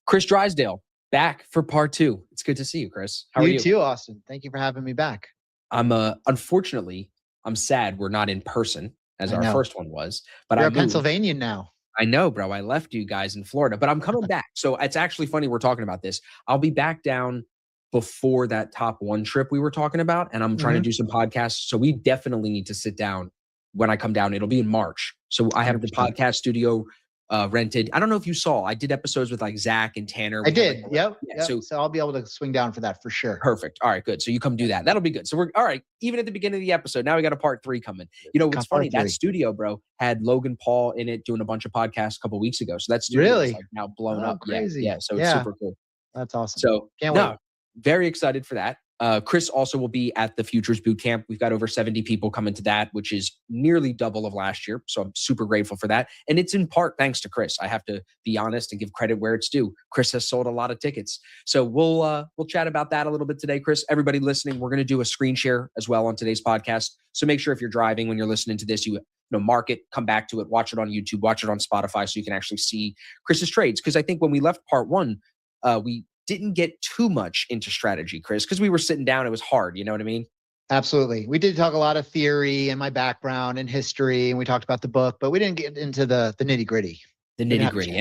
Chris Drysdale, back for part 2. It's good to see you, Chris. How are you? You too, Austin. Thank you for having me back. I'm unfortunately, I'm sad we're not in person as I our know. first one was, but You're I a moved. Pennsylvanian now. I know, bro. I left you guys in Florida, but I'm coming back. So it's actually funny we're talking about this. I'll be back down before that top one trip we were talking about, and I'm trying to do some podcasts. So we definitely need to sit down when I come down. It'll be in March. So I have the 100%. podcast studio rented. I don't know if you saw. I did episodes with like Zach and Tanner. I We had, did. like, Yep. yeah, Yep. so So I'll be able to swing down for that for sure. perfect. All right, good. So you come do that. That'll be good. So we're all right. Even at the beginning of the episode, now we got a part 3 coming. You know, what's Got part funny? That 3. studio, bro, had Logan Paul in it doing a bunch of podcasts a couple weeks ago. So that studio is Really? like now blown Oh, up. crazy. Yeah. So it's Yeah. super cool. That's awesome. So Can't no, wait. very excited for that. Chris also will be at the Futures Boot Camp. We've got over 70 people coming to that, which is nearly double of last year. So I'm super grateful for that. And it's in part thanks to Chris. I have to be honest and give credit where it's due. Chris has sold a lot of tickets. So we'll chat about that a little bit today, Chris. Everybody listening, we're going to do a screen share as well on today's podcast. So make sure if you're driving when you're listening to this, you mark it, come back to it, watch it on YouTube, watch it on Spotify so you can actually see Chris's trades. Because I think when we left part 1, we didn't get too much into strategy, Chris, because we were sitting down. It was hard. You know what I mean? Absolutely. We did talk a lot of theory and my background and history, and we talked about the book, but we didn't get into the nitty gritty. The nitty gritty.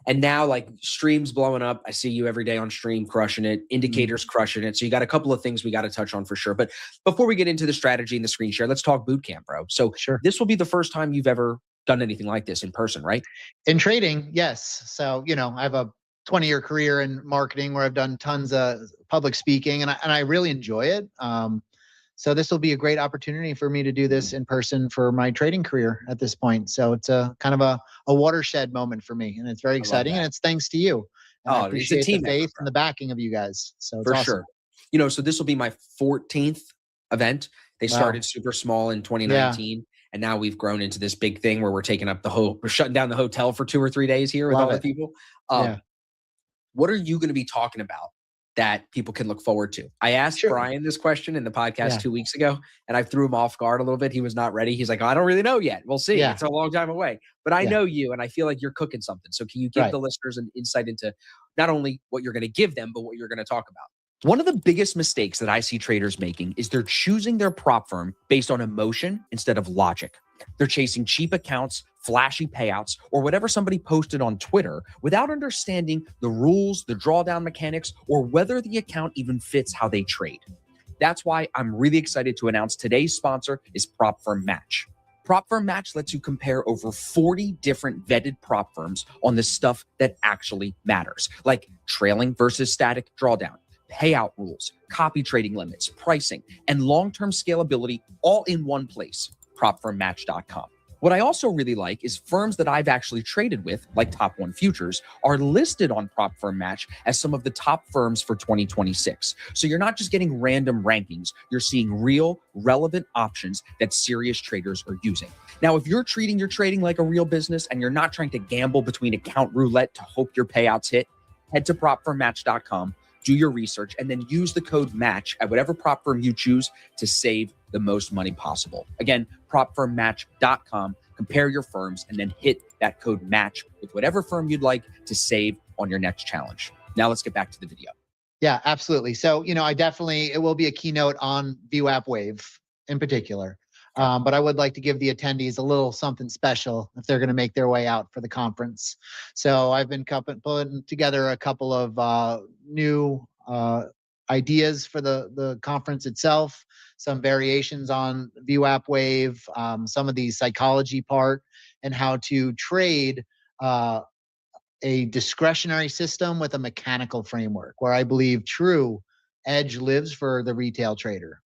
And now like streams blowing up. I see you every day on stream, crushing it, indicators crushing it. So you got a couple of things we got to touch on for sure. But before we get into the strategy and the screen share, let's talk boot camp, bro. So Sure. This will be the first time you've ever done anything like this in person, right? In trading, yes. So, I have a 20-year career in marketing where I've done tons of public speaking, and I really enjoy it. So this will be a great opportunity for me to do this in person for my trading career at this point. So it's a kind of a watershed moment for me, and it's very exciting, and it's thanks to you. And I appreciate the faith and the backing of you guys. So it's awesome. Sure. So this will be my 14th event. They started super small in 2019. And now we've grown into this big thing where we're taking up we're shutting down the hotel for 2 or 3 days here with all the people. What are you going to be talking about that people can look forward to? I asked Brian this question in the podcast 2 weeks ago, and I threw him off guard a little bit. He was not ready. He's like, I don't really know yet. We'll see. It's a long time away. But I know you, and I feel like you're cooking something. So can you give the listeners an insight into not only what you're going to give them, but what you're going to talk about? One of the biggest mistakes that I see traders making is they're choosing their prop firm based on emotion instead of logic. They're chasing cheap accounts, flashy payouts, or whatever somebody posted on Twitter without understanding the rules, the drawdown mechanics, or whether the account even fits how they trade. That's why I'm really excited to announce today's sponsor is Prop Firm Match. Prop Firm Match lets you compare over 40 different vetted prop firms on the stuff that actually matters, like trailing versus static drawdown, payout rules, copy trading limits, pricing, and long-term scalability all in one place. PropFirmMatch.com. What I also really like is firms that I've actually traded with, like Top One Futures, are listed on Prop Firm Match as some of the top firms for 2026. So you're not just getting random rankings, you're seeing real, relevant options that serious traders are using. Now, if you're treating your trading like a real business and you're not trying to gamble between account roulette to hope your payouts hit, head to PropFirmMatch.com, do your research, and then use the code MATCH at whatever prop firm you choose to save the most money possible. Again, PropFirmMatch.com. Compare your firms and then hit that code MATCH with whatever firm you'd like to save on your next challenge. Now let's get back to the video. Yeah, absolutely. So, it will be a keynote on VWAP Wave in particular. But I would like to give the attendees a little something special if they're going to make their way out for the conference. So I've been putting together a couple of new ideas for the conference itself, some variations on VWAP Wave, some of the psychology part, and how to trade a discretionary system with a mechanical framework, where I believe true edge lives for the retail trader.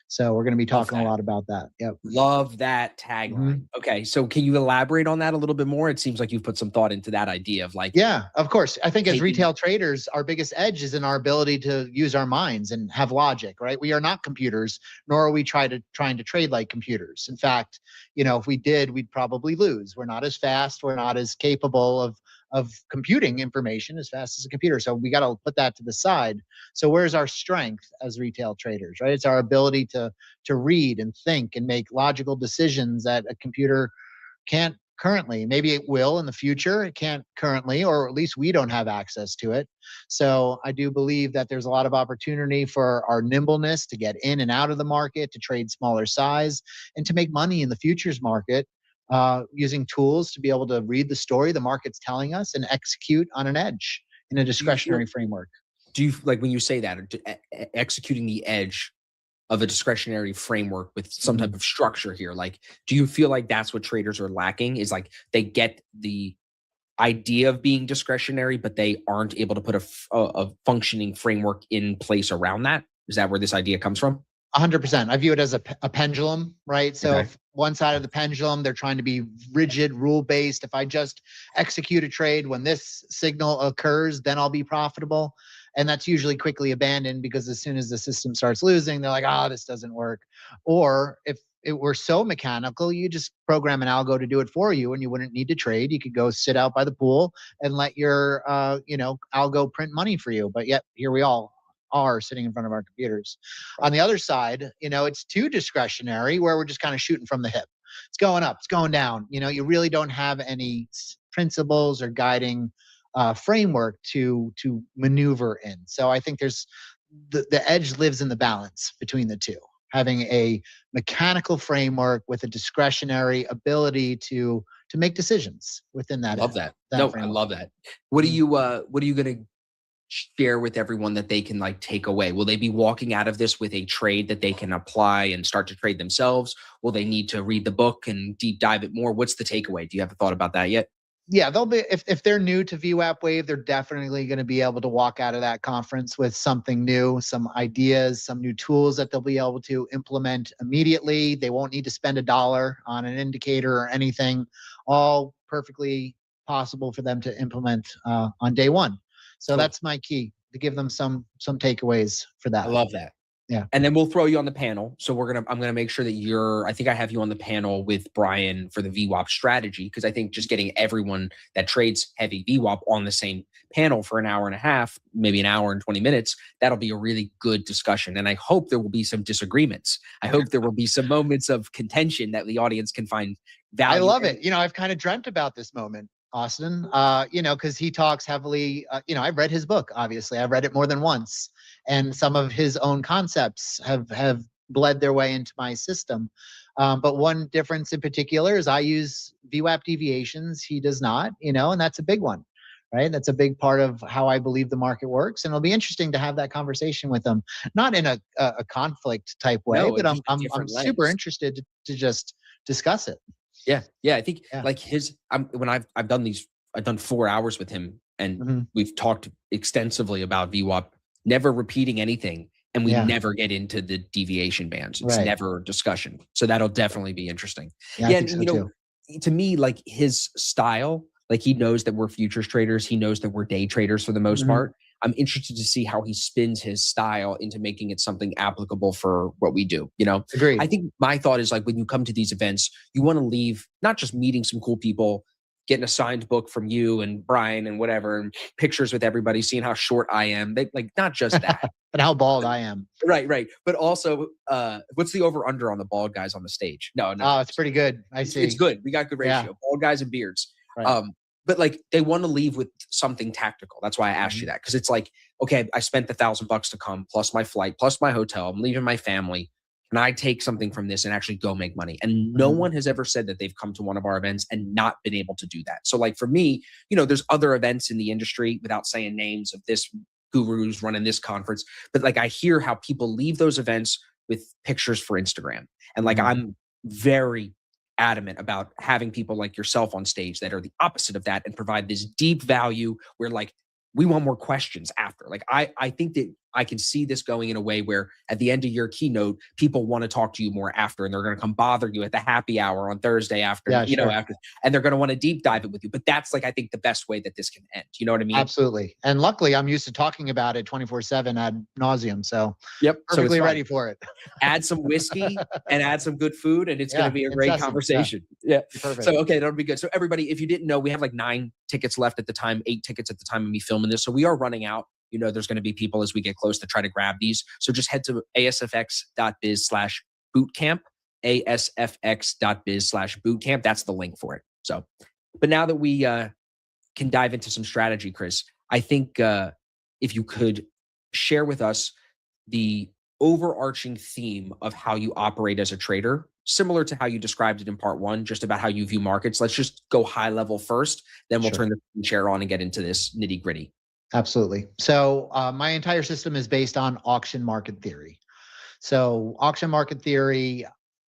So we're going to be talking a lot about that. Yep. Love that tagline. Okay. So can you elaborate on that a little bit more? It seems like you've put some thought into that idea of like. Yeah, of course. I think as retail traders, our biggest edge is in our ability to use our minds and have logic, right? We are not computers, nor are we trying to trade like computers. In fact, if we did, we'd probably lose. We're not as fast. We're not as capable of computing information as fast as a computer. So we got to put that to the side. So where's our strength as retail traders, right? It's our ability to read and think and make logical decisions that a computer can't currently. Maybe it will in the future. It can't currently, or at least we don't have access to it. So I do believe that there's a lot of opportunity for our nimbleness to get in and out of the market, to trade smaller size, and to make money in the futures market using tools to be able to read the story the market's telling us and execute on an edge in a discretionary framework. Do you like when you say that, executing the edge of a discretionary framework with some type of structure here? Like, do you feel like that's what traders are lacking? Is like they get the idea of being discretionary, but they aren't able to put a functioning framework in place around that? Is that where this idea comes from? 100%. I view it as a pendulum, right? So Okay. if one side of the pendulum, they're trying to be rigid, rule-based. If I just execute a trade when this signal occurs, then I'll be profitable. And that's usually quickly abandoned because as soon as the system starts losing, they're like, oh, this doesn't work. Or if it were so mechanical, you just program an algo to do it for you and you wouldn't need to trade. You could go sit out by the pool and let your algo print money for you. But yet here we all are sitting in front of our computers. On the other side, it's too discretionary where we're just kind of shooting from the hip. It's going up, it's going down. You really don't have any principles or guiding framework to maneuver in. So I think there's the edge lives in the balance between the two. Having a mechanical framework with a discretionary ability to make decisions within that. Love that. No, framework. I love that. What are you going to share with everyone that they can like take away? Will they be walking out of this with a trade that they can apply and start to trade themselves? Will they need to read the book and deep dive it more? What's the takeaway? Do you have a thought about that yet? Yeah, they'll be, if they're new to VWAP Wave, they're definitely going to be able to walk out of that conference with something new, some ideas, some new tools that they'll be able to implement immediately. They won't need to spend $1 on an indicator or anything. All perfectly possible for them to implement on day one. So that's my key, to give them some takeaways for that. I love that. Yeah. And then we'll throw you on the panel. So I'm going to make sure that I think I have you on the panel with Brian for the VWAP strategy, because I think just getting everyone that trades heavy VWAP on the same panel for an hour and a half, maybe an hour and 20 minutes, that'll be a really good discussion. And I hope there will be some disagreements. I hope there will be some moments of contention that the audience can find value. I love it. I've kind of dreamt about this moment, Austin, because he talks heavily, I've read his book, obviously. I've read it more than once. And some of his own concepts have bled their way into my system. But one difference in particular is I use VWAP deviations. He does not, and that's a big one, right? That's a big part of how I believe the market works. And it'll be interesting to have that conversation with him, not in a conflict type way, No, but I'm super lens. interested to just discuss it. Yeah. I think like when I've done 4 hours with him and we've talked extensively about VWAP, never repeating anything. And we never get into the deviation bands. It's never a discussion. So that'll definitely be interesting. Yeah, I think so too. To me, like his style, like he knows that we're futures traders. He knows that we're day traders for the most part. I'm interested to see how he spins his style into making it something applicable for what we do. Agreed. I think my thought is like when you come to these events, you want to leave not just meeting some cool people, getting a signed book from you and Brian and whatever, and pictures with everybody, seeing how short I am. Like not just that. But how bald I am. Right. But also, what's the over under on the bald guys on the stage? No. Oh, it's pretty good. I see. It's good. We got good ratio. Yeah. Bald guys and beards. Right. But like they want to leave with something tactical. That's why I asked you that. Cause it's like, okay, I spent $1,000 to come, plus my flight, plus my hotel. I'm leaving my family. Can I take something from this and actually go make money? And no one has ever said that they've come to one of our events and not been able to do that. So like for me, there's other events in the industry, without saying names, of this guru's running this conference, but like I hear how people leave those events with pictures for Instagram. And like I'm very adamant about having people like yourself on stage that are the opposite of that and provide this deep value where like we want more questions after. Like I think that I can see this going in a way where at the end of your keynote, people want to talk to you more after, and they're going to come bother you at the happy hour on Thursday after, after, and they're going to want to deep dive it with you. But that's like, I think the best way that this can end. You know what I mean? Absolutely. And luckily I'm used to talking about it 24/7 ad nauseum. So so perfectly it's ready for it. Add some whiskey and add some good food, and it's going to be a great conversation. Yeah. Perfect. So, okay, that'll be good. So everybody, if you didn't know, we have like 9 tickets left at the time, 8 tickets at the time of me filming this. So we are running out. There's going to be people as we get close to try to grab these. So just head to asfx.biz/bootcamp, asfx.biz/bootcamp. That's the link for it. So, but now that we can dive into some strategy, Chris, I think if you could share with us the overarching theme of how you operate as a trader. similar to how you described it in part one, just about how you view markets. Let's just go high level first, then we'll Sure. turn the chair on and get into this nitty gritty. Absolutely. So my entire system is based on auction market theory. So auction market theory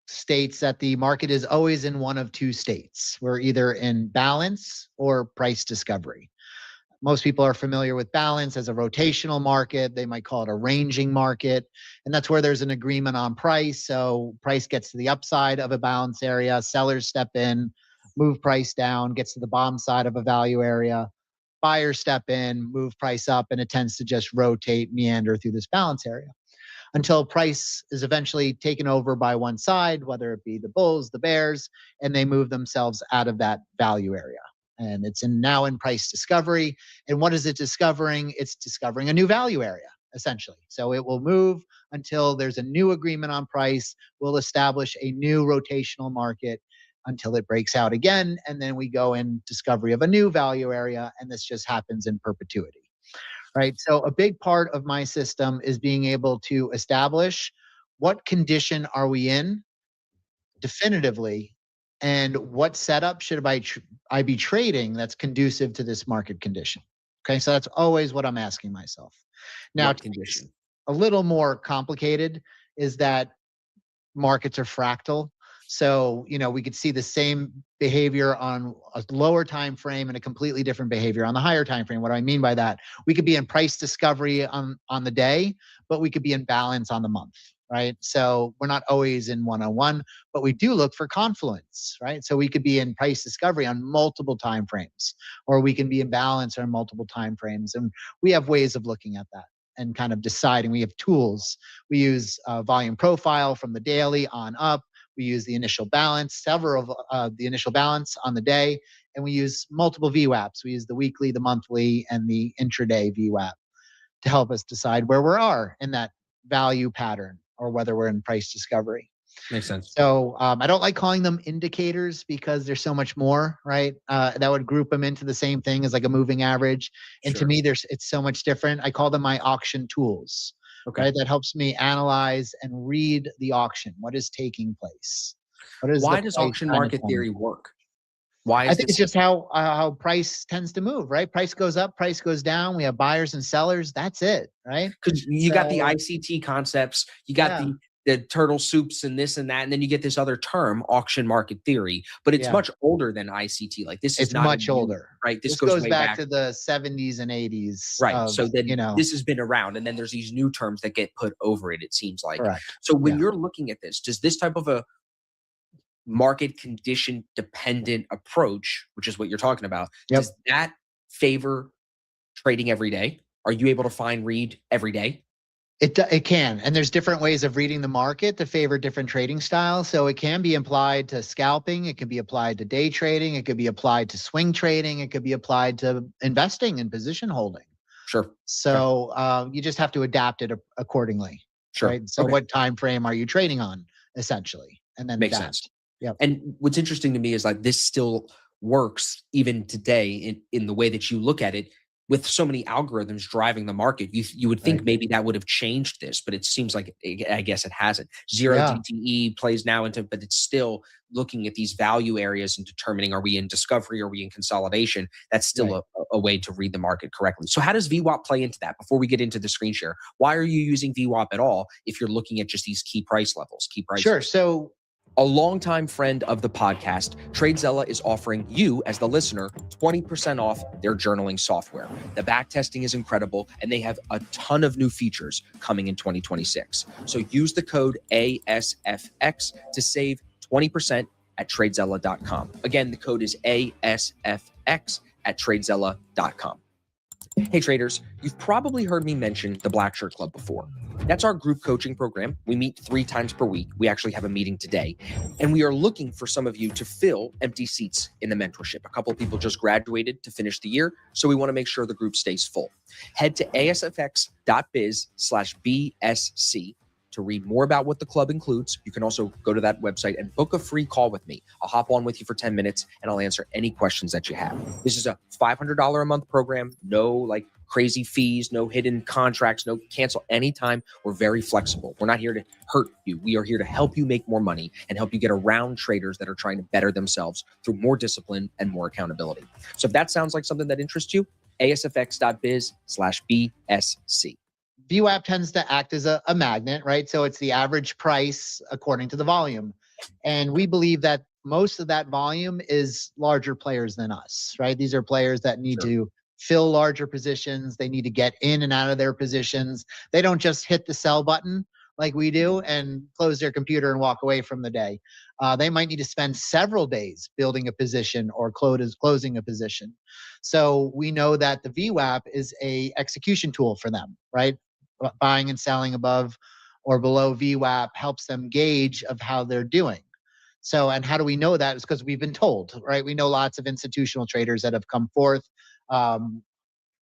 states that the market is always in one of two states. We're either in balance or price discovery. Most people are familiar with balance as a rotational market. They might call it a ranging market. And that's where there's an agreement on price. So price gets to the upside of a balance area, sellers step in, move price down, gets to the bottom side of a value area, buyers step in, move price up, and it tends to just rotate, meander through this balance area until price is eventually taken over by one side, whether it be the bulls, the bears, and they move themselves out of that value area. And it's now in price discovery. And what is it discovering? It's discovering a new value area, essentially. So it will move until there's a new agreement on price. We'll establish a new rotational market until it breaks out again. And then we go in discovery of a new value area. And this just happens in perpetuity. Right. So a big part of my system is being able to establish what condition are we in definitively, and what setup should I be trading that's conducive to this market condition. Okay, so that's always what I'm asking myself. Now, What condition? a little more complicated is that markets are fractal. So, we could see the same behavior on a lower time frame and a completely different behavior on the higher time frame. What do I mean by that? We could be in price discovery on the day, but we could be in balance on the month, right? So we're not always in one-on-one, but we do look for confluence, right? So we could be in price discovery on multiple time frames, or we can be in balance on multiple time frames. And we have ways of looking at that and kind of deciding. We have tools. We use volume profile from the daily on up. We use the initial balance, several of the initial balance on the day, and we use multiple VWAPs. We use the weekly, the monthly, and the intraday VWAP to help us decide where we are in that value pattern or whether we're in price discovery. Makes sense. So I don't like calling them indicators because there's so much more, right? That would group them into the same thing as like a moving average. And to me, it's so much different. I call them my auction tools. Okay. Right, that helps me analyze and read the auction. What is taking place? Why does auction market theory work? Why is I think it's just how price tends to move, right? Price goes up, price goes down. We have buyers and sellers. That's it, right? Because you got the ICT concepts, you got the turtle soups and this and that, and then you get this other term, auction market theory. But it's much older than ICT. Like this is it's not much older, right? This goes back to the 70s and 80s, right? So then this has been around, and then there's these new terms that get put over it. It seems like. Correct. So when you're looking at this, does this type of a market condition dependent approach, which is what you're talking about, does that favor trading every day? Are you able to read every day? It can, and there's different ways of reading the market to favor different trading styles. So it can be applied to scalping, it can be applied to day trading, it could be applied to swing trading, it could be applied to investing and position holding. Sure. So you just have to adapt it accordingly. Sure. Right. So what time frame are you trading on, essentially, and then makes sense. Yeah. And what's interesting to me is like this still works even today in the way that you look at it. With so many algorithms driving the market, you would think maybe that would have changed this, but it seems like I guess it hasn't. Zero DTE plays now into, but it's still looking at these value areas and determining, are we in discovery, are we in consolidation? That's still a way to read the market correctly. So how does VWAP play into that? Before we get into the screen share, why are you using VWAP at all if you're looking at just these key price levels, key prices? Sure. So a longtime friend of the podcast, TradeZella is offering you, as the listener, 20% off their journaling software. The back testing is incredible, and they have a ton of new features coming in 2026. So use the code ASFX to save 20% at TradeZella.com. Again, the code is ASFX at TradeZella.com. Hey traders, you've probably heard me mention the Black Shirt Club before. That's our group coaching program. We meet 3 times per week. We actually have a meeting today, and we are looking for some of you to fill empty seats in the mentorship. A couple of people just graduated to finish the year, so we want to make sure the group stays full. Head to asfx.biz/BSC to read more about what the club includes, you can also go to that website and book a free call with me. I'll hop on with you for 10 minutes and I'll answer any questions that you have. This is a $500 a month program, no like crazy fees, no hidden contracts, no cancel anytime. We're very flexible. We're not here to hurt you. We are here to help you make more money and help you get around traders that are trying to better themselves through more discipline and more accountability. So if that sounds like something that interests you, asfx.biz/BSC. VWAP tends to act as a magnet, right? So it's the average price according to the volume. And we believe that most of that volume is larger players than us, right? These are players that need to fill larger positions. They need to get in and out of their positions. They don't just hit the sell button like we do and close their computer and walk away from the day. They might need to spend several days building a position or closing a position. So we know that the VWAP is a execution tool for them, right? Buying and selling above or below VWAP helps them gauge of how they're doing. So, and how do we know that? It's because we've been told, right? We know lots of institutional traders that have come forth.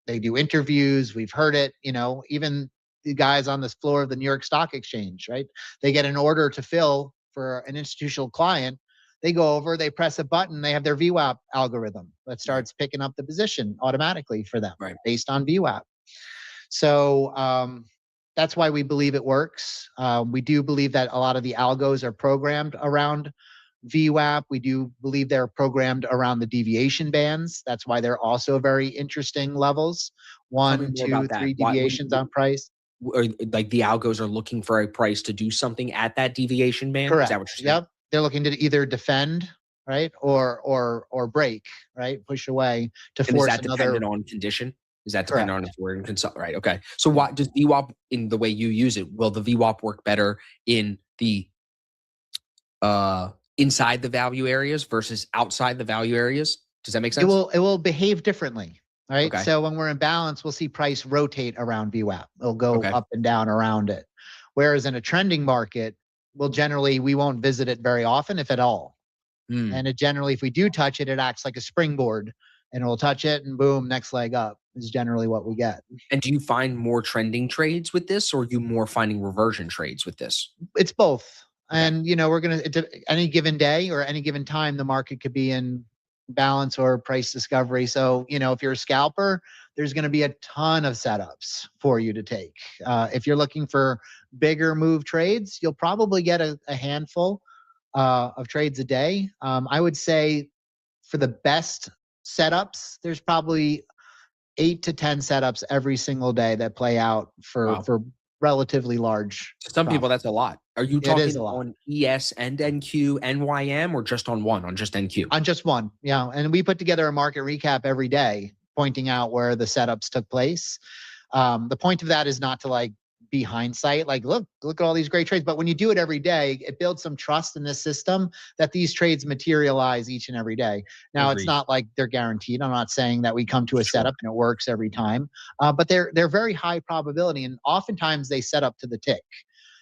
They do interviews. We've heard it, even the guys on this floor of the New York Stock Exchange, right? They get an order to fill for an institutional client. They go over, they press a button, they have their VWAP algorithm that starts picking up the position automatically for them based on VWAP. So that's why we believe it works. We do believe that a lot of the algos are programmed around VWAP. We do believe they're programmed around the deviation bands. That's why they're also very interesting levels. 1, 2, 3 deviations on price. Or like the algos are looking for a price to do something at that deviation band? Correct. Is that what you're saying? Yep. They're looking to either defend, right, or break, right, push away to And force is that another. dependent on condition? Is that dependent on if we're in consult? Right. Okay. So what does VWAP, in the way you use it, will the VWAP work better in the inside the value areas versus outside the value areas? Does that make sense? It will behave differently, right? Okay. So when we're in balance, we'll see price rotate around VWAP. It'll go Okay. up and down around it. Whereas in a trending market, we won't visit it very often, if at all. And it generally, if we do touch it, it acts like a springboard, and we'll touch it and boom, next leg up is generally what we get. And do you find more trending trades with this, or are you more finding reversion trades with this? It's both. And, we're going to, any given day or any given time, the market could be in balance or price discovery. So, if you're a scalper, there's going to be a ton of setups for you to take. If you're looking for bigger move trades, you'll probably get a handful of trades a day. I would say for the best setups, there's probably 8 to 10 setups every single day that play out for relatively large. To some people, that's a lot. Are you It is talking a lot. on ES and NQ, NYM, or just on one, on just NQ? On just one, yeah. And we put together a market recap every day, pointing out where the setups took place. The point of that is not to be hindsight, look at all these great trades. But when you do it every day, it builds some trust in this system that these trades materialize each and every day. Now, It's not like they're guaranteed. I'm not saying that we come to a setup and it works every time, but they're very high probability, and oftentimes they set up to the tick.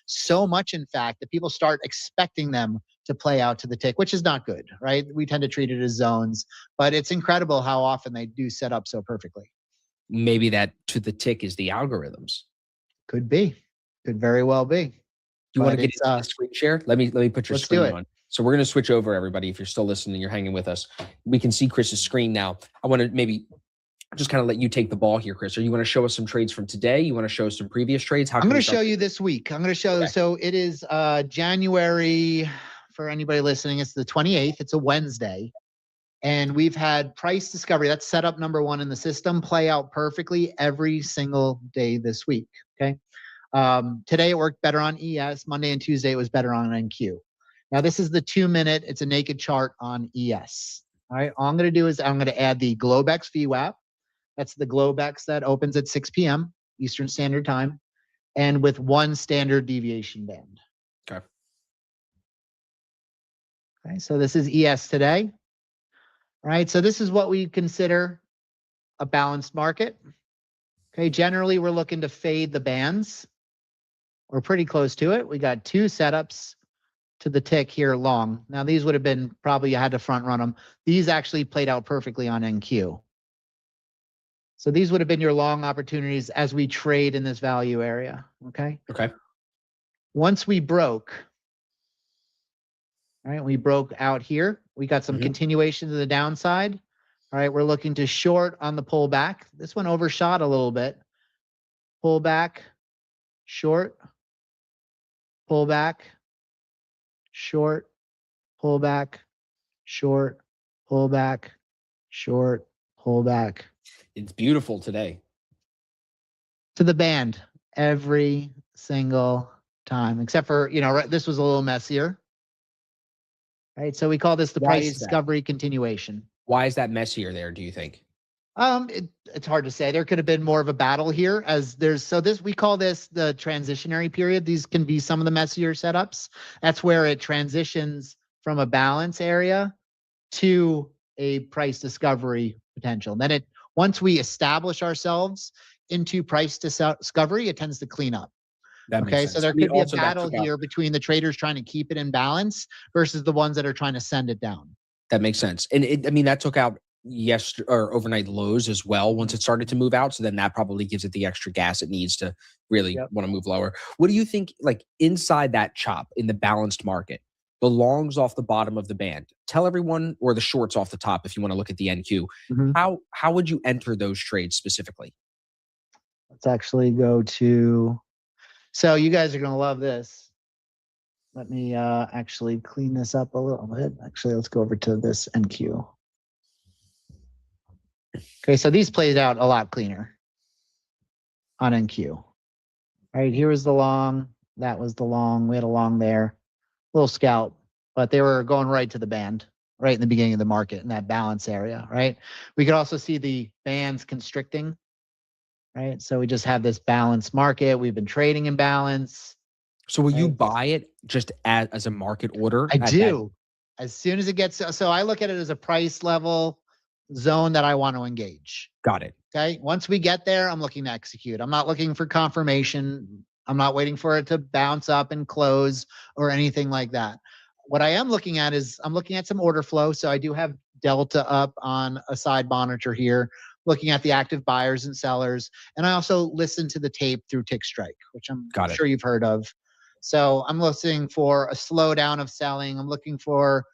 So much, in fact, that people start expecting them to play out to the tick, which is not good, right? We tend to treat it as zones, but it's incredible how often they do set up so perfectly. Maybe that to the tick is the algorithms. Could be. Could very well be. Do you want to get into the screen share? Let me put your screen on. So we're going to switch over, everybody. If you're still listening, you're hanging with us. We can see Chris's screen now. I want to maybe just kind of let you take the ball here, Chris. Or you want to show us some trades from today? You want to show us some previous trades? I'm going to show you this week. I'm going to show. Okay. So it is January, for anybody listening, it's the 28th. It's a Wednesday. And we've had price discovery. That's setup number 1 in the system, play out perfectly every single day this week. Okay. Today it worked better on ES. Monday and Tuesday it was better on NQ. Now this is the 2-minute. It's a naked chart on ES. All right. All I'm going to do is I'm going to add the Globex VWAP. That's the Globex that opens at 6 p.m. Eastern Standard Time, and with 1 standard deviation band. Okay. Okay. So this is ES today. All right. So this is what we consider a balanced market. Okay. Generally, we're looking to fade the bands. We're pretty close to it. We got 2 setups to the tick here long. Now, these would have been probably you had to front run them. These actually played out perfectly on NQ. So these would have been your long opportunities as we trade in this value area. Okay. Okay. once we broke, all right, we broke out here. We got some continuation to the downside. All right, we're looking to short on the pullback. This one overshot a little bit. Pullback, short, pullback, short, pullback, short, pullback, short, pullback. It's beautiful today. To the band every single time, except for, this was a little messier. Right. So we call this the Why price is that? discovery continuation. Why is that messier there, do you think? It's hard to say. There could have been more of a battle here we call this the transitionary period. These can be some of the messier setups. That's where it transitions from a balance area to a price discovery potential. And then once we establish ourselves into price discovery, it tends to clean up. That makes sense. So there could be a battle here between the traders trying to keep it in balance versus the ones that are trying to send it down. That makes sense. And that took out or overnight lows as well once it started to move out. So then that probably gives it the extra gas it needs to really want to move lower. What do you think, like inside that chop in the balanced market, the longs off the bottom of the band, tell everyone, or the shorts off the top if you want to look at the NQ, how would you enter those trades specifically? Let's actually go to, so you guys are going to love this. Let me actually clean this up a little bit. Actually, let's go over to this NQ. Okay, so these played out a lot cleaner on NQ. All right, here was the long. That was the long. We had a long there. Little scalp, but they were going right to the band, right in the beginning of the market in that balance area, right? We could also see the bands constricting, right? So we just have this balanced market. We've been trading in balance. So will you buy it just as a market order? I do. As soon as it gets, so I look at it as a price level zone that I want to engage. Got it. Okay. Once we get there, I'm looking to execute. I'm not looking for confirmation. I'm not waiting for it to bounce up and close or anything like that. What I am looking at is I'm looking at some order flow. So I do have delta up on a side monitor here, looking at the active buyers and sellers. And I also listen to the tape through Tick Strike, which I'm sure you've heard of. So I'm listening for a slowdown of selling. I'm looking for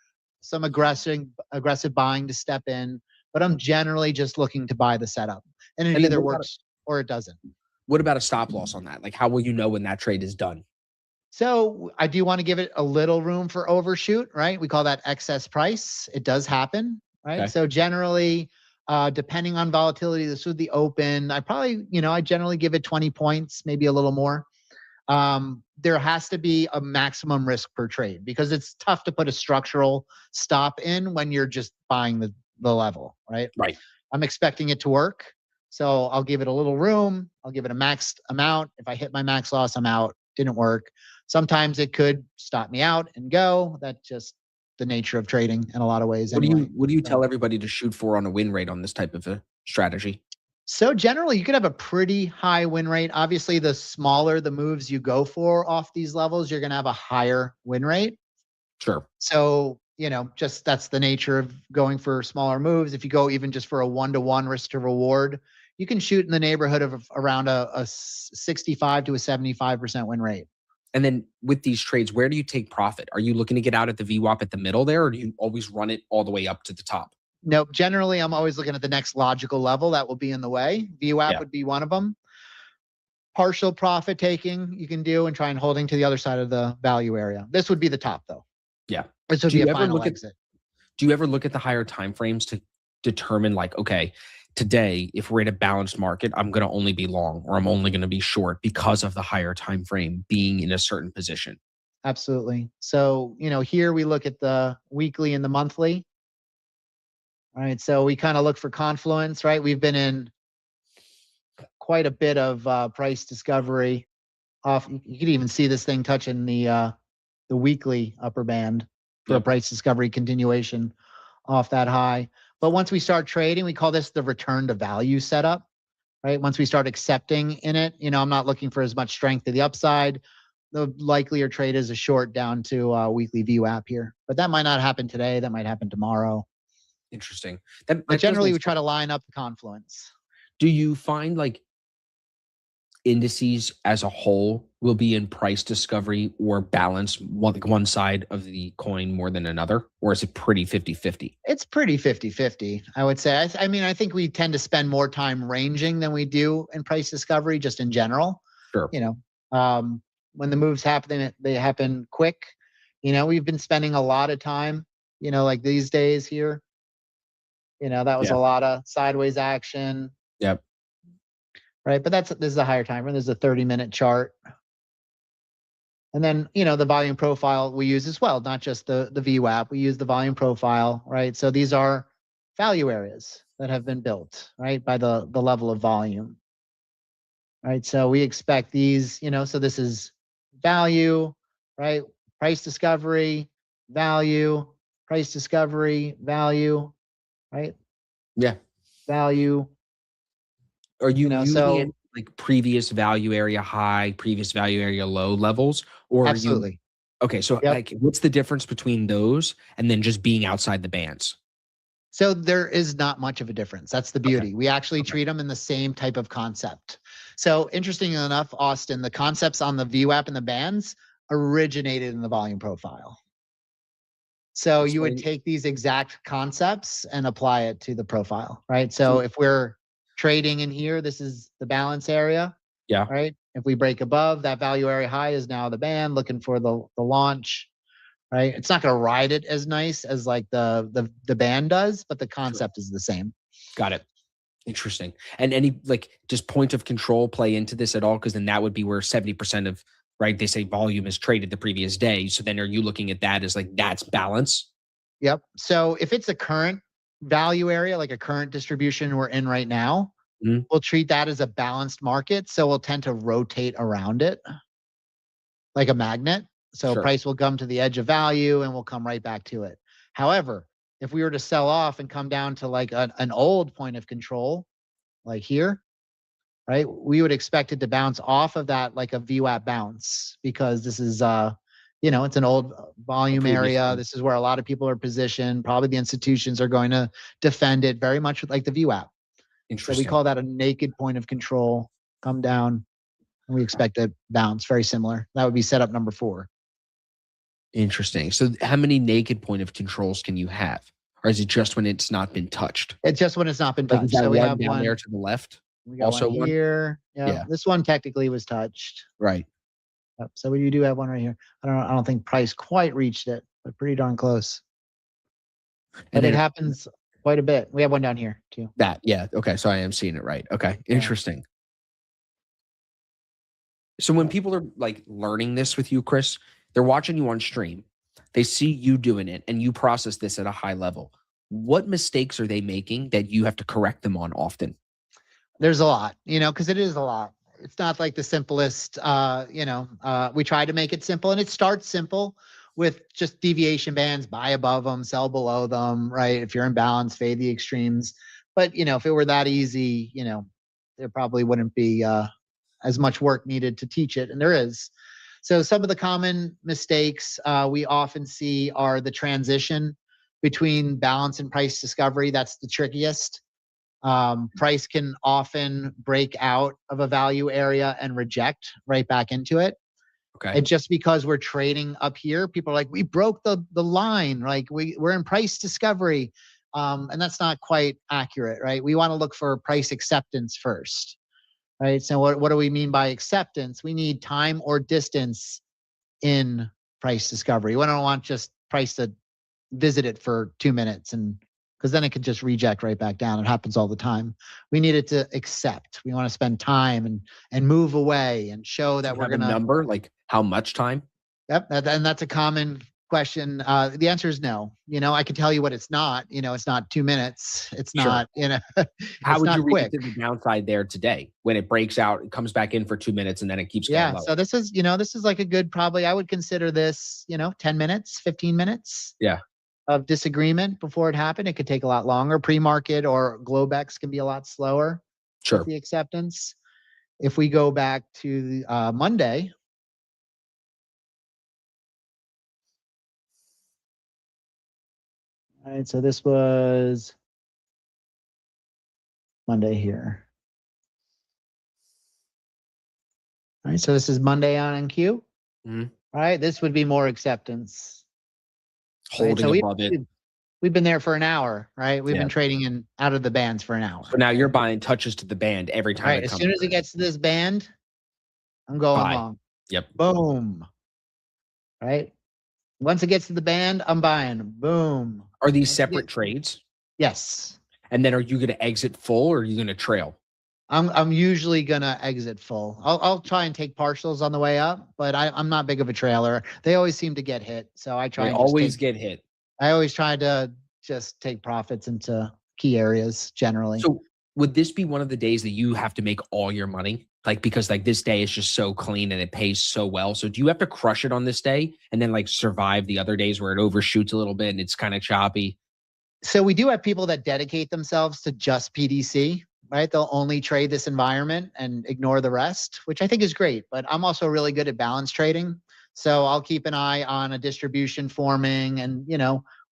some aggressive buying to step in, but I'm generally just looking to buy the setup. And it either works or it doesn't. What about a stop loss on that? Like, how will you know when that trade is done? So I do want to give it a little room for overshoot, right? We call that excess price. It does happen, right? Okay. So generally, depending on volatility, this would be open. I generally give it 20 points, maybe a little more. There has to be a maximum risk per trade because it's tough to put a structural stop in when you're just buying the level, right? Right. I'm expecting it to work. So I'll give it a little room. I'll give it a max amount. If I hit my max loss, I'm out. Didn't work. Sometimes it could stop me out and go. That's just the nature of trading in a lot of ways. What do you tell everybody to shoot for on a win rate on this type of a strategy? So generally, you could have a pretty high win rate. Obviously, the smaller the moves you go for off these levels, you're going to have a higher win rate. Sure. So, just that's the nature of going for smaller moves. If you go even just for a 1-to-1 risk to reward, you can shoot in the neighborhood of around a 65 to a 75% win rate. And then with these trades, where do you take profit? Are you looking to get out at the VWAP at the middle there, or do you always run it all the way up to the top? Nope. Generally, I'm always looking at the next logical level that will be in the way. VWAP would be one of them. Partial profit taking you can do and try and holding to the other side of the value area. This would be the top, though. Yeah. This would be a final exit. Do you ever look at the higher time frames to determine, like, okay, today, if we're in a balanced market, I'm going to only be long or I'm only going to be short because of the higher time frame being in a certain position? Absolutely. So, here we look at the weekly and the monthly. All right. So we kind of look for confluence, right? We've been in quite a bit of price discovery off. You could even see this thing touching the weekly upper band for a price discovery continuation off that high. But once we start trading, we call this the return to value setup, right? Once we start accepting in it, I'm not looking for as much strength to the upside. The likelier trade is a short down to weekly VWAP here, but that might not happen today. That might happen tomorrow. Interesting. But generally, we try to line up the confluence. Do you find like indices as a whole will be in price discovery or balance one side of the coin more than another? Or is it pretty 50-50? It's pretty 50-50, I would say. I mean, I think we tend to spend more time ranging than we do in price discovery, just in general. Sure. When the moves happen, they happen quick. We've been spending a lot of time, like these days here. That was Yeah. a lot of sideways action. Yep. Right. But this is a higher timer. There's a 30-minute chart. And then, the volume profile we use as well, not just the VWAP. We use the volume profile, right? So these are value areas that have been built, right, by the level of volume, right? So we expect these, so this is value, right? Price discovery, value, price discovery, value, right? Yeah. Value. Are you using so it like previous value area high, previous value area low levels? Or absolutely. Okay, so Yep. like what's the difference between those and then just being outside the bands? So there is not much of a difference. That's the beauty. Okay. We actually treat them in the same type of concept. So interestingly enough, Austin, the concepts on the VWAP and the bands originated in the volume profile. So you would take these exact concepts and apply it to the profile, right? So if we're trading in here, this is the balance area. Yeah. Right. If we break above, that value area high is now the band, looking for the launch. Right. It's not going to ride it as nice as like the band does, but the concept is the same. Got it. Interesting. And any like just point of control play into this at all? Because then that would be where 70% of, right, they say volume is traded the previous day. So then are you looking at that as like that's balance? Yep. So if it's a current value area, like a current distribution we're in right now, we'll treat that as a balanced market. So we'll tend to rotate around it like a magnet. So price will come to the edge of value and we'll come right back to it. However, if we were to sell off and come down to like an old point of control, like here, right, we would expect it to bounce off of that like a VWAP bounce, because this is it's an old volume area. This is where a lot of people are positioned. Probably the institutions are going to defend it very much like the VWAP. So we call that a naked point of control. Come down, and we expect a bounce very similar. That would be setup number 4. Interesting. So how many naked point of controls can you have? Or is it just when it's not been touched? It's just when it's not been Like, touched. is that So we one have down one there to the left? We got Also one here. Yeah. This one technically was touched. Right. Yep. So we do have one right here. I don't think price quite reached it, but pretty darn close. But it happens quite a bit. We have one down here too. Yeah. Okay. So I am seeing it right. Okay. Interesting. So when people are like learning this with you, Chris, they're watching you on stream. They see you doing it and you process this at a high level. What mistakes are they making that you have to correct them on often? There's a lot, because it is a lot. It's not like the simplest, we try to make it simple, and it starts simple with just deviation bands, buy above them, sell below them, right? If you're in balance, fade the extremes. But, if it were that easy, there probably wouldn't be as much work needed to teach it. And there is. So some of the common mistakes we often see are the transition between balance and price discovery. That's the trickiest. Price can often break out of a value area and reject right back into it. Okay. And just because we're trading up here, people are like, we broke the line, like we're in price discovery. And that's not quite accurate, right? We want to look for price acceptance first, right? So what do we mean by acceptance? We need time or distance in price discovery. We don't want just price to visit it for 2 minutes, and because then it could just reject right back down. It happens all the time. We need it to accept. We want to spend time and move away and show that we're going to number, like how much time? Yep. And that's a common question. The answer is no. I can tell you what it's not. It's not 2 minutes. It's not, How would you read quick. the downside there today when it breaks out, it comes back in for 2 minutes and then it keeps going lower? So this is like a good, probably I would consider this, 10 minutes, 15 minutes. Yeah. Of disagreement before it happened. It could take a lot longer. Pre-market or Globex can be a lot slower. Sure. With the acceptance. If we go back to Monday, all right, so this was Monday here. All right, so this is Monday on NQ. Mhm. All right, this would be more acceptance. Right, Holding so above it. we've been there for an hour, right? We've Yeah. been trading in out of the bands for an hour. So now you're buying touches to the band every All time right, it as comes. soon as it gets to this band, I'm going Buy. long. Yep. Boom. Right. Once it gets to the band, I'm buying. Boom. Are these Once it separate gets- trades? Yes. And then are you going to exit full or are you going to trail? I'm usually gonna exit full. I'll try and take partials on the way up, but I'm not big of a trailer. They always seem to get hit, so I try They and just always take, get hit. I always try to just take profits into key areas generally. So would this be one of the days that you have to make all your money? Like, because like this day is just so clean and it pays so well. So do you have to crush it on this day and then like survive the other days where it overshoots a little bit and it's kind of choppy? So we do have people that dedicate themselves to just PDC, right? They'll only trade this environment and ignore the rest, which I think is great. But I'm also really good at balance trading. So I'll keep an eye on a distribution forming. And,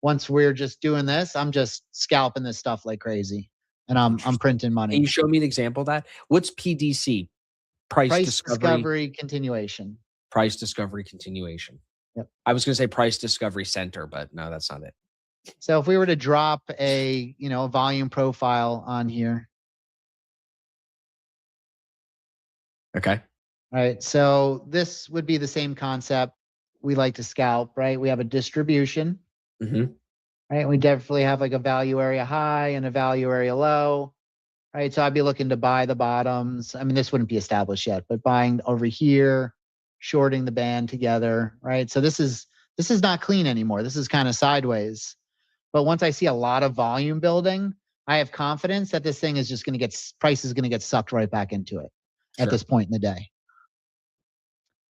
once we're just doing this, I'm just scalping this stuff like crazy. And I'm printing money. Can you show me an example of that? What's PDC? Price discovery continuation. Price discovery continuation. Yep. I was going to say price discovery center, but no, that's not it. So if we were to drop a volume profile on here, Okay. right? So this would be the same concept. We like to scalp, right? We have a distribution, Mm-hmm. right? We definitely have like a value area high and a value area low, right? So I'd be looking to buy the bottoms. I mean, this wouldn't be established yet, but buying over here, shorting the band together, right? So this is not clean anymore. This is kind of sideways. But once I see a lot of volume building, I have confidence that this thing is just going to price is going to get sucked right back into it at this point in the day.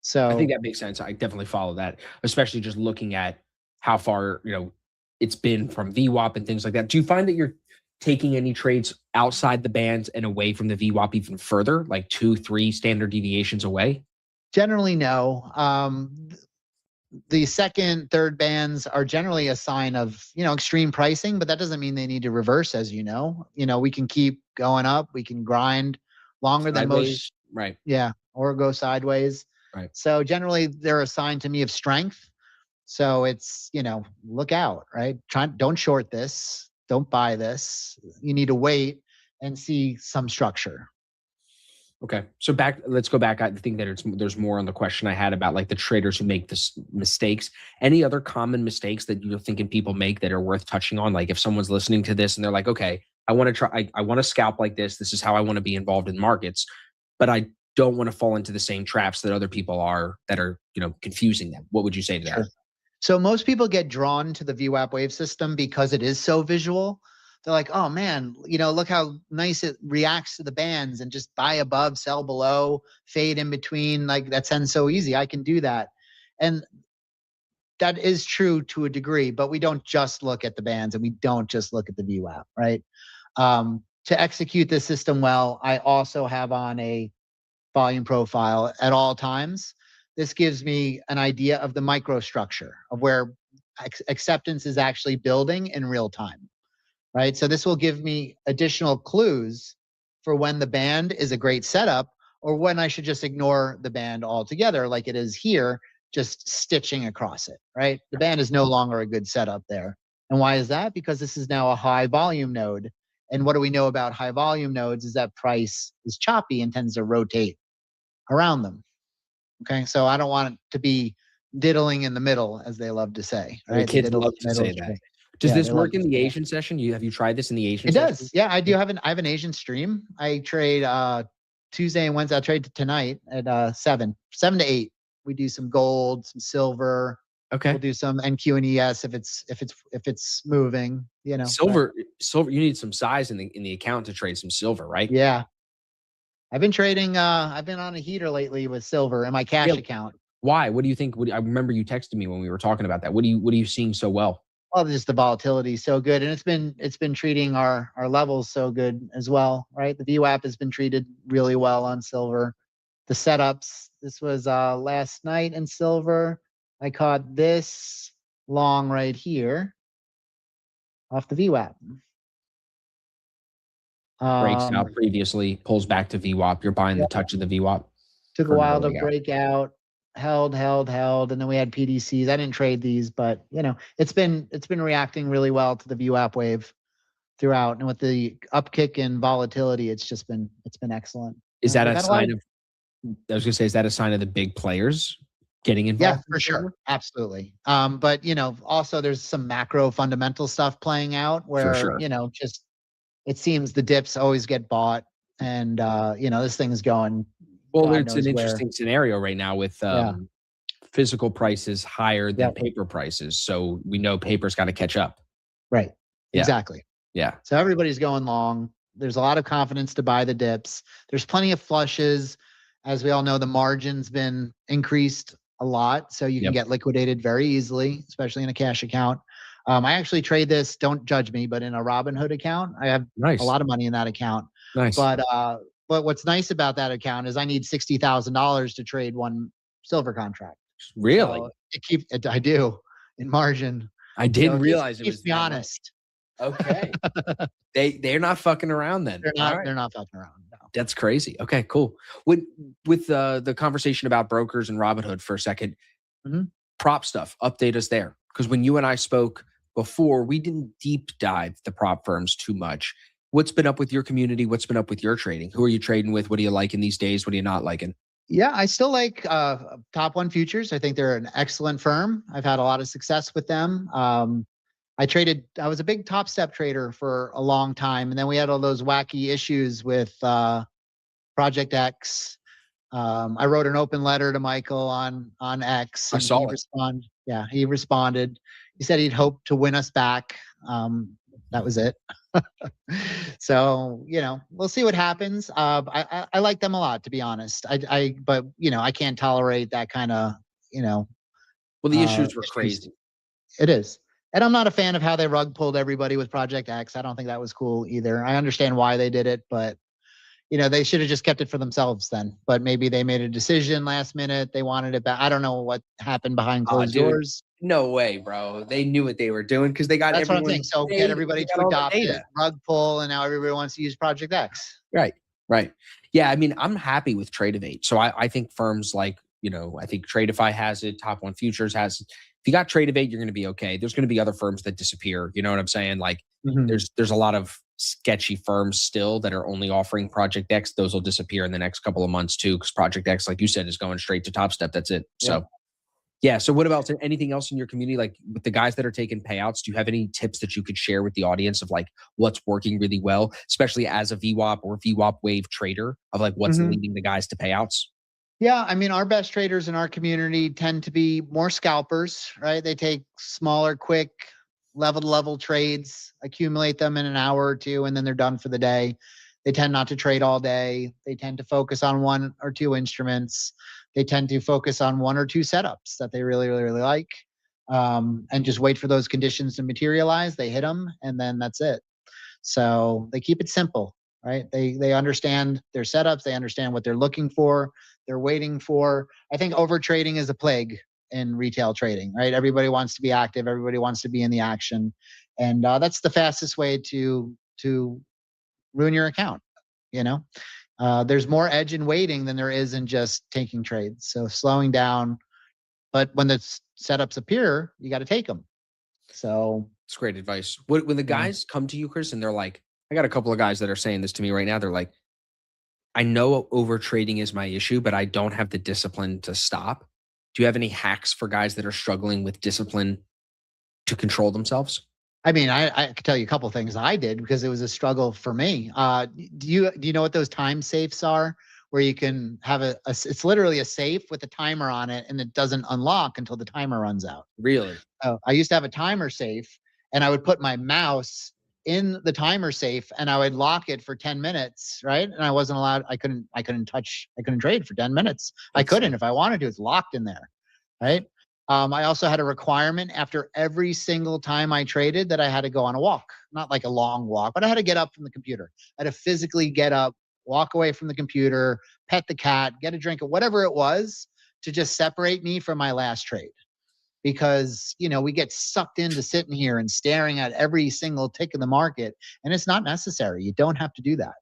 So I think that makes sense. I definitely follow that, especially just looking at how far, it's been from VWAP and things like that. Do you find that you're taking any trades outside the bands and away from the VWAP even further, like 2-3 standard deviations away? generally, no. The second, third bands are generally a sign of, extreme pricing, but that doesn't mean they need to reverse, as you know. We can keep going up, we can grind longer than Sideways? most, Right. yeah, or go sideways. Right. So generally they're a sign to me of strength. So it's, look out, right? Don't short this, don't buy this. You need to wait and see some structure. Okay. So let's go back. I think that there's more on the question I had about like the traders who make this mistakes. Any other common mistakes that you're thinking people make that are worth touching on? Like if someone's listening to this and they're like, okay, I want to try, I want to scalp like this. This is how I want to be involved in markets, but I don't want to fall into the same traps that other people are that are, confusing them. What would you say to that? So most people get drawn to the VWAP wave system because it is so visual. They're like, oh man, look how nice it reacts to the bands and just buy above, sell below, fade in between. Like that sounds so easy. I can do that. And that is true to a degree, but we don't just look at the bands and we don't just look at the VWAP, right? To execute this system well, I also have on a volume profile at all times. This gives me an idea of the microstructure of where acceptance is actually building in real time, right? So this will give me additional clues for when the band is a great setup or when I should just ignore the band altogether like it is here, just stitching across it, right? The band is no longer a good setup there. And why is that? Because this is now a high volume node. And what do we know about high volume nodes is that price is choppy and tends to rotate around them. Okay, so I don't want it to be diddling in the middle, as they love to say. The Right? kids love to say that. Does this work in the Asian session? Have you tried this in the Asian It session? does. Yeah, I do have an Asian stream. I trade Tuesday and Wednesday. I trade tonight at 7 to 8. We do some gold, some silver. Okay. We'll do some NQ and ES if it's moving. Silver. You need some size in the account to trade some silver, right? Yeah. I've been trading. I've been on a heater lately with silver in my cash account. Why? What do you think? I remember you texted me when we were talking about that. What are you seeing so well? Well, just the volatility is so good, and it's been treating our levels so good as well, right? The VWAP has been treated really well on silver. The setups. This was last night in silver. I caught this long right here off the VWAP. Breaks out previously, pulls back to VWAP. You're buying the touch of the VWAP. Took a for while another to leg out. break out, held, and then we had PDCs. I didn't trade these, but it's been reacting really well to the VWAP wave throughout, and with the upkick in volatility, it's been excellent. Is that We a got a lot sign of? I was gonna say, is that a sign of the big players getting involved? Yeah, for sure, absolutely. But also there's some macro fundamental stuff playing out where sure. just it seems the dips always get bought, and this thing is going. Well, God it's an knows where. interesting scenario right now with Yeah. physical prices higher than Yep. paper prices. So we know paper's got to catch up. Right. Yeah. Exactly. Yeah. So everybody's going long. There's a lot of confidence to buy the dips. There's plenty of flushes. As we all know, the margin's been increased a lot, so you can get liquidated very easily, especially in a cash account. I actually trade this, don't judge me, but in a Robinhood account. I have Nice. a lot of money in that account. Nice. But what's nice about that account is I need $60,000 to trade one silver contract. Really? So I do in margin. I didn't So realize it was keeps me that much. honest. Okay. they're not fucking around then. They're not. All right. They're not fucking around. No. That's crazy. Okay, cool. With the conversation about brokers and Robinhood for a 2nd, prop stuff, update us there. Because when you and I spoke before, we didn't deep dive the prop firms too much. What's been up with your community? What's been up with your trading? Who are you trading with? What are you liking these days? What are you not liking? Yeah, I still like Top One Futures. I think they're an excellent firm. I've had a lot of success with them. I was a big Top Step trader for a long time, and then we had all those wacky issues with Project X. I wrote an open letter to Michael on X. I saw it. He responded. He said he'd hope to win us back. That was it. So we'll see what happens. I like them a lot, to be honest. But I can't tolerate that kind of Well, the issues were crazy. It is. And I'm not a fan of how they rug pulled everybody with Project X. I don't think that was cool either. I understand why they did it, but they should have just kept it for themselves then. But maybe they made a decision last minute. They wanted it back. I don't know what happened behind closed doors. No way, bro. They knew what they were doing because they got That's everyone. What I'm saying. So get everybody to adopt it, rug pull, and now everybody wants to use Project X. Right. Yeah, I mean, I'm happy with Tradeovate. So I think firms like, I think Tradeify has it, Top One Futures has it. If you got Tradeovate, you're going to be okay. There's going to be other firms that disappear. You know what I'm saying? Like there's a lot of sketchy firms still that are only offering Project X. Those will disappear in the next couple of months too, because Project X, like you said, is going straight to Top Step. That's it. So yeah. So what about anything else in your community? Like with the guys that are taking payouts, do you have any tips that you could share with the audience of like what's working really well, especially as a VWAP or VWAP wave trader, of like what's leading the guys to payouts? Yeah, I mean, our best traders in our community tend to be more scalpers, right? They take smaller, quick, level-to-level trades, accumulate them in an hour or two, and then they're done for the day. They tend not to trade all day. They tend to focus on one or two instruments. They tend to focus on one or two setups that they really, really, really like, and just wait for those conditions to materialize. They hit them, and then that's it. So they keep it simple, right? They understand their setups. They understand what they're looking for. They're waiting for. I think over trading is a plague in retail trading, right? Everybody wants to be active. Everybody wants to be in the action, and that's the fastest way to ruin your account. There's more edge in waiting than there is in just taking trades. So slowing down, but when the setups appear, you got to take them. So it's great advice. When the guys come to you, Chris, and they're like, I got a couple of guys that are saying this to me right now. They're like, I know over trading is my issue, but I don't have the discipline to stop. Do you have any hacks for guys that are struggling with discipline to control themselves? I mean, I could tell you a couple of things I did because it was a struggle for me. Do you know what those time safes are? Where you can have it's literally a safe with a timer on it, and it doesn't unlock until the timer runs out. Really? I used to have a timer safe, and I would put my mouse in the timer safe, and I would lock it for 10 minutes, right? And I wasn't allowed. I couldn't trade for 10 minutes. I couldn't if I wanted to. It's locked in there, right? I also had a requirement after every single time I traded that I had to go on a walk, not like a long walk, but I had to get up from the computer. I had to physically get up, walk away from the computer, pet the cat, get a drink, or whatever it was to just separate me from my last trade. Because, we get sucked into sitting here and staring at every single tick in the market, and it's not necessary. You don't have to do that.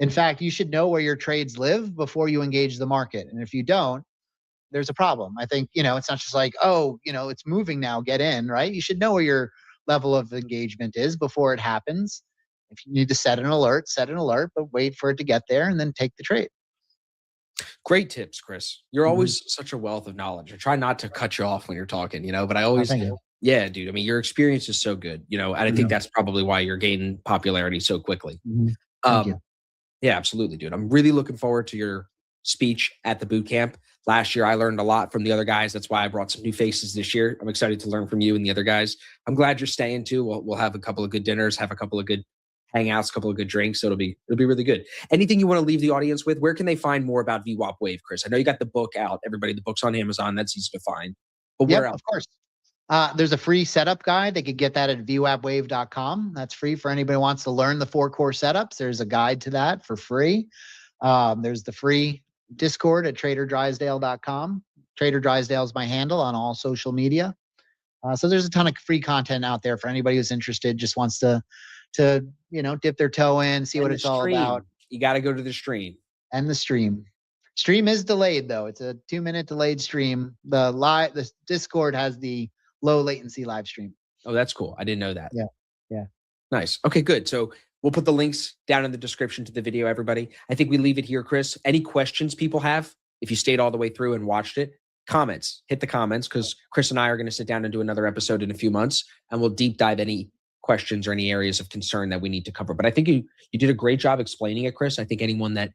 In fact, you should know where your trades live before you engage the market. And if you don't, there's a problem. I think, it's not just like, oh, it's moving now, get in, right? You should know where your level of engagement is before it happens. If you need to set an alert, but wait for it to get there and then take the trade. Great tips, Chris. You're always such a wealth of knowledge. I try not to cut you off when you're talking, but I always, Thank you. yeah, dude. I mean, your experience is so good, and I think that's probably why you're gaining popularity so quickly. Thank you. Yeah, absolutely, dude. I'm really looking forward to your speech at the boot camp. Last year, I learned a lot from the other guys. That's why I brought some new faces this year. I'm excited to learn from you and the other guys. I'm glad you're staying too. We'll have a couple of good dinners, have a couple of good hangouts, a couple of good drinks. So it'll be really good. Anything you want to leave the audience with? Where can they find more about VWAP Wave, Chris? I know you got the book out. Everybody, the book's on Amazon. That's easy to find. But where else? Of course. There's a free setup guide. They could get that at vwapwave.com. That's free for anybody who wants to learn the 4 core setups. There's a guide to that for free. There's the free Discord at traderdrysdale.com. Trader Drysdale is my handle on all social media. So there's a ton of free content out there for anybody who's interested, just wants to dip their toe in, see what it's all about. You got to go to the stream. And the stream. Stream is delayed though. It's a 2-minute delayed stream. The Discord has the low latency live stream. Oh, that's cool. I didn't know that. Yeah. Nice. Okay, good. So we'll put the links down in the description to the video, everybody. I think we leave it here, Chris. Any questions people have, if you stayed all the way through and watched it, hit the comments, because Chris and I are going to sit down and do another episode in a few months, and we'll deep dive any questions or any areas of concern that we need to cover. But I think you did a great job explaining it, Chris. I think anyone that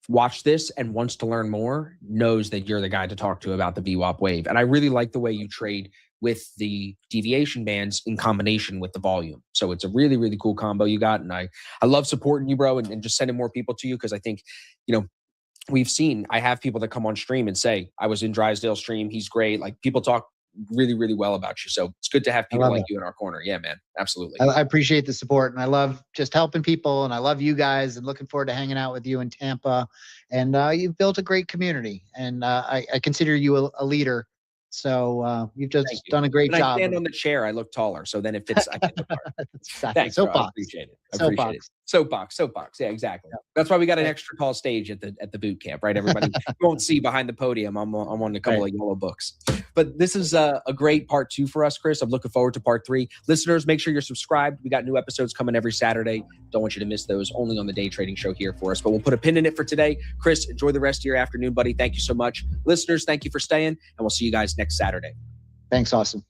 watched this and wants to learn more knows that you're the guy to talk to about the VWAP Wave. And I really like the way you trade with the deviation bands in combination with the volume. So it's a really, really cool combo you got. And I love supporting you, bro, and just sending more people to you, because I think, I have people that come on stream and say, I was in Drysdale's stream. He's great. Like, people talk really, really well about you. So it's good to have people like you in our corner. Yeah, man. Absolutely. I appreciate the support, and I love just helping people, and I love you guys, and looking forward to hanging out with you in Tampa. And you've built a great community, and I consider you a leader. So you've just done a great job. I stand on the chair. I look taller. So then if it's, I can look hard. Exactly. Thanks, Soapbox. I appreciate it. Soapbox. Yeah, exactly. Yep. That's why we got an extra tall stage at the boot camp, right? Everybody you won't see behind the podium. I'm on a couple of yellow books. But this is a great part 2 for us, Chris. I'm looking forward to part 3. Listeners, make sure you're subscribed. We got new episodes coming every Saturday. Don't want you to miss those. Only on the Day Trading Show here for us. But we'll put a pin in it for today. Chris, enjoy the rest of your afternoon, buddy. Thank you so much. Listeners, thank you for staying, and we'll see you guys next Saturday. Thanks, Austin.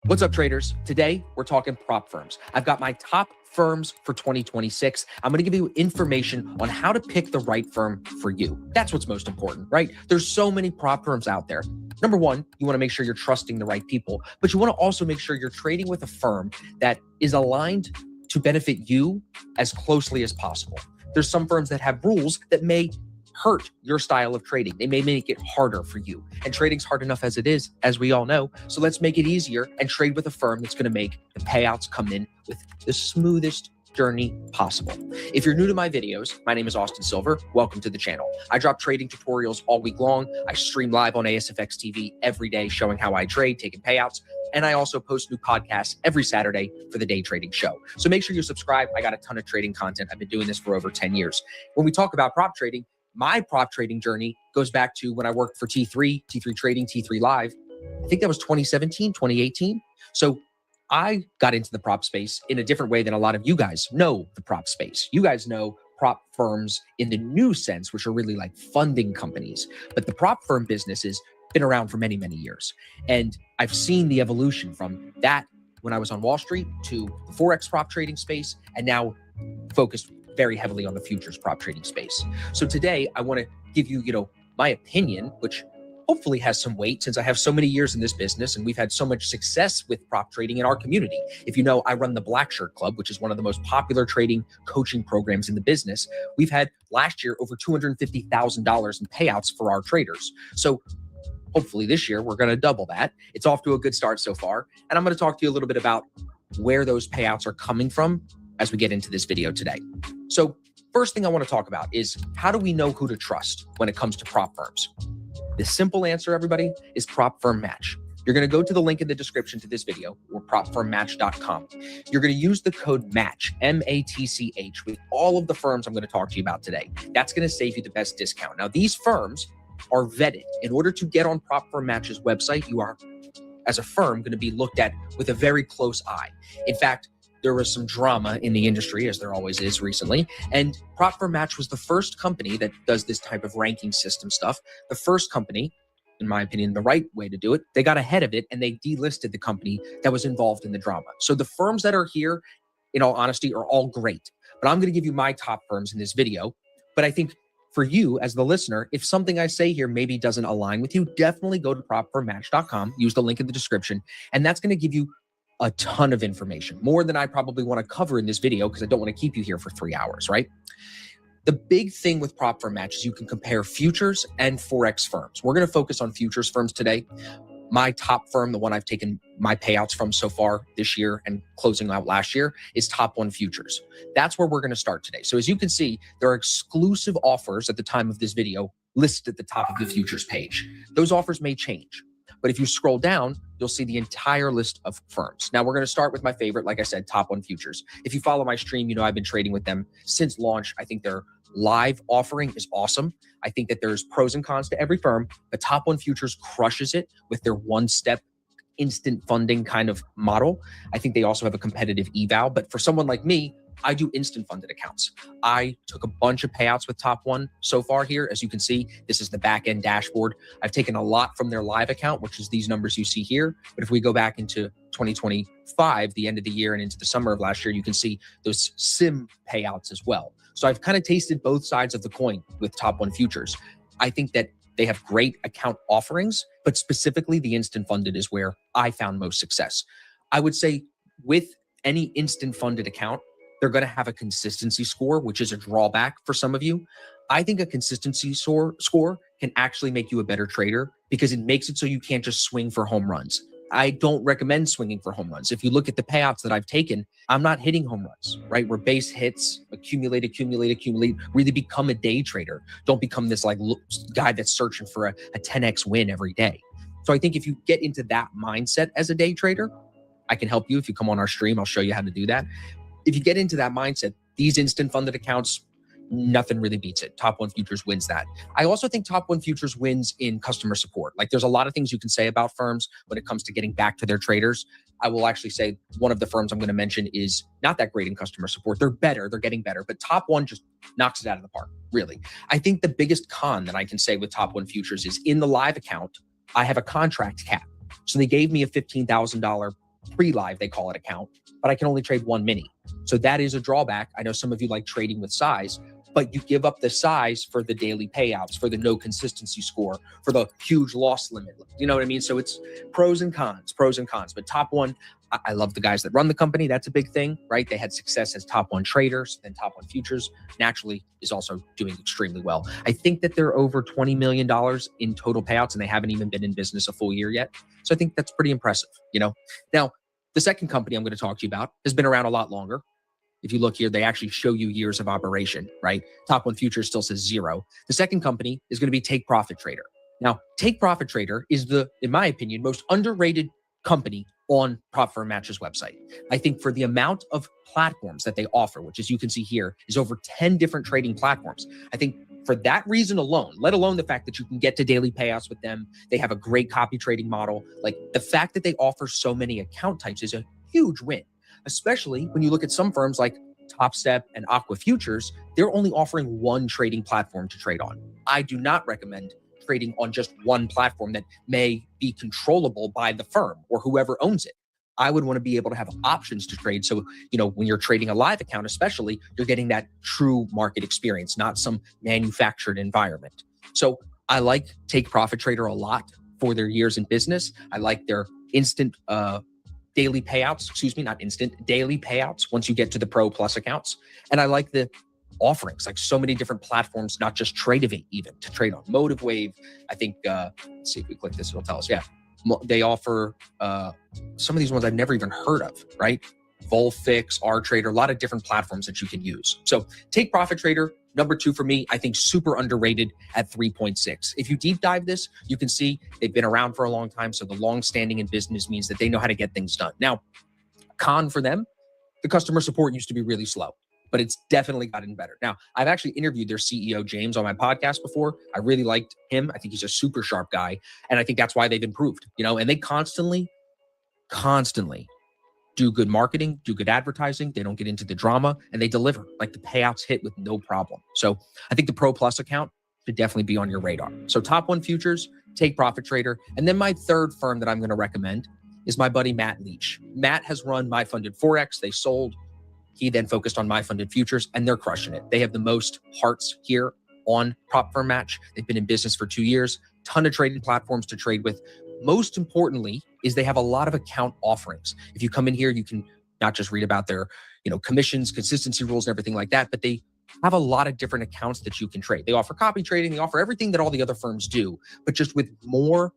What's up, traders? Today, we're talking prop firms. I've got my top firms for 2026. I'm going to give you information on how to pick the right firm for you. That's what's most important, right? There's so many prop firms out there. Number one, you want to make sure you're trusting the right people, but you want to also make sure you're trading with a firm that is aligned to benefit you as closely as possible. There's some firms that have rules that may hurt your style of trading. They may make it harder for you. And trading's hard enough as it is, as we all know. So let's make it easier and trade with a firm that's going to make the payouts come in with the smoothest journey possible. If you're new to my videos, my name is Austin Silver. Welcome to the channel. I drop trading tutorials all week long. I stream live on ASFX TV every day showing how I trade, taking payouts. And I also post new podcasts every Saturday for the Day Trading Show. So make sure you subscribe. I got a ton of trading content. I've been doing this for over 10 years. When we talk about prop trading, my prop trading journey goes back to when I worked for T3 Trading, T3 Live. I think that was 2017, 2018. So I got into the prop space in a different way than a lot of you guys know the prop space. You guys know prop firms in the new sense, which are really like funding companies. But the prop firm business has been around for many, many years. And I've seen the evolution from that when I was on Wall Street to the Forex prop trading space, and now focused very heavily on the futures prop trading space. So today I want to give you, my opinion, which hopefully has some weight since I have so many years in this business and we've had so much success with prop trading in our community. If you know, I run the Black Shirt Club, which is one of the most popular trading coaching programs in the business. We've had last year over $250,000 in payouts for our traders. So hopefully this year we're going to double that. It's off to a good start so far. And I'm going to talk to you a little bit about where those payouts are coming from as we get into this video today. So first thing I want to talk about is, how do we know who to trust when it comes to prop firms? The simple answer, everybody, is Prop Firm Match. You're going to go to the link in the description to this video, or propfirmmatch.com. You're going to use the code MATCH, M-A-T-C-H, with all of the firms I'm going to talk to you about today. That's going to save you the best discount. Now, these firms are vetted. In order to get on Prop Firm Match's website, you are, as a firm, going to be looked at with a very close eye. In fact, there was some drama in the industry, as there always is recently, and Prop Firm Match was the first company that does this type of ranking system stuff. The first company, in my opinion, the right way to do it. They got ahead of it and they delisted the company that was involved in the drama. So the firms that are here, in all honesty, are all great. But I'm going to give you my top firms in this video. But I think for you as the listener, if something I say here maybe doesn't align with you, definitely go to propfirmmatch.com, use the link in the description, and that's going to give you a ton of information, more than I probably want to cover in this video because I don't want to keep you here for 3 hours, right? The big thing with Prop Firm Match is you can compare futures and Forex firms. We're going to focus on futures firms today. My top firm, the one I've taken my payouts from so far this year and closing out last year, is Top One Futures. That's where we're going to start today. So as you can see, there are exclusive offers at the time of this video listed at the top of the futures page. Those offers may change, but if you scroll down, you'll see the entire list of firms. Now, we're going to start with my favorite, like I said, Top One Futures. If you follow my stream, you know I've been trading with them since launch. I think their live offering is awesome. I think that there's pros and cons to every firm, but Top One Futures crushes it with their one-step instant funding kind of model. I think they also have a competitive eval, but for someone like me, I do instant funded accounts. I took a bunch of payouts with Top One so far here. As you can see, this is the back end dashboard. I've taken a lot from their live account, which is these numbers you see here. But if we go back into 2025, the end of the year, and into the summer of last year, you can see those sim payouts as well. So I've kind of tasted both sides of the coin with Top One Futures. I think that they have great account offerings, but specifically the instant funded is where I found most success. I would say with any instant funded account, they're going to have a consistency score, which is a drawback for some of you. I think a consistency score can actually make you a better trader because it makes it so you can't just swing for home runs. I don't recommend swinging for home runs. If you look at the payouts that I've taken, I'm not hitting home runs, right? We're base hits, accumulate, really become a day trader. Don't become this like guy that's searching for a 10x win every day. So I think if you get into that mindset as a day trader, I can help you. If you come on our stream, I'll show you how to do that. If you get into that mindset, these instant funded accounts, nothing really beats it. Top One Futures wins that. I also think Top One Futures wins in customer support. Like there's a lot of things you can say about firms when it comes to getting back to their traders. I will actually say one of the firms I'm going to mention is not that great in customer support. They're better, they're getting better, but Top One just knocks it out of the park, really. I think the biggest con that I can say with Top One Futures is in the live account, I have a contract cap. So they gave me a $15,000 pre-live, they call it, account, but I can only trade one mini. So that is a drawback. I know some of you like trading with size, but you give up the size for the daily payouts, for the no consistency score, for the huge loss limit. You know what I mean? So it's pros and cons. But Top One, I love the guys that run the company. That's a big thing, right? They had success as Top One traders, and Top One Futures naturally is also doing extremely well. I think that they're over $20 million in total payouts, and they haven't even been in business a full year yet. So I think that's pretty impressive, you know? Now, the second company I'm going to talk to you about has been around a lot longer. If you look here, they actually show you years of operation, right? Top One Futures still says 0. The second company is going to be Take Profit Trader. Now, Take Profit Trader is the, in my opinion, most underrated company on Prop Firm Match's website. I think for the amount of platforms that they offer, which as you can see here, is over 10 different trading platforms. I think for that reason alone, let alone the fact that you can get to daily payouts with them, they have a great copy trading model. Like the fact that they offer so many account types is a huge win, especially when you look at some firms like Top Step and Aqua Futures, they're only offering one trading platform to trade on. I do not recommend trading on just one platform that may be controllable by the firm or whoever owns it. I would want to be able to have options to trade. So, you know, when you're trading a live account, especially, you're getting that true market experience, not some manufactured environment. So I like Take Profit Trader a lot for their years in business. I like their instant daily payouts, not instant, daily payouts once you get to the Pro Plus accounts. And I like the offerings, like so many different platforms, not just Tradevate even, to trade on. Motive Wave, I think, let's see if we click this, it'll tell us. Yeah, they offer some of these ones I've never even heard of, right? Volfix, RTrader, a lot of different platforms that you can use. So Take Profit Trader, number 2 for me, I think super underrated at 3.6. If you deep dive this, you can see they've been around for a long time. So the long standing in business means that they know how to get things done. Now, con for them, the customer support used to be really slow, but it's definitely gotten better. Now, I've actually interviewed their CEO, James, on my podcast before. I really liked him. I think he's a super sharp guy. And I think that's why they've improved, and they constantly do good marketing, do good advertising. They don't get into the drama, and they deliver. Like, the payouts hit with no problem. So I think the Pro Plus account should definitely be on your radar. So Top 1 Futures, Take Profit Trader. And then my third firm that I'm going to recommend is my buddy Matt Leach. Matt has run My Funded Forex. They sold. He then focused on My Funded Futures, and they're crushing it. They have the most hearts here on Prop Firm Match. They've been in business for 2 years, ton of trading platforms to trade with. Most importantly is they have a lot of account offerings. If you come in here, you can not just read about their, commissions, consistency rules, and everything like that, but they have a lot of different accounts that you can trade. They offer copy trading. They offer everything that all the other firms do, but just with more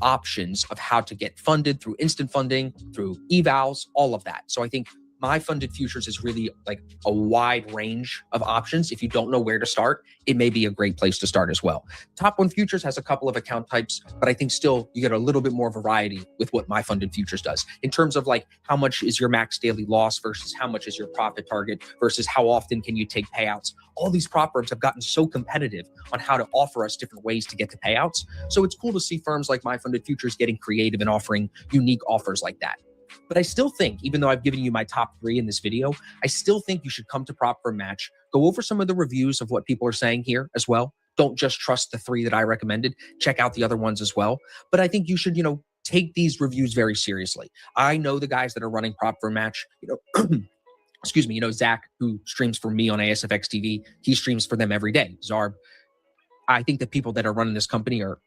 options of how to get funded through instant funding, through evals, all of that. So I think My Funded Futures is really like a wide range of options. If you don't know where to start, it may be a great place to start as well. Top 1 Futures has a couple of account types, but I think still you get a little bit more variety with what My Funded Futures does in terms of like how much is your max daily loss versus how much is your profit target versus how often can you take payouts. All these prop firms have gotten so competitive on how to offer us different ways to get to payouts. So it's cool to see firms like My Funded Futures getting creative and offering unique offers like that. But I still think, even though I've given you my top 3 in this video, I still think you should come to Prop Firm Match, go over some of the reviews of what people are saying here as well. Don't just trust the 3 that I recommended. Check out the other ones as well. But I think you should, take these reviews very seriously. I know the guys that are running Prop Firm Match, excuse me, Zach, who streams for me on ASFX TV, he streams for them every day. Zarb, I think the people that are running this company are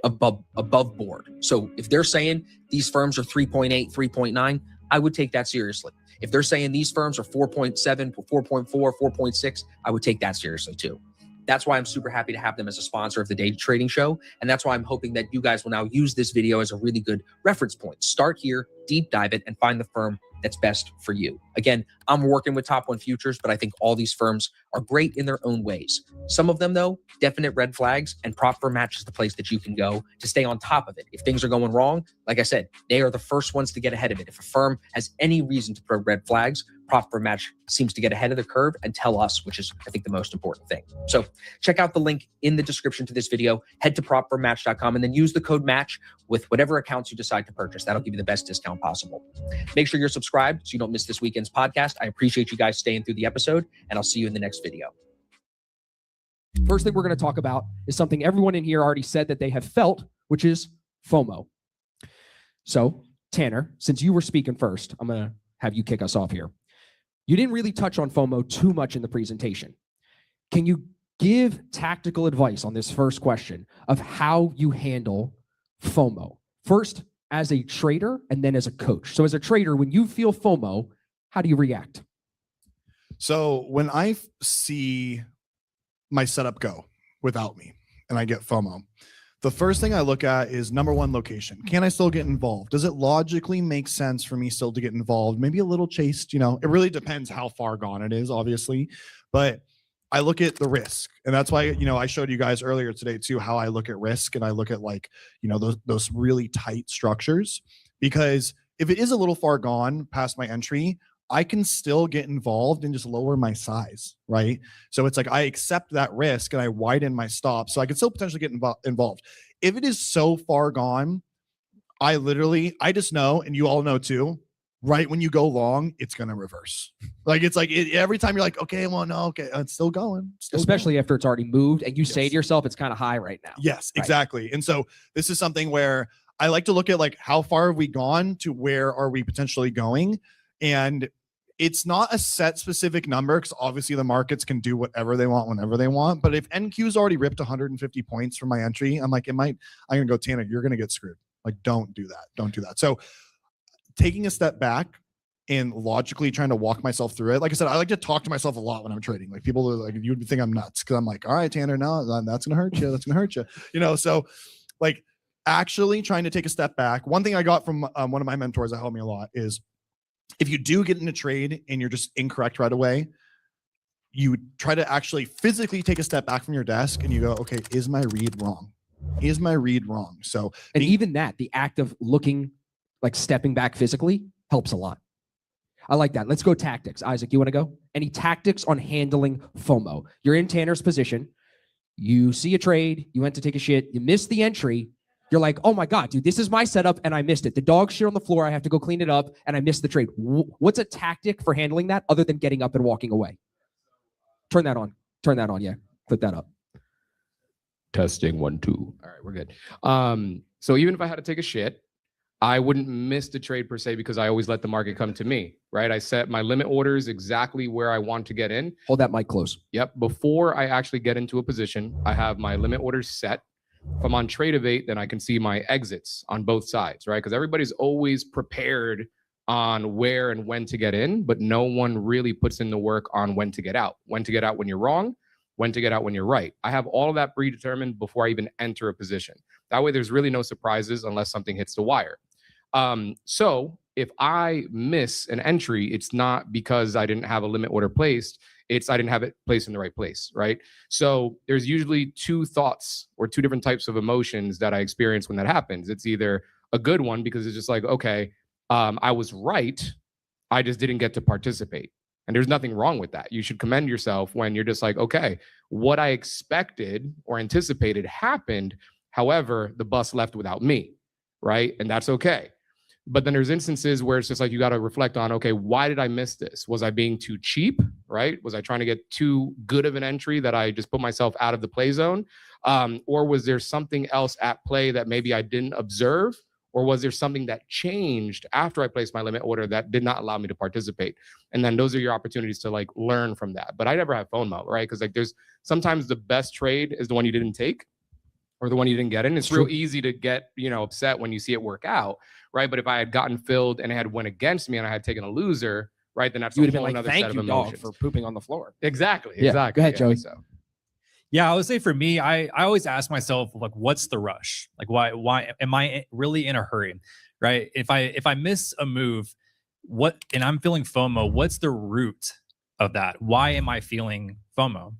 above board. So if they're saying these firms are 3.8, 3.9, I would take that seriously. If they're saying these firms are 4.7, 4.4, 4.6, I would take that seriously too. That's why I'm super happy to have them as a sponsor of the Day Trading Show. And that's why I'm hoping that you guys will now use this video as a really good reference point. Start here, deep dive it, and find the firm that's best for you. Again, I'm working with Top 1 Futures, but I think all these firms are great in their own ways. Some of them, though, definite red flags, and Prop Firm Match is the place that you can go to stay on top of it. If things are going wrong, like I said, they are the first ones to get ahead of it. If a firm has any reason to throw red flags, Prop Firm Match seems to get ahead of the curve and tell us, which is, I think, the most important thing. So check out the link in the description to this video. Head to propfirmmatch.com and then use the code MATCH with whatever accounts you decide to purchase. That'll give you the best discount possible. Make sure you're subscribed so you don't miss this weekend's podcast. I appreciate you guys staying through the episode, and I'll see you in the next video. First thing we're going to talk about is something everyone in here already said that they have felt, which is FOMO. So, Tanner, since you were speaking first, I'm going to have you kick us off here. You didn't really touch on FOMO too much in the presentation. Can you give tactical advice on this first question of how you handle FOMO? First, as a trader, and then as a coach. So as a trader, when you feel FOMO, how do you react? So when I see my setup go without me and I get FOMO, the first thing I look at is number 1, location. Can I still get involved? Does it logically make sense for me still to get involved? Maybe a little chased, it really depends how far gone it is, obviously, but I look at the risk. And that's why, I showed you guys earlier today too, how I look at risk, and I look at those really tight structures, because if it is a little far gone past my entry, I can still get involved and just lower my size, right? So it's like I accept that risk and I widen my stop so I can still potentially get involved. If it is so far gone, I just know, and you all know too, right when you go long, it's going to reverse. Every time you're like, okay, well, no, okay, it's still going. Especially after it's already moved and you say to yourself, it's kind of high right now. Yes, right? Exactly. And so this is something where I like to look at how far have we gone to where are we potentially going? And it's not a set specific number, because obviously the markets can do whatever they want whenever they want. But if NQ's already ripped 150 points from my entry, I'm like, I'm going to go, Tanner, you're going to get screwed. Don't do that. Don't do that. So taking a step back and logically trying to walk myself through it. Like I said, I like to talk to myself a lot when I'm trading. People are like, you would think I'm nuts, because I'm like, all right, Tanner, no, that's going to hurt you. That's going to hurt you. So actually trying to take a step back. One thing I got from one of my mentors that helped me a lot is if you do get in a trade and you're just incorrect right away, you try to actually physically take a step back from your desk and you go, okay, is my read wrong? Is my read wrong? So, And even that, the act of looking, like stepping back physically, helps a lot. I like that. Let's go tactics. Isaac, you want to go? Any tactics on handling FOMO? You're in Tanner's position. You see a trade. You went to take a shit. You missed the entry. You're like, oh my God, dude, this is my setup and I missed it. The dog shit on the floor. I have to go clean it up and I missed the trade. What's a tactic for handling that other than getting up and walking away? Turn that on. Turn that on. Yeah. Put that up. Testing 1, 2. All right, we're good. So even if I had to take a shit, I wouldn't miss the trade per se because I always let the market come to me, right? I set my limit orders exactly where I want to get in. Hold that mic close. Yep. Before I actually get into a position, I have my limit orders set. If I'm on Trade-Evate, then I can see my exits on both sides, right? Because everybody's always prepared on where and when to get in, but no one really puts in the work on when to get out when you're wrong, when to get out when you're right. I have all of that predetermined before I even enter a position. That way, there's really no surprises unless something hits the wire. So if I miss an entry, it's not because I didn't have a limit order placed. It's I didn't have it placed in the right place, right? So there's usually two thoughts or two different types of emotions that I experience when that happens. It's either a good one because it's just like, okay, I was right. I just didn't get to participate. And there's nothing wrong with that. You should commend yourself when you're just like, okay, what I expected or anticipated happened. However, the bus left without me, right? And that's okay. But then there's instances where it's just like you got to reflect on, okay, why did I miss this? Was I being too cheap, right? Was I trying to get too good of an entry that I just put myself out of the play zone? Or was there something else at play that maybe I didn't observe? Or was there something that changed after I placed my limit order that did not allow me to participate? And then those are your opportunities to like learn from that. But I never have FOMO, right? Because like there's sometimes the best trade is the one you didn't take or the one you didn't get in. It's real easy to get, upset when you see it work out, right? But if I had gotten filled and it had went against me and I had taken a loser, right, then that's You a would have whole been like, another set thank of you, dog, emotions. for pooping on the floor. Exactly. Yeah. Exactly. Go ahead, Joey. So. Yeah, I would say for me, I always ask myself, like, what's the rush? Like, why am I really in a hurry? Right? If I miss a move, and I'm feeling FOMO, what's the root of that? Why am I feeling FOMO?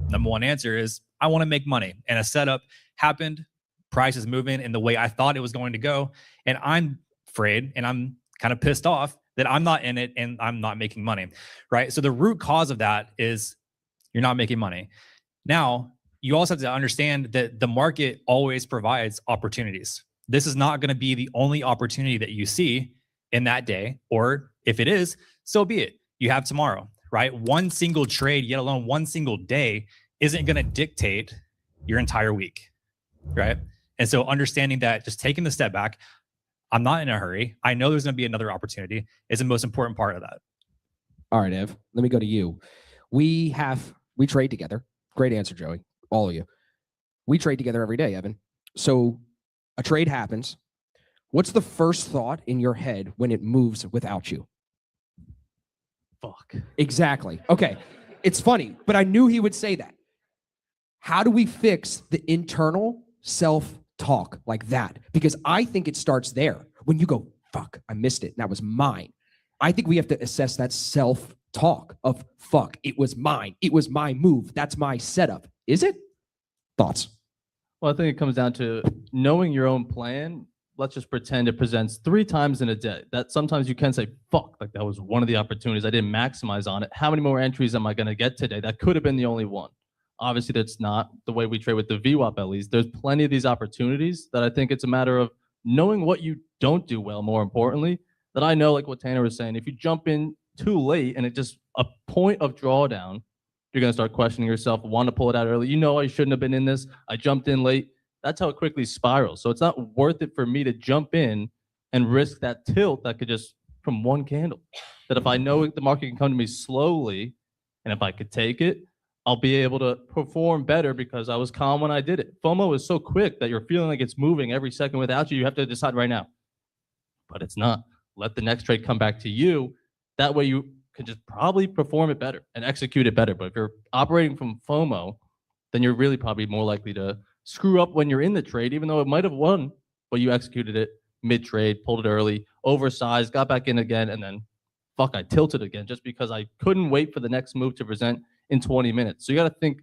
Number one answer is I want to make money. And a setup happened, price is moving in the way I thought it was going to go. And I'm afraid and I'm kind of pissed off that I'm not in it and I'm not making money. Right? So the root cause of that is you're not making money. Now, you also have to understand that the market always provides opportunities. This is not going to be the only opportunity that you see in that day, or if it is, so be it. You have tomorrow, right? One single trade, yet alone one single day, isn't going to dictate your entire week, right? And so understanding that, just taking the step back, I'm not in a hurry. I know there's going to be another opportunity is the most important part of that. All right, Ev, let me go to you. We trade together. Great answer, Joey. All of you. We trade together every day, Evan. So a trade happens. What's the first thought in your head when it moves without you? Fuck. Exactly. Okay. It's funny, but I knew he would say that. How do we fix the internal self-talk like that? Because I think it starts there. When you go, fuck, I missed it. That was mine. I think we have to assess that self-talk of, fuck, it was mine. It was my move. That's my setup. Is it? Thoughts? Well, I think it comes down to knowing your own plan. Let's just pretend it presents 3 times in a day. That sometimes you can say, fuck, like that was one of the opportunities. I didn't maximize on it. How many more entries am I going to get today? That could have been the only one. Obviously, that's not the way we trade with the VWAP, at least. There's plenty of these opportunities that I think it's a matter of knowing what you don't do well, more importantly, that I know, like what Tanner was saying, if you jump in too late and it's just a point of drawdown, you're going to start questioning yourself, want to pull it out early. I shouldn't have been in this. I jumped in late. That's how it quickly spirals. So it's not worth it for me to jump in and risk that tilt that could just from one candle. That if I know the market can come to me slowly, and if I could take it, I'll be able to perform better because I was calm when I did it. FOMO is so quick that you're feeling like it's moving every second without you. You have to decide right now. But it's not. Let the next trade come back to you. That way you can just probably perform it better and execute it better. But if you're operating from FOMO, then you're really probably more likely to screw up when you're in the trade, even though it might have won, but you executed it mid-trade, pulled it early, oversized, got back in again, and then fuck, I tilted again just because I couldn't wait for the next move to present in 20 minutes. So you got to think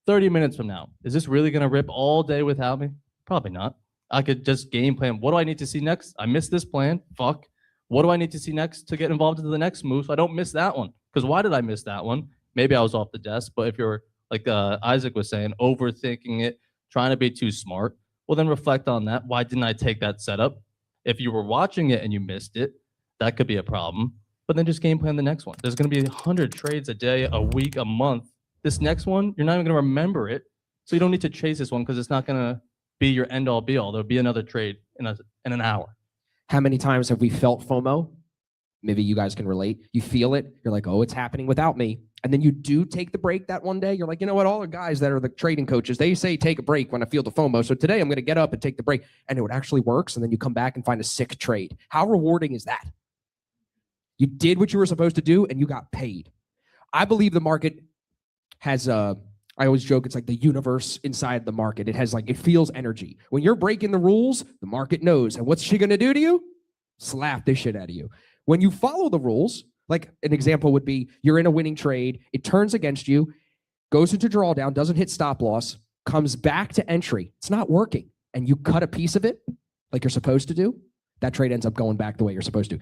30 minutes from now, is this really going to rip all day without me? Probably not. I could just game plan. What do I need to see next? I missed this plan. Fuck. What do I need to see next to get involved into the next move so I don't miss that one? Because why did I miss that one? Maybe I was off the desk, but if you're like Isaac was saying, overthinking it, trying to be too smart, well, then reflect on that. Why didn't I take that setup? If you were watching it and you missed it, that could be a problem. But then just game plan the next one. There's going to be 100 trades a day, a week, a month. This next one, you're not even going to remember it. So you don't need to chase this one because it's not going to be your end all be all. There'll be another trade in an hour. How many times have we felt FOMO? Maybe you guys can relate. You feel it. You're like, oh, it's happening without me. And then you do take the break that one day. You're like, you know what? All the guys that are the trading coaches, they say take a break when I feel the FOMO. So today I'm going to get up and take the break. And it actually works. And then you come back and find a sick trade. How rewarding is that? You did what you were supposed to do and you got paid. I believe the market has I always joke, it's like the universe inside the market. It has like, it feels energy. When you're breaking the rules, the market knows. And what's she going to do to you? Slap this shit out of you. When you follow the rules, like an example would be you're in a winning trade, it turns against you, goes into drawdown, doesn't hit stop loss, comes back to entry. It's not working. And you cut a piece of it like you're supposed to do. That trade ends up going back the way you're supposed to.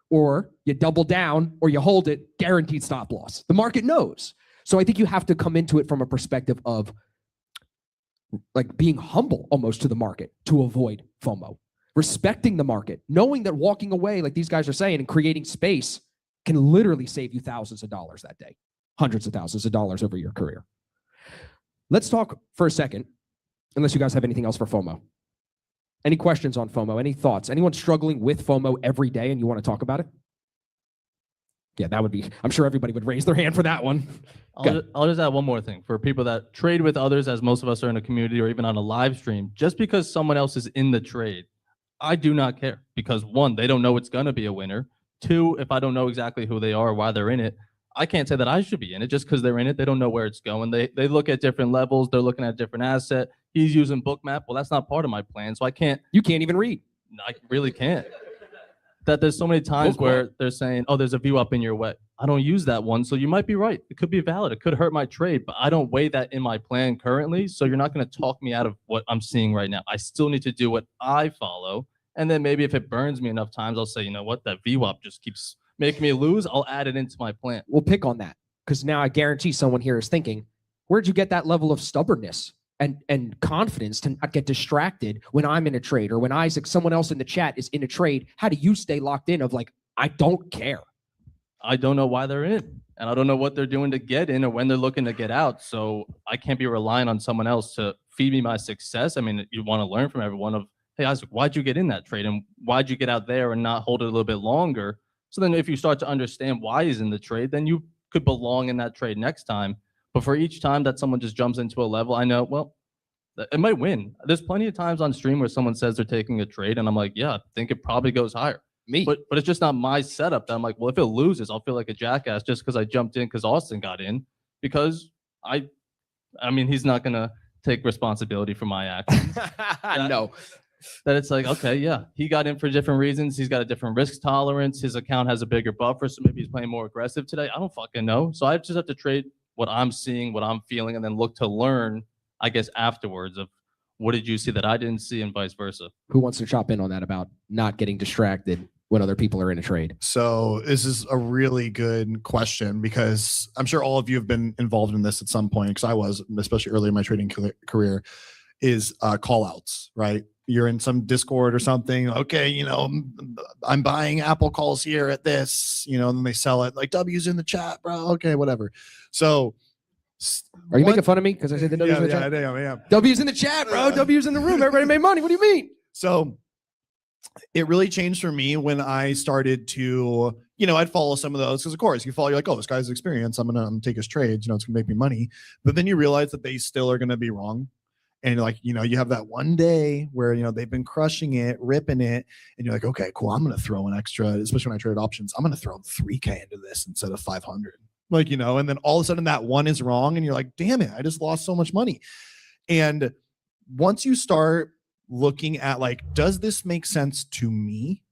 Or you double down or you hold it, guaranteed stop loss. The market knows. So I think you have to come into it from a perspective of like being humble almost to the market to avoid FOMO, respecting the market, knowing that walking away, like these guys are saying, and creating space can literally save you thousands of dollars that day, hundreds of thousands of dollars over your career. Let's talk for a second, unless you guys have anything else for FOMO. Any questions on FOMO? Any thoughts? Anyone struggling with FOMO every day and you want to talk about it? Yeah, that would be, I'm sure everybody would raise their hand for that one. I'll just add one more thing. For people that trade with others, as most of us are in a community or even on a live stream, just because someone else is in the trade, I do not care. Because one, they don't know it's going to be a winner. Two, if I don't know exactly who they are or why they're in it, I can't say that I should be in it just because they're in it. They don't know where it's going. They look at different levels. They're looking at different asset. He's using Bookmap. Well, that's not part of my plan. So I can't. You can't even read. I really can't. That there's so many times where they're saying, oh, there's a view up in your way. I don't use that one. So you might be right. It could be valid. It could hurt my trade, but I don't weigh that in my plan currently. So you're not going to talk me out of what I'm seeing right now. I still need to do what I follow. And then maybe if it burns me enough times, I'll say, you know what, that VWAP just keeps making me lose. I'll add it into my plan. We'll pick on that because now I guarantee someone here is thinking, where'd you get that level of stubbornness and confidence to not get distracted when I'm in a trade or when Isaac, someone else in the chat is in a trade? How do you stay locked in of like, I don't care? I don't know why they're in, and I don't know what they're doing to get in or when they're looking to get out. So I can't be relying on someone else to feed me my success. I mean, you want to learn from everyone of, hey, Isaac, why'd you get in that trade? And why'd you get out there and not hold it a little bit longer? So then if you start to understand why he's in the trade, then you could belong in that trade next time. But for each time that someone just jumps into a level, I know, well, it might win. There's plenty of times on stream where someone says they're taking a trade and I'm like, yeah, I think it probably goes higher. Me. But it's just not my setup that I'm like, well, if it loses, I'll feel like a jackass just because I jumped in because Austin got in. Because I mean, he's not going to take responsibility for my actions. No. That it's like, okay, yeah, he got in for different reasons. He's got a different risk tolerance. His account has a bigger buffer, so maybe he's playing more aggressive today. I don't fucking know. So I just have to trade what I'm seeing, what I'm feeling, and then look to learn, I guess, afterwards of what did you see that I didn't see and vice versa. Who wants to chop in on that about not getting distracted when other people are in a trade? So this is a really good question because I'm sure all of you have been involved in this at some point, because I was, especially early in my trading career, is call outs, right? You're in some Discord or something. Okay, you know, I'm buying Apple calls here at this, you know, and then they sell it like W's in the chat, bro. Okay, whatever. So are you making fun of me because I said the W's in the chat? Yeah. W's in the chat, bro. W's in the room. Everybody made money. What do you mean? So it really changed for me when I started to, you know, I'd follow some of those because, of course, you follow, you're like, oh, this guy's experienced. I'm gonna take his trades. You know, it's gonna make me money. But then you realize that they still are gonna be wrong. And like, you know, you have that one day where, you know, they've been crushing it, ripping it. And you're like, okay, cool. I'm going to throw an extra, especially when I traded options, I'm going to throw 3K into this instead of 500. Like, you know, and then all of a sudden that one is wrong. And you're like, damn it, I just lost so much money. And once you start looking at like, does this make sense to me?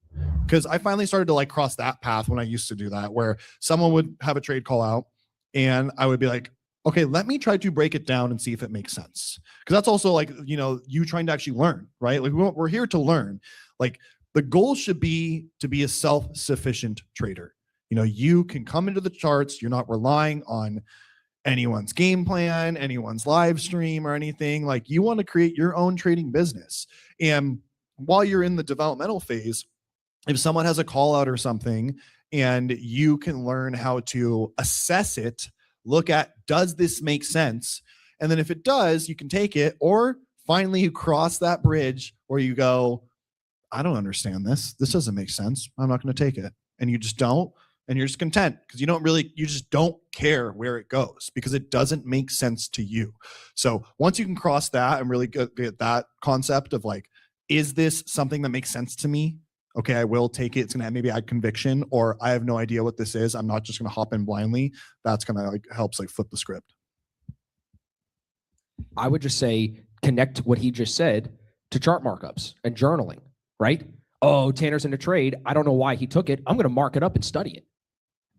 Because I finally started to like cross that path when I used to do that, where someone would have a trade call out and I would be like, okay, let me try to break it down and see if it makes sense. Because that's also like, you know, you trying to actually learn, right? Like we're here to learn. Like the goal should be to be a self-sufficient trader. You know, you can come into the charts. You're not relying on anyone's game plan, anyone's live stream or anything. Like you want to create your own trading business. And while you're in the developmental phase, if someone has a call out or something and you can learn how to assess it, look at, does this make sense? And then if it does, you can take it, or finally you cross that bridge where you go, I don't understand this. This doesn't make sense. I'm not going to take it. And you just don't. And you're just content because you just don't care where it goes because it doesn't make sense to you. So once you can cross that and really get that concept of like, is this something that makes sense to me? Okay, I will take it. It's going to maybe add conviction, or I have no idea what this is. I'm not just going to hop in blindly. That's going to like helps like flip the script. I would just say connect what he just said to chart markups and journaling, right? Oh, Tanner's in a trade. I don't know why he took it. I'm going to mark it up and study it.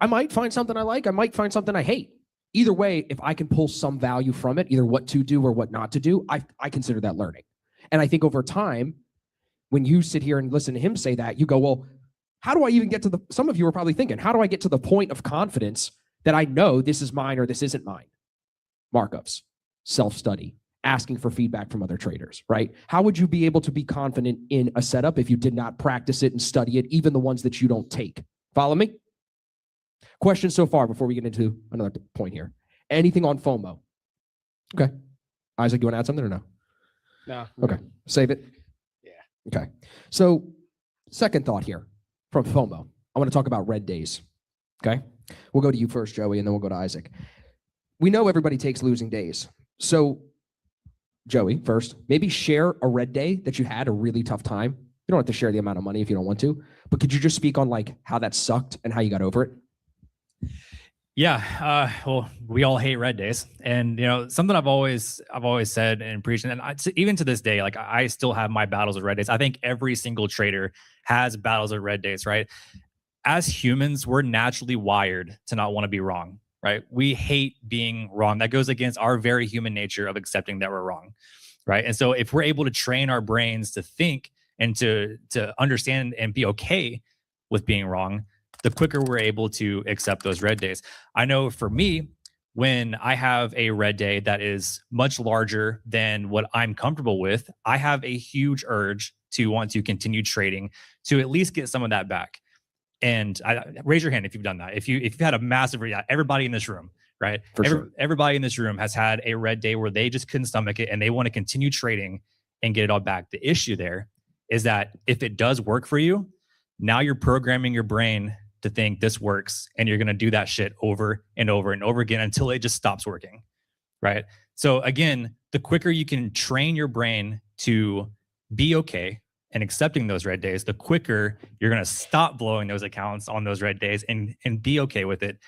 I might find something I like. I might find something I hate. Either way, if I can pull some value from it, either what to do or what not to do, I consider that learning. And I think over time, when you sit here and listen to him say that, you go, well, how do I even get to some of you are probably thinking, how do I get to the point of confidence that I know this is mine or this isn't mine? Markups, self-study, asking for feedback from other traders, right? How would you be able to be confident in a setup if you did not practice it and study it, even the ones that you don't take? Follow me? Questions so far before we get into another point here. Anything on FOMO? Okay. Isaac, you want to add something or no? No. Okay. Save it. Okay. So second thought here from FOMO. I want to talk about red days. Okay. We'll go to you first, Joey, and then we'll go to Isaac. We know everybody takes losing days. So Joey, first, maybe share a red day that you had a really tough time. You don't have to share the amount of money if you don't want to, but could you just speak on like how that sucked and how you got over it? Yeah, well, we all hate red days, and you know something I've always said and preached, and even to this day, like I still have my battles with red days. I think every single trader has battles with red days, right? As humans, we're naturally wired to not want to be wrong, right? We hate being wrong. That goes against our very human nature of accepting that we're wrong, right? And so if we're able to train our brains to think and to understand and be okay with being wrong, the quicker we're able to accept those red days. I know for me, when I have a red day that is much larger than what I'm comfortable with, I have a huge urge to want to continue trading to at least get some of that back. And raise your hand if you've done that. If you've had a massive, everybody in this room, right? Everybody in this room has had a red day where they just couldn't stomach it and they want to continue trading and get it all back. The issue there is that if it does work for you, now you're programming your brain to think this works, and you're going to do that shit over and over and over again until it just stops working, right? So again, the quicker you can train your brain to be okay and accepting those red days, the quicker you're going to stop blowing those accounts on those red days and be okay with it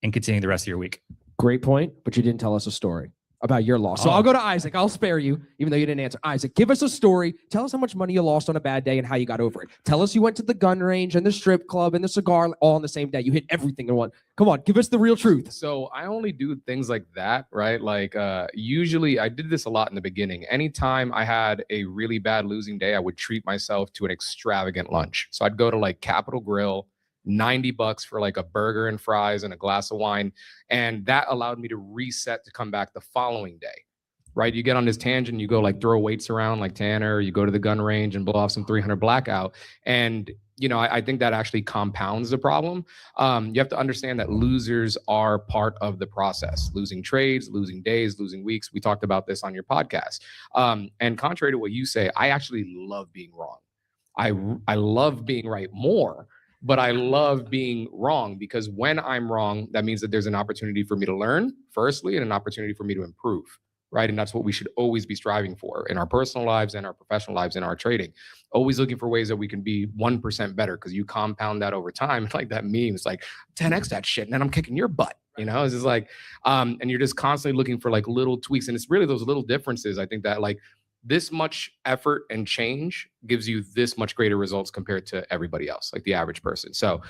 and continue the rest of your week. Great point, but you didn't tell us a story about your loss. So I'll go to Isaac. I'll spare you, even though you didn't answer. Isaac, give us a story. Tell us how much money you lost on a bad day and how you got over it. Tell us you went to the gun range and the strip club and the cigar all on the same day. You hit everything in one. Come on, give us the real truth. So I only do things like that, right? Like usually I did this a lot in the beginning. Anytime I had a really bad losing day, I would treat myself to an extravagant lunch. So I'd go to like Capital Grill, $90 for like a burger and fries and a glass of wine. And that allowed me to reset to come back the following day, right? You get on this tangent, you go like throw weights around like Tanner, you go to the gun range and blow off some 300 blackout. And, you know, I think that actually compounds the problem. You have to understand that losers are part of the process, losing trades, losing days, losing weeks. We talked about this on your podcast. And contrary to what you say, I actually love being wrong. I love being right more. But I love being wrong because when I'm wrong, that means that there's an opportunity for me to learn, firstly, and an opportunity for me to improve, right? And that's what we should always be striving for in our personal lives and our professional lives and our trading. Always looking for ways that we can be 1% better because you compound that over time. It's like that meme. It's like 10x that shit, and then I'm kicking your butt. You know, it's just like, and you're just constantly looking for like little tweaks. And it's really those little differences, I think, that like this much effort and change gives you this much greater results compared to everybody else, like the average person. So,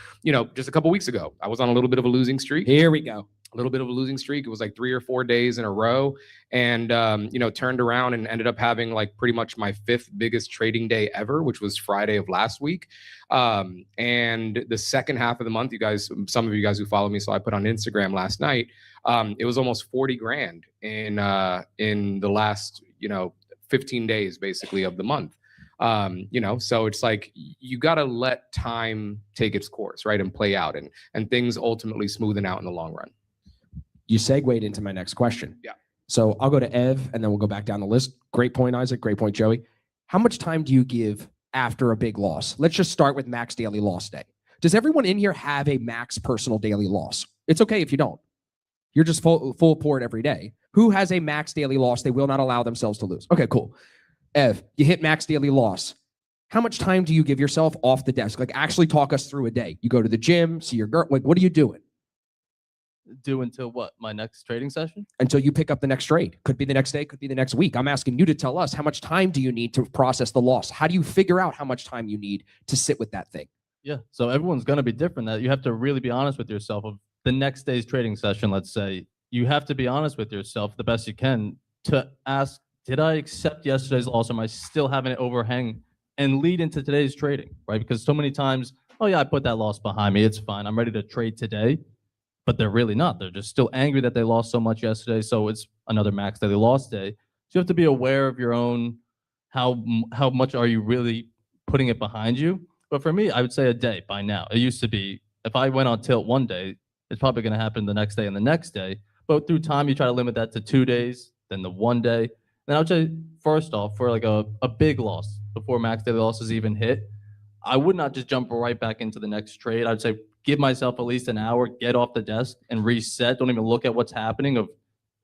just a couple weeks ago, I was on a little bit of a losing streak. Here we go. A little bit of a losing streak. It was like 3 or 4 days in a row, and turned around and ended up having like pretty much my 5th biggest trading day ever, which was Friday of last week. And the second half of the month, some of you guys who follow me, so I put on Instagram last night. It was almost 40 grand in the last 15 days basically of the month. So it's like you got to let time take its course, right, and play out, and things ultimately smoothen out in the long run. You segued into my next question. Yeah. So I'll go to Ev and then we'll go back down the list. Great point, Isaac. Great point, Joey. How much time do you give after a big loss? Let's just start with max daily loss day. Does everyone in here have a max personal daily loss? It's okay if you don't. You're just full port every day. Who has a max daily loss they will not allow themselves to lose? Okay, cool. Ev, you hit max daily loss. How much time do you give yourself off the desk? Like, actually talk us through a day. You go to the gym, see your girl. Like, what are you doing? Do until what? My next trading session? Until you pick up the next trade. Could be the next day, could be the next week. I'm asking you to tell us, how much time do you need to process the loss? How do you figure out how much time you need to sit with that thing? Yeah. So everyone's going to be different. That you have to really be honest with yourself. Of the next day's trading session, let's say, you have to be honest with yourself the best you can to ask, did I accept yesterday's loss? Or am I still having it overhang and lead into today's trading, right? Because so many times, oh yeah, I put that loss behind me. It's fine. I'm ready to trade today. But they're really not. They're just still angry that they lost so much yesterday. So it's another max daily loss day. So you have to be aware of your own, how much are you really putting it behind you? But for me, I would say a day by now. It used to be, if I went on tilt one day, it's probably going to happen the next day and the next day. But through time, you try to limit that to 2 days, then the 1 day. Then I would say, first off, for like a big loss, before max daily losses even hit, I would not just jump right back into the next trade. I'd say give myself at least an hour, get off the desk and reset. Don't even look at what's happening. Of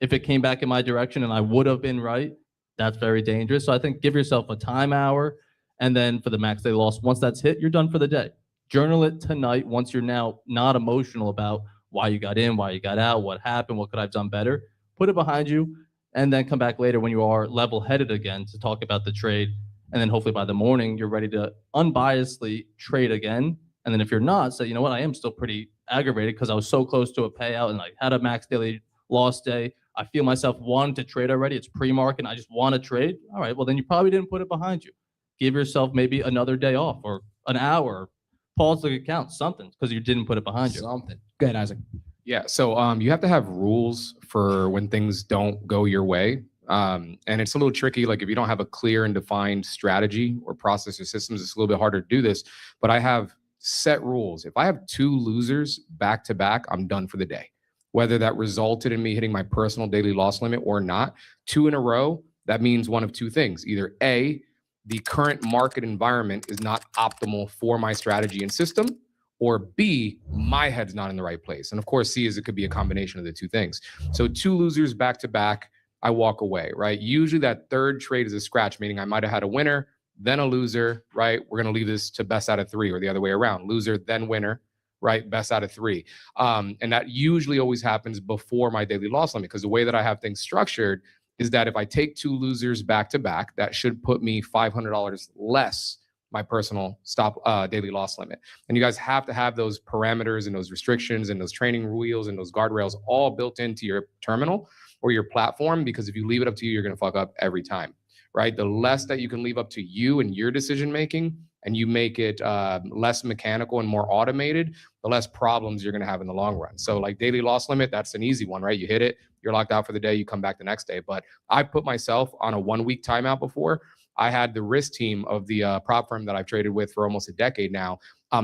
if it came back in my direction and I would have been right, that's very dangerous. So I think give yourself a time hour. And then for the max daily loss, once that's hit, you're done for the day. Journal it tonight once you're now not emotional about why you got in, why you got out, what happened, what could I have done better. Put it behind you and then come back later when you are level-headed again to talk about the trade. And then hopefully by the morning, you're ready to unbiasedly trade again. And then if you're not, say, you know what, I am still pretty aggravated because I was so close to a payout and I had a max daily loss day. I feel myself wanting to trade already. It's pre-market and I just want to trade. All right, well, then you probably didn't put it behind you. Give yourself maybe another day off or an hour. Pause the account, something, because you didn't put it behind you. Something. Go ahead, Isaac. Yeah. So you have to have rules for when things don't go your way. And it's a little tricky. Like if you don't have a clear and defined strategy or process or systems, it's a little bit harder to do this. But I have set rules. If I have 2 losers back to back, I'm done for the day. Whether that resulted in me hitting my personal daily loss limit or not, 2 in a row, that means one of 2 things. Either A, the current market environment is not optimal for my strategy and system, or B, my head's not in the right place. And of course, C is it could be a combination of the 2 things. So 2 losers back to back, I walk away, right? Usually that third trade is a scratch, meaning I might have had a winner, then a loser, right? We're going to leave this to best out of 3 or the other way around. Loser, then winner, right? Best out of 3. And that usually always happens before my daily loss limit because the way that I have things structured is that if I take 2 losers back to back, that should put me $500 less my personal stop daily loss limit. And you guys have to have those parameters and those restrictions and those training wheels and those guardrails all built into your terminal or your platform, because if you leave it up to you, you're going to fuck up every time, right? The less that you can leave up to you and your decision making, and you make it less mechanical and more automated, the less problems you're going to have in the long run. So like daily loss limit, that's an easy one, right? You hit it, you're locked out for the day, you come back the next day. But I put myself on a 1-week timeout before. I had the risk team of the prop firm that I've traded with for almost a decade now.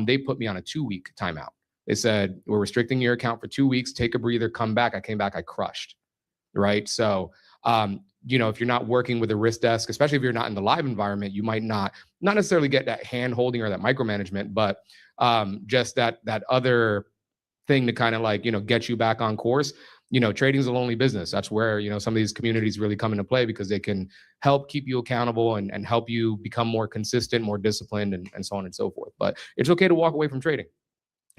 They put me on a 2-week timeout. They said, we're restricting your account for 2 weeks, take a breather, come back. I came back, I crushed, right? So, if you're not working with a risk desk, especially if you're not in the live environment, you might not necessarily get that hand holding or that micromanagement, but just that other thing to kind of like, get you back on course. Trading is a lonely business. That's where, some of these communities really come into play because they can help keep you accountable and help you become more consistent, more disciplined, and so on and so forth. But it's okay to walk away from trading.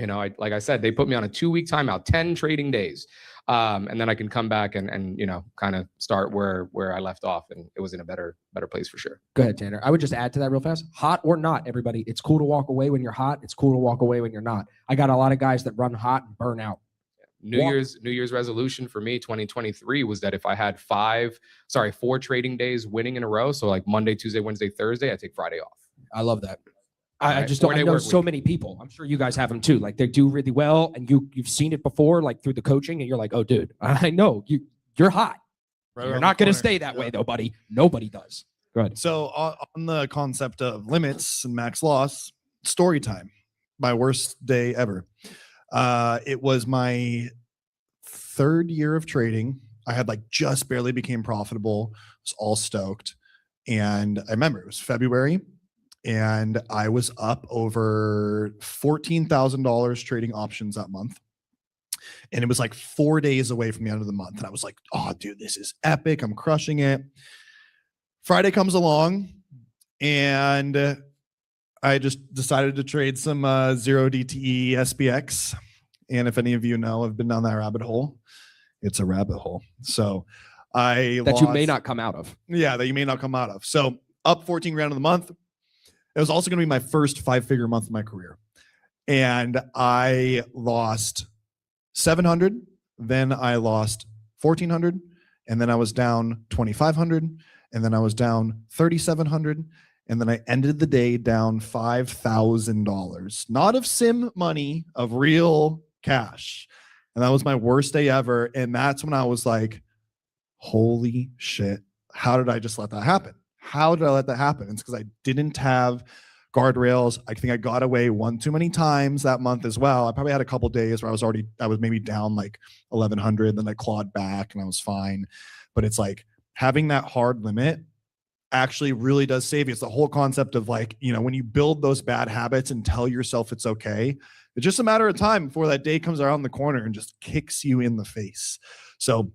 You know, like I said, they put me on a 2-week timeout, 10 trading days. And then I can come back and you know, kind of start where I left off, and it was in a better place for sure. Go ahead, Tanner. I would just add to that real fast. Hot or not, everybody, it's cool to walk away when you're hot. It's cool to walk away when you're not. I got a lot of guys that run hot and burn out. New Year's resolution for me 2023 was that if I had 4 trading days winning in a row, so like Monday, Tuesday, Wednesday, Thursday, I take Friday off. I love that. I Right. just don't, I 4-day know work so week. many people. I'm sure you guys have them too. Like they do really well, and you've seen it before, like through the coaching, and you're like, oh, dude, I know you're hot. Right You're around not the going to corner. stay that Yeah. way, though, buddy. Nobody does. Go ahead. So on the concept of limits and max loss, story time, my worst day ever. It was my 3rd year of trading. I had like just barely became profitable. Was all stoked. And I remember it was February and I was up over $14,000 trading options that month. And it was like 4 days away from the end of the month. And I was like, oh, dude, this is epic. I'm crushing it. Friday comes along and I just decided to trade some 0 DTE SPX. And if any of you know, I've been down that rabbit hole. It's a rabbit hole. So I That you may not come out of. Yeah, that you may not come out of. So up 14 grand in the month. It was also going to be my first 5-figure month of my career. And I lost 700. Then I lost 1,400. And then I was down 2,500. And then I was down 3,700. And then I ended the day down $5,000, not of sim money, of real cash. And that was my worst day ever. And that's when I was like, holy shit, how did I just let that happen? How did I let that happen? It's because I didn't have guardrails. I think I got away one too many times that month as well. I probably had a couple days where I was maybe down like 1,100, then I clawed back and I was fine. But it's like having that hard limit actually really does save you. It's the whole concept of like, you know, when you build those bad habits and tell yourself it's okay, it's just a matter of time before that day comes around the corner and just kicks you in the face. So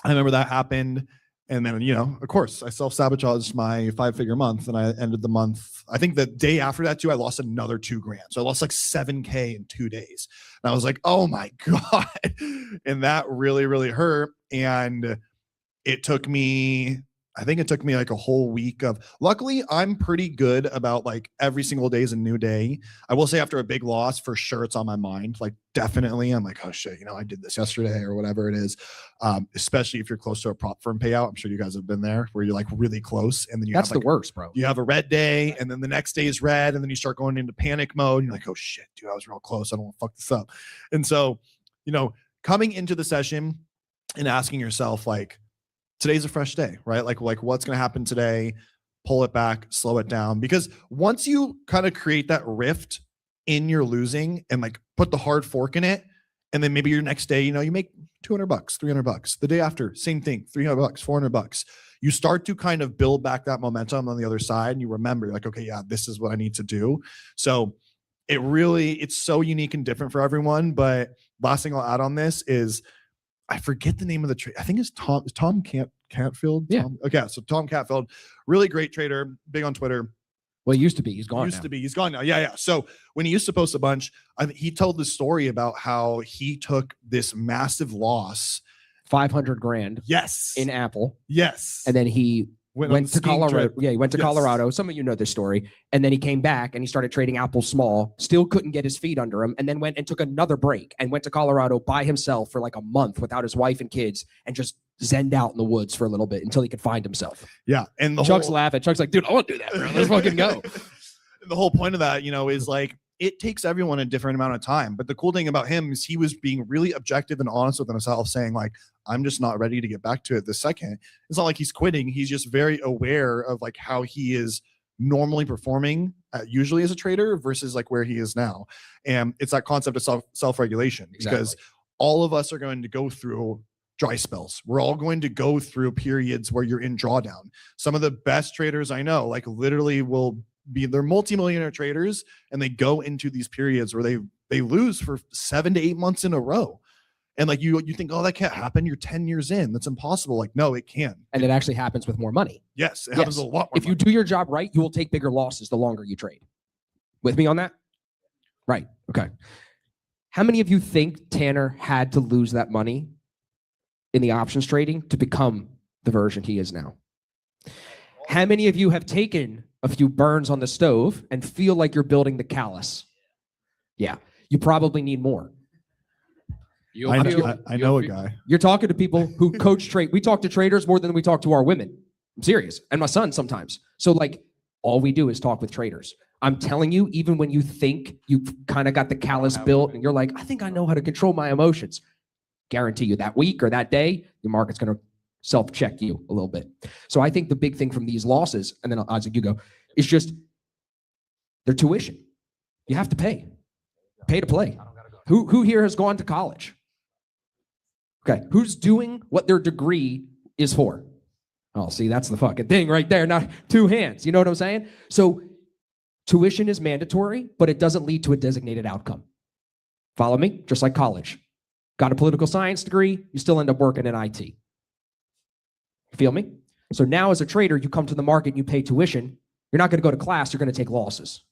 I remember that happened. And then, you know, of course, I self-sabotaged my 5-figure month and I ended the month. I think the day after that too, I lost another 2 grand. So I lost like 7K in 2 days. And I was like, oh my God. And that really, really hurt. And it took me, I think it took me like a whole week of, luckily I'm pretty good about like every single day is a new day. I will say after a big loss, for sure it's on my mind. Like definitely I'm like, oh shit, you know, I did this yesterday or whatever it is. Especially if you're close to a prop firm payout. I'm sure you guys have been there where you're like really close. And then you That's have like, the worst, bro. you have a red day and then the next day is red. And then you start going into panic mode. And you're like, oh shit, dude, I was real close. I don't want to fuck this up. And so, you know, coming into the session and asking yourself like, today's a fresh day, right? Like what's going to happen today? Pull it back, slow it down. Because once you kind of create that rift in your losing and like put the hard fork in it, and then maybe your next day, you know, you make $200, $300. The day after, same thing, $300, $400. You start to kind of build back that momentum on the other side, and you remember like, okay, yeah, this is what I need to do. So it's so unique and different for everyone. But last thing I'll add on this is, I forget the name of the trade. I think it's Tom Catfield. Yeah. Okay. So Tom Catfield, really great trader, big on Twitter. Well, he used to be. He's gone. He's gone now. Yeah. So when he used to post a bunch, he told the story about how he took this massive loss. 500 grand. Yes. In Apple. Yes. And then he went to Colorado. Trip. Yeah, he went to Yes. Colorado. Some of you know this story. And then he came back and he started trading Apple small, still couldn't get his feet under him, and then went and took another break and went to Colorado by himself for like a month without his wife and kids and just zenned out in the woods for a little bit until he could find himself. Yeah. And the Chuck's laughing. Chuck's like, dude, I want to do that, bro. Let's fucking go. The whole point of that, you know, is like, it takes everyone a different amount of time. But the cool thing about him is he was being really objective and honest with himself, saying like, I'm just not ready to get back to it this second. It's not like he's quitting. He's just very aware of like how he is normally performing usually as a trader versus like where he is now. And it's that concept of self-regulation, because all of us are going to go through dry spells. We're all going to go through periods where you're in drawdown. Some of the best traders I know, like literally they're multimillionaire traders, and they go into these periods where they lose for 7 to 8 months in a row. And like you think, oh, that can't happen. You're 10 years in. That's impossible. Like, no, it can. And it actually happens with more money. Yes, it happens a lot more. If you do your job right, you will take bigger losses the longer you trade. With me on that? Right. Okay. How many of you think Tanner had to lose that money in the options trading to become the version he is now? How many of you have taken a few burns on the stove and feel like you're building the callus? Yeah, you probably need more. I know a guy. You're talking to people who coach trade. We talk to traders more than we talk to our women. I'm serious. And my son sometimes. So like all we do is talk with traders. I'm telling you, even when you think you've kind of got the callus built and you're like, I think I know how to control my emotions. Guarantee you that week or that day, the market's going to self-check you a little bit. So I think the big thing from these losses, and then Isaac, you go, is just their tuition. You have to pay. Pay to play. Who here has gone to college? Okay, who's doing what their degree is for? Oh, see, that's the fucking thing right there. Not two hands. You know what I'm saying? So tuition is mandatory, but it doesn't lead to a designated outcome. Follow me? Just like college. Got a political science degree, you still end up working in IT. Feel me? So now as a trader, you come to the market and you pay tuition. You're not going to go to class, you're going to take losses.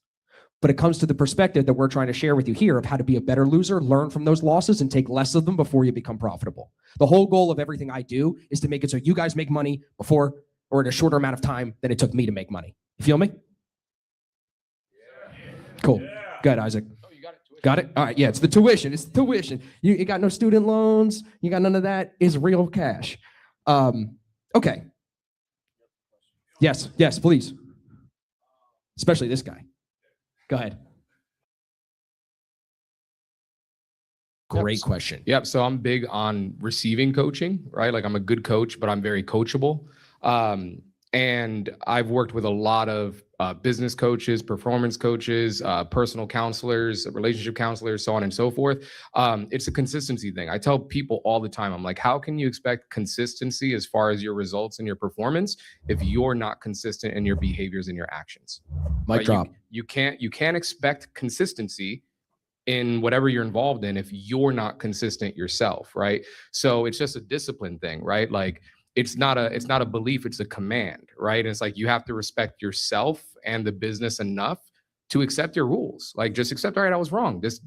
But it comes to the perspective that we're trying to share with you here of how to be a better loser, learn from those losses, and take less of them before you become profitable. The whole goal of everything I do is to make it so you guys make money before or in a shorter amount of time than it took me to make money. You feel me? Cool. Good, Isaac. Got it? All right. Yeah, it's the tuition. It's the tuition. You got no student loans. You got none of that. It's real cash. Okay. Yes, please. Especially this guy. Go ahead. Great question. Yep. So I'm big on receiving coaching, right? Like I'm a good coach, but I'm very coachable. And I've worked with a lot of business coaches, performance coaches, personal counselors, relationship counselors, so on and so forth. It's a consistency thing. I tell people all the time, I'm like, how can you expect consistency as far as your results and your performance if you're not consistent in your behaviors and your actions? Mic drop. You can't expect consistency in whatever you're involved in if you're not consistent yourself, right? So it's just a discipline thing, right? Like it's not a belief, it's a command, right? And it's like you have to respect yourself and the business enough to accept your rules. Like just accept, all right, I was wrong. This